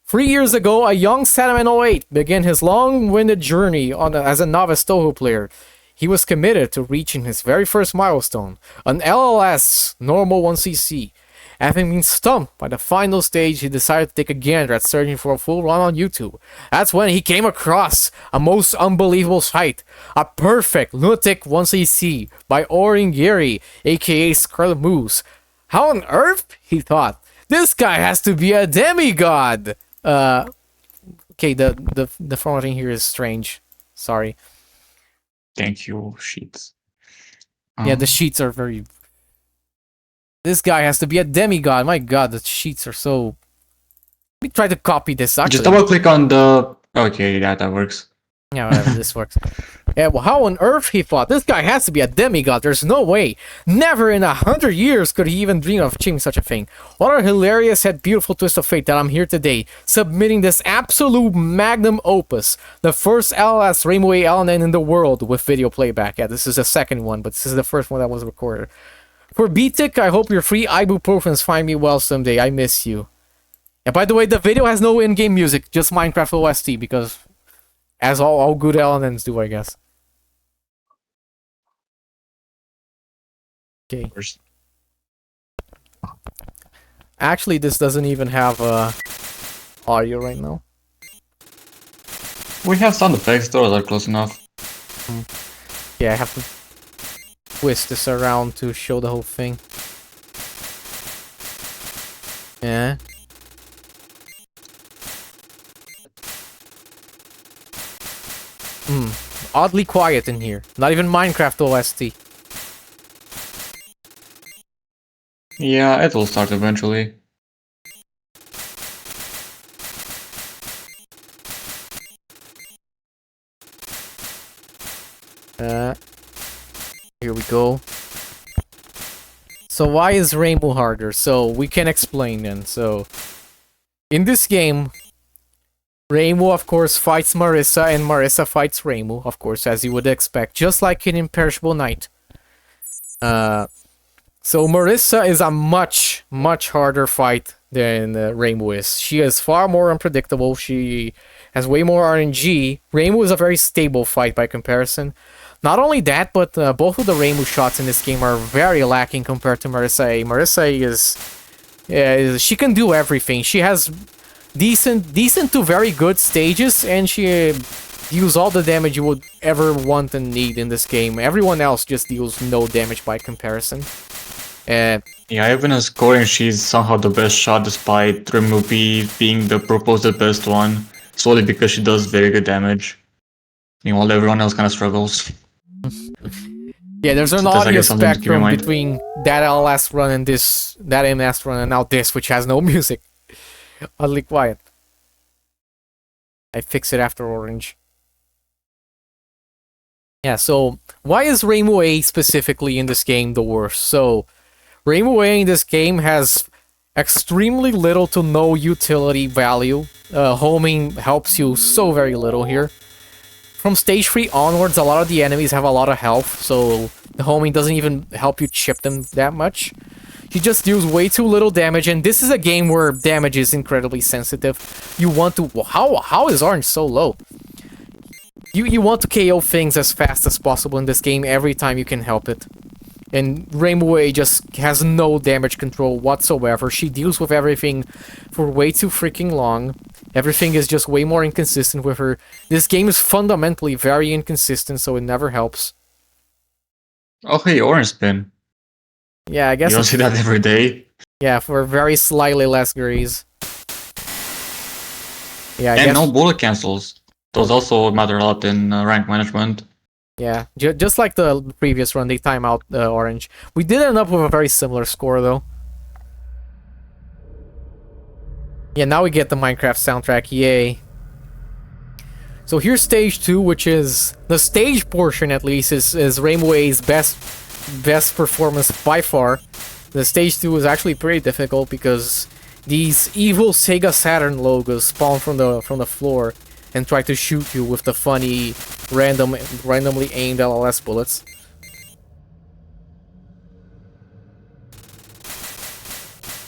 3 years ago, a young Sadaman08 began his long-winded journey as a novice Touhou player. He was committed to reaching his very first milestone, an LLS normal 1cc. Having been stumped by the final stage, he decided to take a gander at searching for a full run on YouTube. That's when he came across a most unbelievable sight, a perfect lunatic 1cc by Oringiri, aka Scarlet Moose. How on earth? He thought. This guy has to be a demigod! Okay, the formatting here is strange. Sorry. Thank you, sheets. Yeah, the sheets are very... This guy has to be a demigod. My god, the sheets are so... Let me try to copy this, actually. Just double click on the... Okay, yeah, that works. Yeah, whatever, this works. Yeah, well, how on earth, he thought? This guy has to be a demigod. There's no way. Never in 100 years could he even dream of achieving such a thing. What a hilarious yet beautiful twist of fate that I'm here today, submitting this absolute magnum opus, the first LLS Reimu A LNN in the world with video playback. Yeah, this is the second one, but this is the first one that was recorded. For BTIC, I hope your free ibuprofens find me well someday. I miss you. Yeah, by the way, the video has no in-game music, just Minecraft OST, because... as all good LNNs do, I guess. Okay. Actually, this doesn't even have audio right now. We have sound effects, those are close enough. Yeah, I have to twist this around to show the whole thing. Yeah. Oddly quiet in here. Not even Minecraft OST. Yeah, it will start eventually. Here we go. So why is Reimu harder? So we can explain then. So in this game, Reimu of course fights Marisa and Marisa fights Reimu, of course, as you would expect, just like in Imperishable Night. So Marisa is a much harder fight than Reimu is. She is far more unpredictable. She has way more RNG. Reimu is a very stable fight by comparison. Not only that, but both of the Reimu shots in this game are very lacking compared to Marisa A. Marisa A is she can do everything. She has decent to very good stages, and she deals all the damage you would ever want and need in this game. Everyone else just deals no damage by comparison. Yeah, even in scoring, she's somehow the best shot despite Reimu B being the proposed best one, solely because she does very good damage. Meanwhile, everyone else kind of struggles. Yeah, there's an So that's, I audio guess, something to keep in spectrum mind. between that LLS run and this, that MS run, and now this, which has no music. Oddly quiet. I fix it after Orange. Yeah, so why is Reimu A specifically in this game the worst? So, Reimu A in this game has extremely little to no utility value. Homing helps you so very little here. From stage 3 onwards, a lot of the enemies have a lot of health, so the homing doesn't even help you chip them that much. He just deals way too little damage, and this is a game where damage is incredibly sensitive. You want to... How is Orange so low? You want to KO things as fast as possible in this game every time you can help it. And Reimu A just has no damage control whatsoever. She deals with everything for way too freaking long. Everything is just way more inconsistent with her. This game is fundamentally very inconsistent, so it never helps. Oh, hey, Orange Spin. Yeah, I guess... You don't see that every day. Yeah, for very slightly less grease. Yeah, I And guess. no bullet cancels. Those also matter a lot in rank management. Yeah, just like the previous run, they time out orange. We did end up with a very similar score, though. Yeah, now we get the Minecraft soundtrack, yay. So here's stage 2, which is... The stage portion, at least, is Reimu A's best performance by far. The stage 2 is actually pretty difficult because these evil Sega Saturn logos spawn from the floor and try to shoot you with the funny, randomly aimed LLS bullets.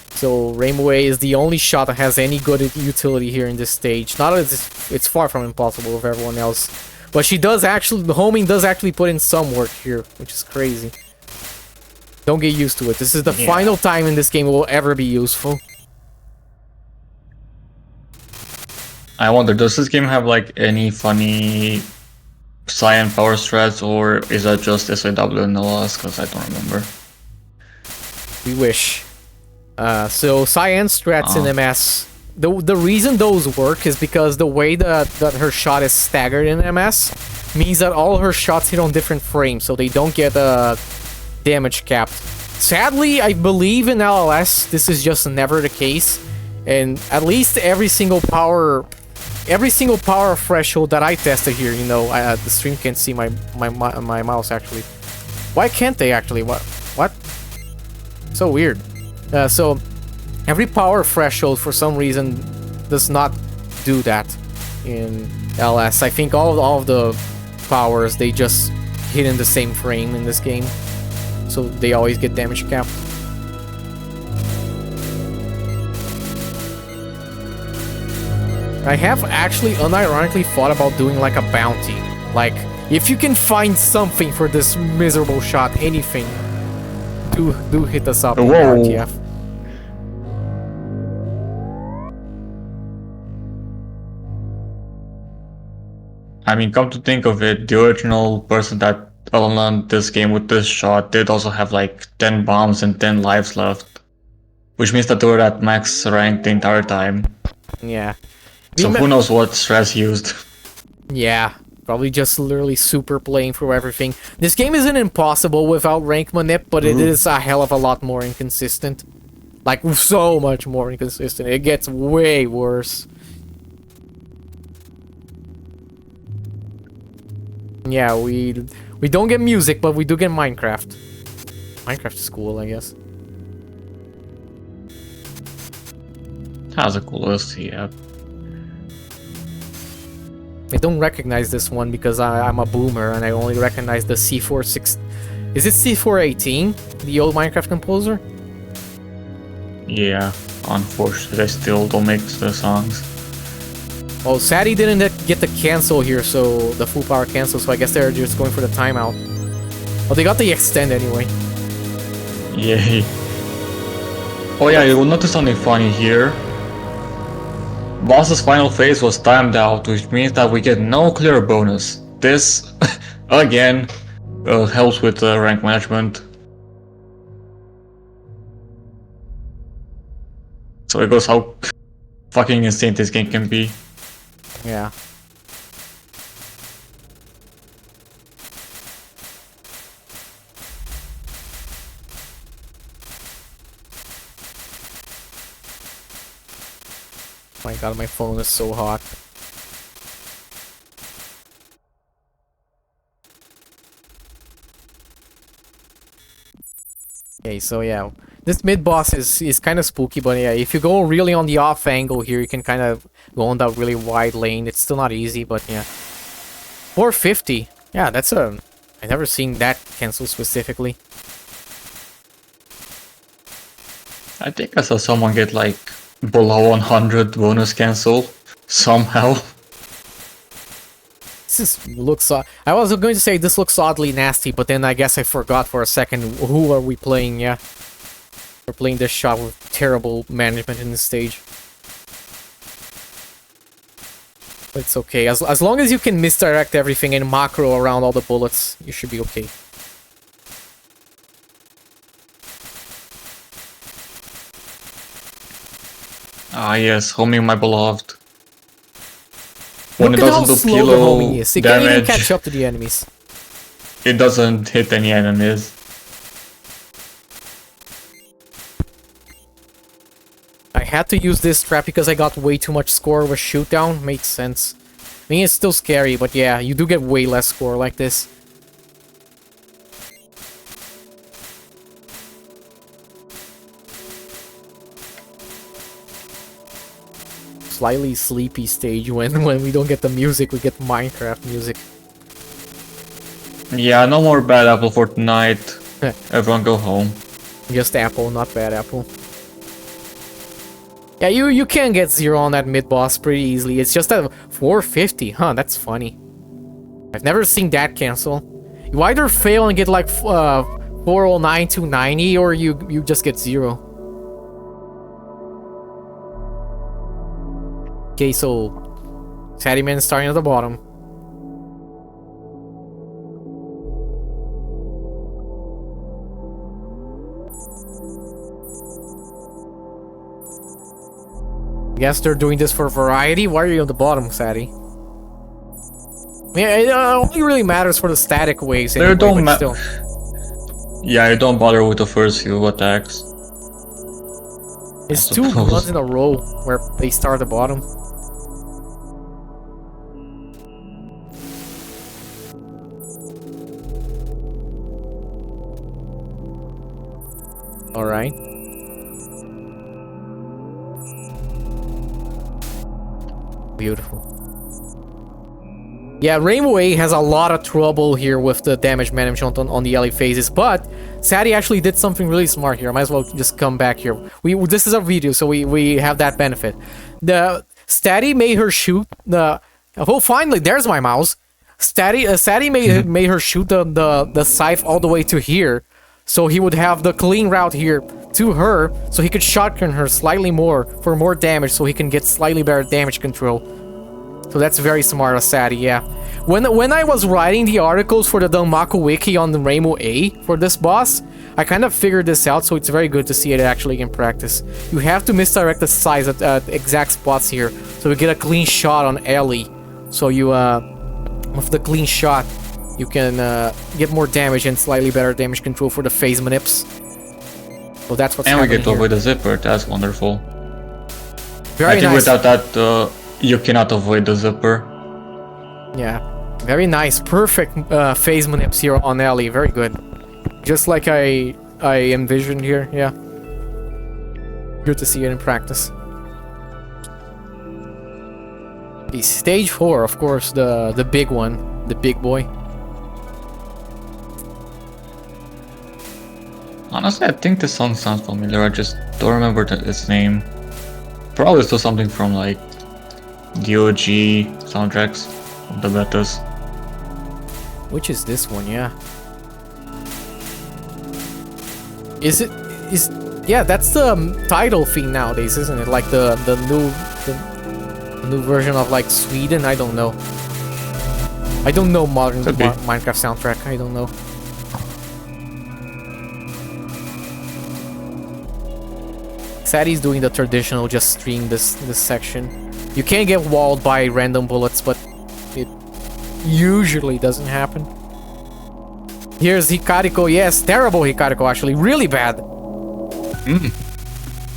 So Reimu A is the only shot that has any good utility here in this stage. Not that it's far from impossible with everyone else, but the homing does actually put in some work here, which is crazy. Don't get used to it. This is the final time in this game it will ever be useful. I wonder, does this game have like any funny Cyan power strats, or is that just SAW and LLS? Because I don't remember. We wish. So Cyan strats in MS. The reason those work is because the way that her shot is staggered in MS means that all her shots hit on different frames, so they don't get damage capped. Sadly, I believe in LLS this is just never the case, and at least every single power threshold that I tested here, you know, the stream can't see my mouse actually. Why can't they actually? What? So weird. So every power threshold for some reason does not do that in LS. I think all of the powers, they just hit in the same frame in this game, so they always get damage capped. I have actually unironically thought about doing like a bounty. Like, if you can find something for this miserable shot, anything, do hit us up in the RTF. I mean, come to think of it, the original person that learned this game with this shot did also have like 10 bombs and 10 lives left, which means that they were at max rank the entire time. Yeah. So who knows what stress he used. Yeah, probably just literally super playing through everything. This game isn't impossible without rank manip, but it is a hell of a lot more inconsistent. Like, so much more inconsistent. It gets way worse. Yeah, we don't get music, but we do get Minecraft. Minecraft is cool, I guess. Has a cool list, yeah. I don't recognize this one because I'm a boomer and I only recognize the C46. Is it C418? The old Minecraft composer? Yeah, unfortunately, I still don't make the songs. Well, Sadie didn't get the cancel here, so the full power cancel, so I guess they're just going for the timeout. Well, they got the extend anyway. Yay. Oh yeah, you will notice something funny here. Boss's final phase was timed out, which means that we get no clear bonus. This, again, helps with rank management. So it goes how fucking insane this game can be. Yeah. My god, my phone is so hot. Okay, so yeah, this mid boss is kind of spooky, but yeah, if you go really on the off angle here, you can kind of go on that really wide lane. It's still not easy, but yeah. 450. Yeah, that's a... I've never seen that cancel specifically. I think I saw someone get like below 100 bonus cancel somehow. This looks... I was going to say this looks oddly nasty, but then I guess I forgot for a second. Who are we playing? Yeah. We're playing this shot with terrible management in this stage. But it's okay. As long as you can misdirect everything and macro around all the bullets, you should be okay. Ah yes, homing my beloved. when Look it at how doesn't do slow the homing pillow is. It can't even damage, catch up to the enemies. it doesn't hit any enemies. I had to use this trap because I got way too much score with shoot down. Makes sense. I mean, it's still scary, but yeah, you do get way less score like this. Slightly sleepy stage when we don't get the music, we get Minecraft music. Yeah, no more bad apple for tonight. Everyone go home. Just apple, not bad apple. Yeah, you can get 0 on that mid-boss pretty easily. It's just at 450, huh? That's funny. I've never seen that cancel. You either fail and get like 409 to 90, or you just get 0. Okay, so Saddyman is starting at the bottom. Guess they're doing this for variety. Why are you on the bottom, Saddy? Yeah, it only really matters for the static waves. Anyway, don't but still. Yeah, you don't bother with the first few attacks. It's I 2 suppose. runs in a row where they start at the bottom. Alright. Beautiful. Yeah, Reimu A has a lot of trouble here with the damage management on the LA phases, but Sadie actually did something really smart here. I might as well just come back here. This is a video, so we have that benefit. The Sadie made her shoot the... Oh, finally, there's my mouse. Sadie made her shoot the scythe all the way to here, so he would have the clean route here to her, so he could shotgun her slightly more for more damage, so he can get slightly better damage control. So that's very smart of Sadie, yeah. When I was writing the articles for the Danmaku Wiki on the Reimu A for this boss, I kind of figured this out, so it's very good to see it actually in practice. You have to misdirect the size at exact spots here, so you get a clean shot on Ellie. So you, with the clean shot, you can get more damage and slightly better damage control for the phase manips. So that's what's happening. And we get to here. avoid the zipper, that's wonderful. Very I think nice. without that, you cannot avoid the zipper. Yeah, very nice. Perfect phase manips here on Ellie. Very good. Just like I envisioned here, yeah. Good to see it in practice. Okay, stage 4, of course, the big one, the big boy. Honestly, I think this song sounds familiar, I just don't remember its name. Probably still something from like the OG soundtracks of the betas. Which is this one, yeah. Yeah, that's the title theme nowadays, isn't it? Like the new version of like Sweden, I don't know. I don't know modern Minecraft soundtrack, I don't know. Sadie's doing the traditional just stream this section. You can get walled by random bullets, but it usually doesn't happen. Here's Hikariko. Yes, terrible Hikariko actually. Really bad.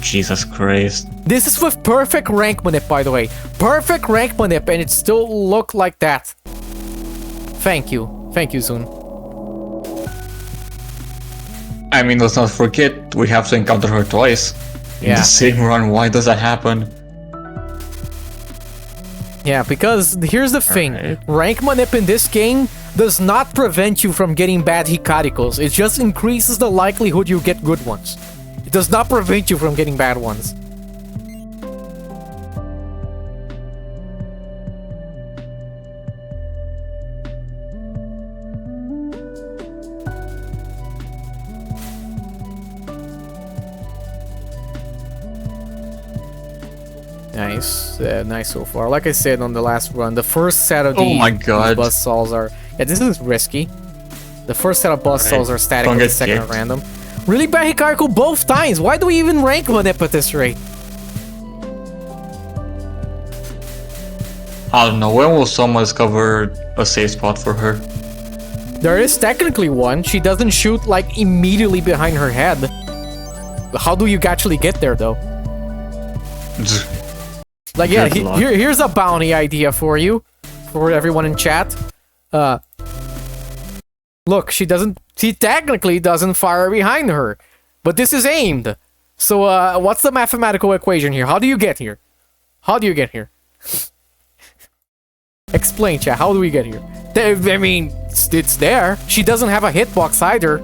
Jesus Christ. This is with perfect rank manip, by the way. Perfect rank manip, and it still looked like that. Thank you. Thank you, Zun. I mean, let's not forget, we have to encounter her twice. In the same run, why does that happen? Yeah, because here's the thing. Right. Rank manip in this game does not prevent you from getting bad Hikarikos. It just increases the likelihood you get good ones. It does not prevent you from getting bad ones. Nice, nice so far. Like I said on the last run, the first set of Oh my God. these buzzsaws are... Yeah, this is risky. The first set of buzzsaws are static, Don't but the get second are kicked. random. Really bad Hikariko both times! Why do we even rank manip at this rate? I don't know, when will someone discover a safe spot for her? There is technically one. She doesn't shoot like immediately behind her head. How do you actually get there though? Like, yeah, here's a bounty idea for you, for everyone in chat. Look, she technically doesn't fire behind her, but this is aimed. So, what's the mathematical equation here? How do you get here? How do you get here? Explain, chat. How do we get here? I mean, it's there. She doesn't have a hitbox either.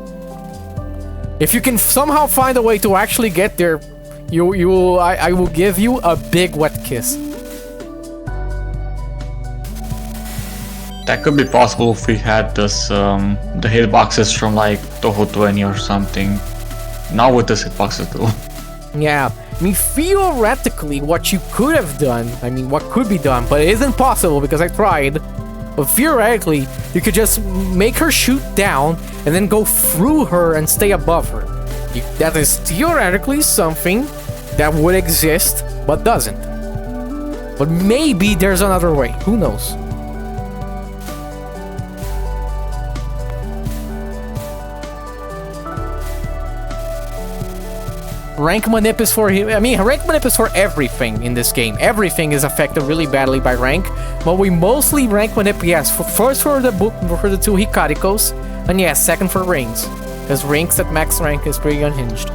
If you can somehow find a way to actually get there, I will give you a big wet kiss. That could be possible if we had this, the hitboxes from like Touhou 20 or something. Not with this hitboxes though. Yeah, I mean, theoretically, what you could have done, I mean, what could be done, but it isn't possible because I tried. But theoretically, you could just make her shoot down and then go through her and stay above her. That is theoretically something that would exist, but doesn't. But maybe there's another way. Who knows? Rank manip is for him. I mean, rank manip is for everything in this game. Everything is affected really badly by rank, but we mostly rank manip, yes, first for the two Hikarikos, and yes, second for rings, because rings at max rank is pretty unhinged.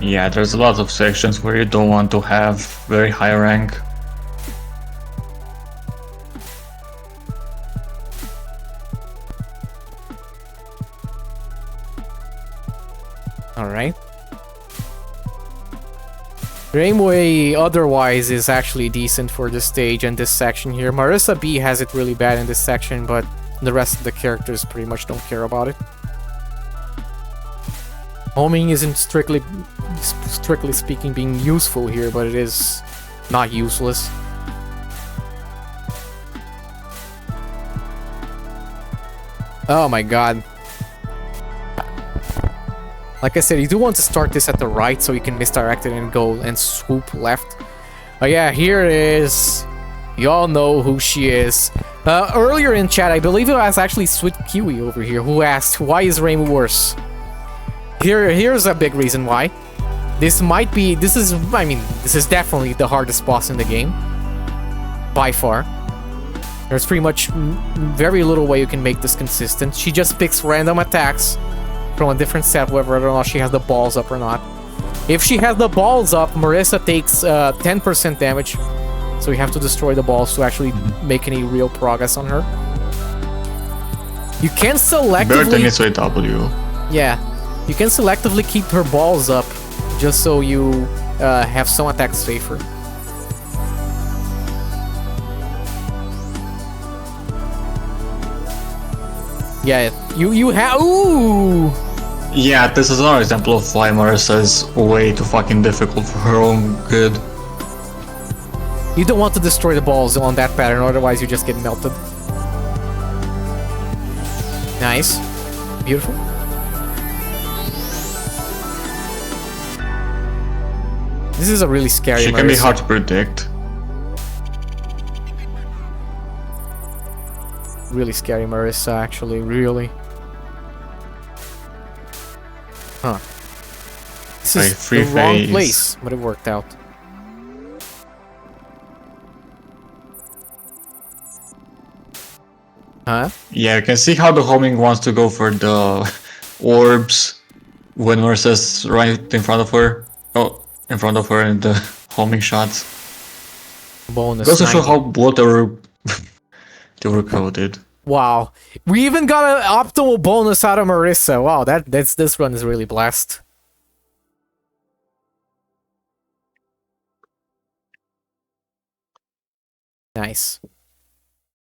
Yeah, there's a lot of sections where you don't want to have very high rank. Alright. Reimu A otherwise is actually decent for this stage and this section here. Marisa B has it really bad in this section, but the rest of the characters pretty much don't care about it. Homing isn't strictly speaking being useful here, but it is not useless. Oh my god. Like I said, you do want to start this at the right so you can misdirect it and go and swoop left. Oh yeah, here it is. Y'all know who she is. Earlier in chat, I believe it was actually Sweet Kiwi over here who asked, why is Reimu worse? Here's a big reason why. This is definitely the hardest boss in the game. By far. There's pretty much very little way you can make this consistent. She just picks random attacks from a different set, whether or not she has the balls up or not. If she has the balls up, Marisa takes 10% damage, so you have to destroy the balls to actually make any real progress on her. You can selectively... W. Yeah, you can selectively keep her balls up, just so you have some attacks safer. Yeah, you have... Ooh! Yeah, this is another example of why Marisa is way too fucking difficult for her own good. You don't want to destroy the balls on that pattern, otherwise you just get melted. Nice. Beautiful. This is a really scary She Marisa. can be hard to predict. Really scary Marisa, actually, really. Huh. This is the wrong place, but it worked out. Huh? Yeah, you can see how the homing wants to go for the orbs when Marisa's right in front of her. Oh, in front of her in the homing shots. Bonus. Goes to show how what they were coded. Wow, we even got an optimal bonus out of Marisa. Wow, this run is really blessed. Nice.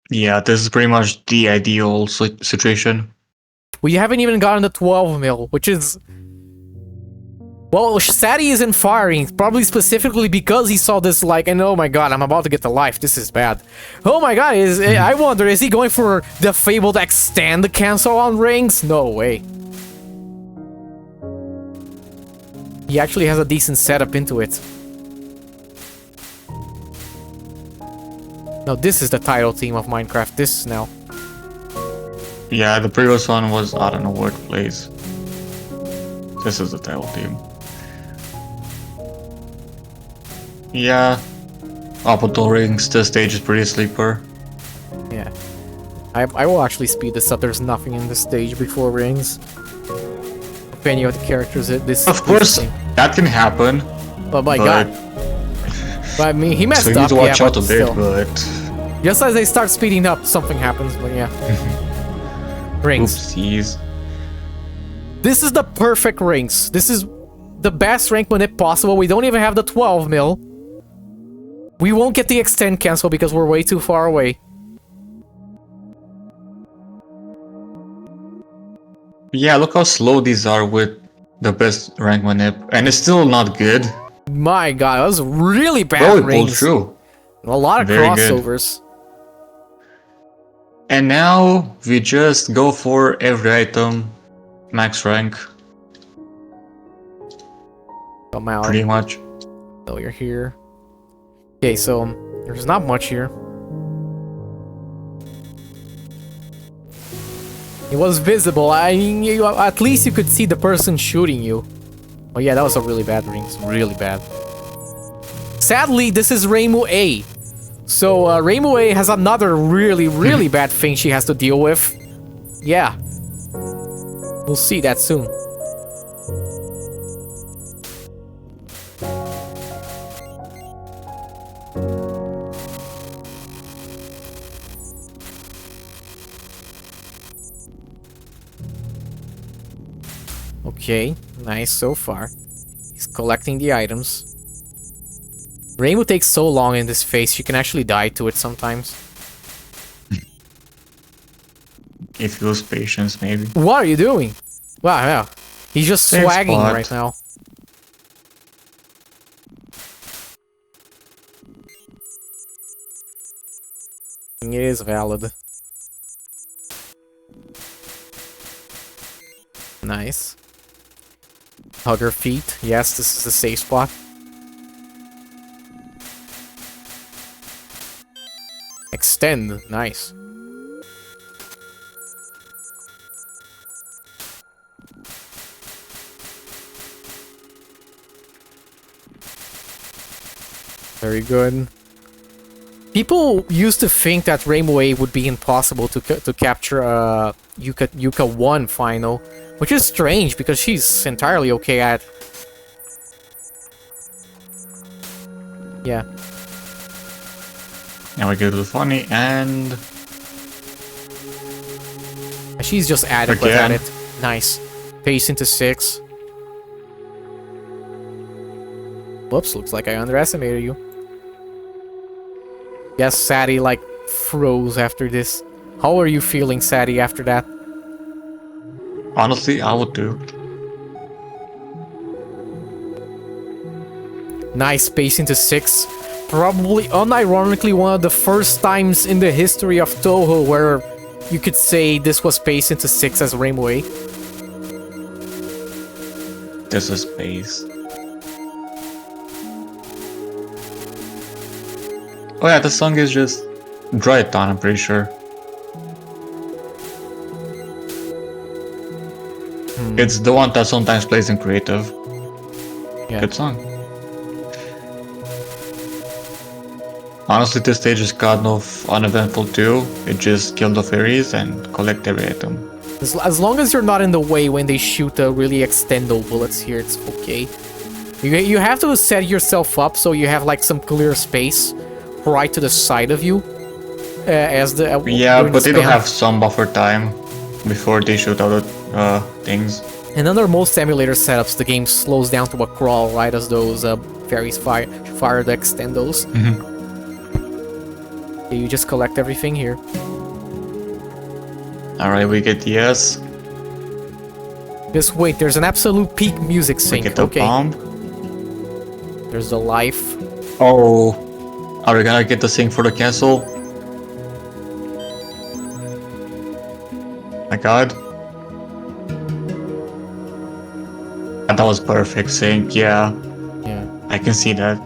Yeah, this is pretty much the ideal situation. We haven't even gotten the 12 mil, which is... Well, Sadie isn't firing, probably specifically because he saw this like, and oh my god, I'm about to get the life, this is bad. Oh my god, I wonder, is he going for the fabled extend the cancel on rings? No way. He actually has a decent setup into it. No, this is the title theme of Minecraft. This is now. Yeah, the previous one was, I don't know, Workplace. This is the title theme. Yeah. Apple rings, this stage is pretty sleeper. Yeah. I will actually speed this up. There's nothing in this stage before rings. If any of the characters, this. Of course, that can happen. Oh my god. But I mean, he messed So you up. need to watch yeah, out a but bit, still. but... Just as they start speeding up, something happens, but yeah. Rings. Oopsies. This is the perfect rings. This is the best rank manip possible. We don't even have the 12 mil. We won't get the extend cancel because we're way too far away. Yeah, look how slow these are with the best rank manip. And it's still not good. My god, that was really bad Well, it pulled rings. through. A lot of Very good. crossovers. And now we just go for every item max rank, Come out. pretty much. Oh, you're here. Okay, so there's not much here. It was visible. I mean, at least you could see the person shooting you. Oh yeah, that was a really bad ring. It's really bad. Sadly, this is Reimu A. So Reimu A has another really bad thing she has to deal with. Yeah. We'll see that soon. Okay, nice so far. He's collecting the items. Reimu takes so long in this phase, she can actually die to it sometimes. If you lose patience, maybe. What are you doing? Wow, yeah. He's just Same swagging spot. right now. It is valid. Nice. Hugger feet. Yes, this is the safe spot. Extend. Nice. Very good. People used to think that Reimu A would be impossible to capture Yuka 1 final, which is strange because she's entirely okay at... Yeah. Now we go to the funny and... She's just adequate at Again. it. Nice. Pace into 6. Whoops, looks like I underestimated you. Yes, Sadie, like, froze after this. How are you feeling, Sadie, after that? Honestly, I would do. Nice pace into 6. Probably, unironically, one of the first times in the history of Touhou where you could say this was pace into 6 as Reimu A. This is space. Oh yeah, the song is just Draw It Down, I'm pretty sure. It's the one that sometimes plays in creative. Yeah. Good song. Honestly, this stage is kind of uneventful too. It just kill the fairies and collect every item. As long as you're not in the way when they shoot the really extendo bullets here, it's okay. You have to set yourself up so you have like some clear space right to the side of you. As the Yeah, during but the they don't spam. have some buffer time before they shoot out the things. And under most emulator setups, the game slows down to a crawl right as those fairies fire the extendos. Okay, you just collect everything here. Alright, we get the S. Just wait, there's an absolute peak music We sync. get the Okay, bomb. there's the life. Oh, are we gonna get the sync for the castle? My god. And that was perfect sync, yeah. Yeah. I can see that.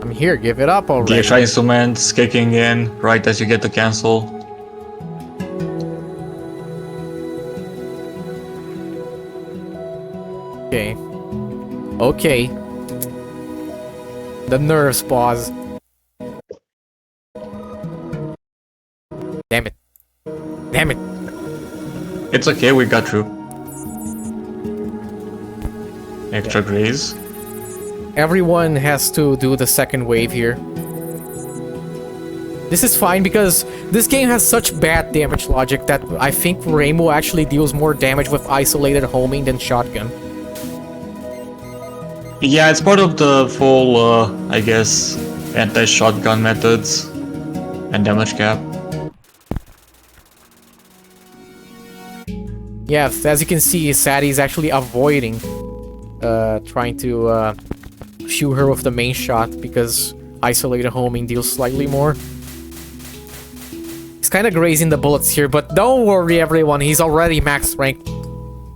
I'm here, give it up already. The extra instruments kicking in right as you get to cancel. Okay. Okay. The nerves pause. Damn it. Damn it. It's okay, we got through. Extra graze. Everyone has to do the second wave here. This is fine because this game has such bad damage logic that I think Reimu actually deals more damage with isolated homing than shotgun. Yeah, it's part of the full, I guess, anti-shotgun methods and damage cap. Yeah, as you can see, Sadie is actually avoiding trying to shoot her with the main shot because isolated homing deals slightly more. He's kind of grazing the bullets here, but don't worry everyone, he's already max rank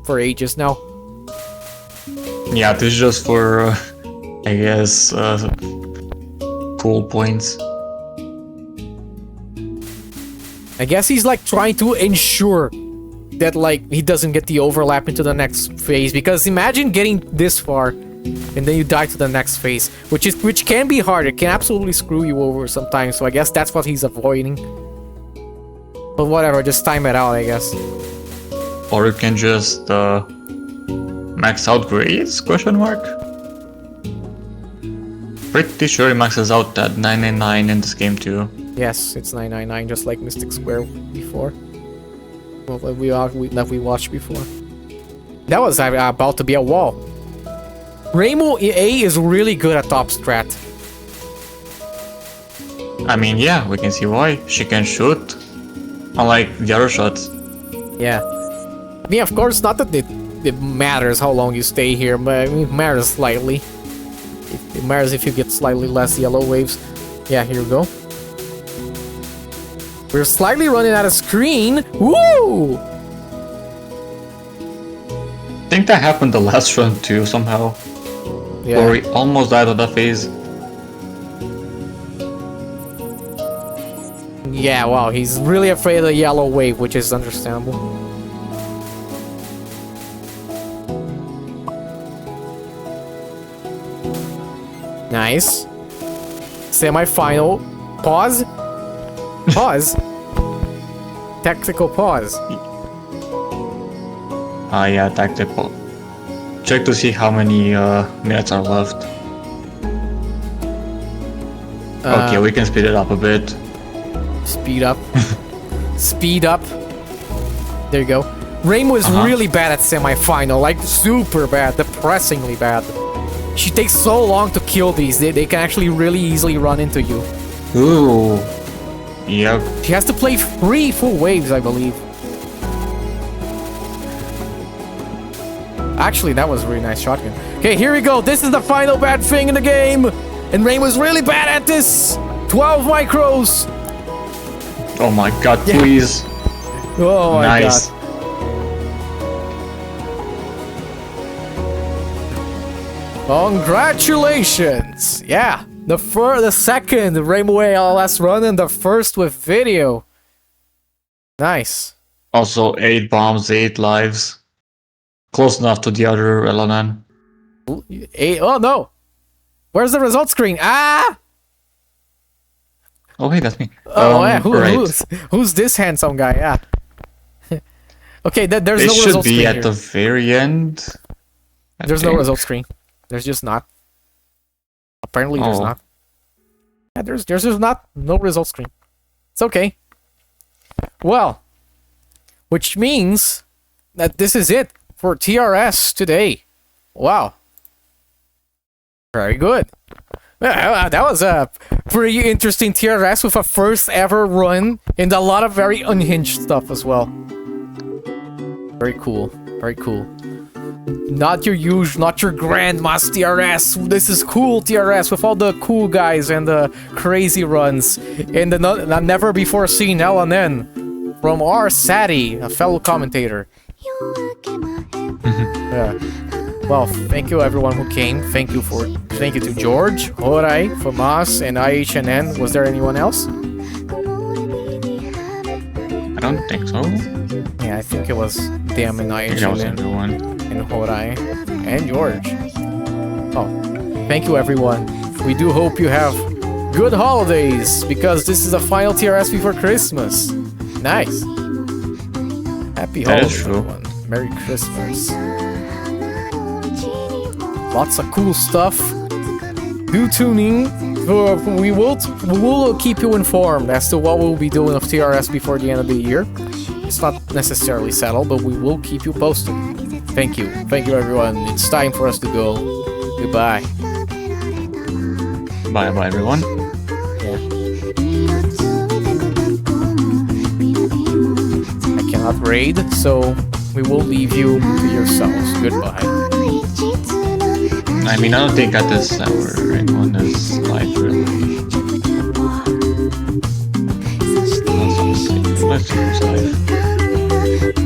for ages now. Yeah, this is just for, I guess, cool points. I guess he's like trying to ensure that like he doesn't get the overlap into the next phase, because imagine getting this far and then you die to the next phase, which can be hard. It can absolutely screw you over sometimes, so I guess that's what he's avoiding. But whatever, just time it out, I guess. Or you can just max out grades? Question mark. Pretty sure he maxes out at 999 in this game too. Yes, it's 999, just like Mystic Square before. Well, that we watched before. That was about to be a wall. Reimu A is really good at top strat. I mean, yeah, we can see why. She can shoot, unlike the other shots. Yeah. I mean, of course, not that it matters how long you stay here, but I mean, it matters slightly. It matters if you get slightly less yellow waves. Yeah, here we go. We're slightly running out of screen. Woo! I think that happened the last run too, somehow. Yeah. Or we almost died on that phase. Yeah, wow, he's really afraid of the yellow wave, which is understandable. Nice. Semi-final. Pause. Pause. Tactical pause. Yeah, tactical. Check to see how many minutes are left. Okay, we can speed it up a bit. Speed up. Speed up. There you go. Reimu is really bad at semi-final, like super bad, depressingly bad. She takes so long to kill these, they can actually really easily run into you. Ooh. Yep. She has to play 3 full waves, I believe. Actually, that was a really nice shotgun. Okay, here we go. This is the final bad thing in the game. And Reimu is really bad at this. 12 micros. Oh my god, please. Oh my Nice. god. Congratulations! Yeah, the second Reimu A LLS run and the first with video. Nice. Also, 8 bombs, 8 lives. Close enough to the other LNN. Oh no! Where's the result screen? Ah! Oh hey, that's me. Oh yeah, right. who's this handsome guy? Yeah. Okay, there's It no should result be screen at here. the very end. There's no result screen. There's just not. Apparently there's not. Yeah, there's just not. No result screen. It's okay. Well, which means that this is it for TRS today. Wow. Very good. Yeah, that was a pretty interesting TRS with a first ever run and a lot of very unhinged stuff as well. Very cool. Very cool. Not your usual, not your grandma's TRS. This is cool TRS with all the cool guys and the crazy runs. And the never before seen LNN from our Sadie, a fellow commentator. Yeah. Well, thank you everyone who came. Thank you to George, Horai, Famas, and IHNN. Was there anyone else? I don't think so. Yeah, I think it was them and I think that was IHNN everyone. and Horai and George. Oh, thank you everyone. We do hope you have good holidays because this is the final TRS before Christmas. Nice. Happy That is holidays, true. everyone. Merry Christmas. Lots of cool stuff. Do tune in. We will keep you informed as to what we'll be doing of TRS before the end of the year. It's not necessarily settled, but we will keep you posted. Thank you. Thank you, everyone. It's time for us to go. Goodbye. Bye bye, everyone. I cannot raid, so we will leave you to yourselves. Goodbye. I mean, I don't think at this hour anyone is live really. Let's see who's live.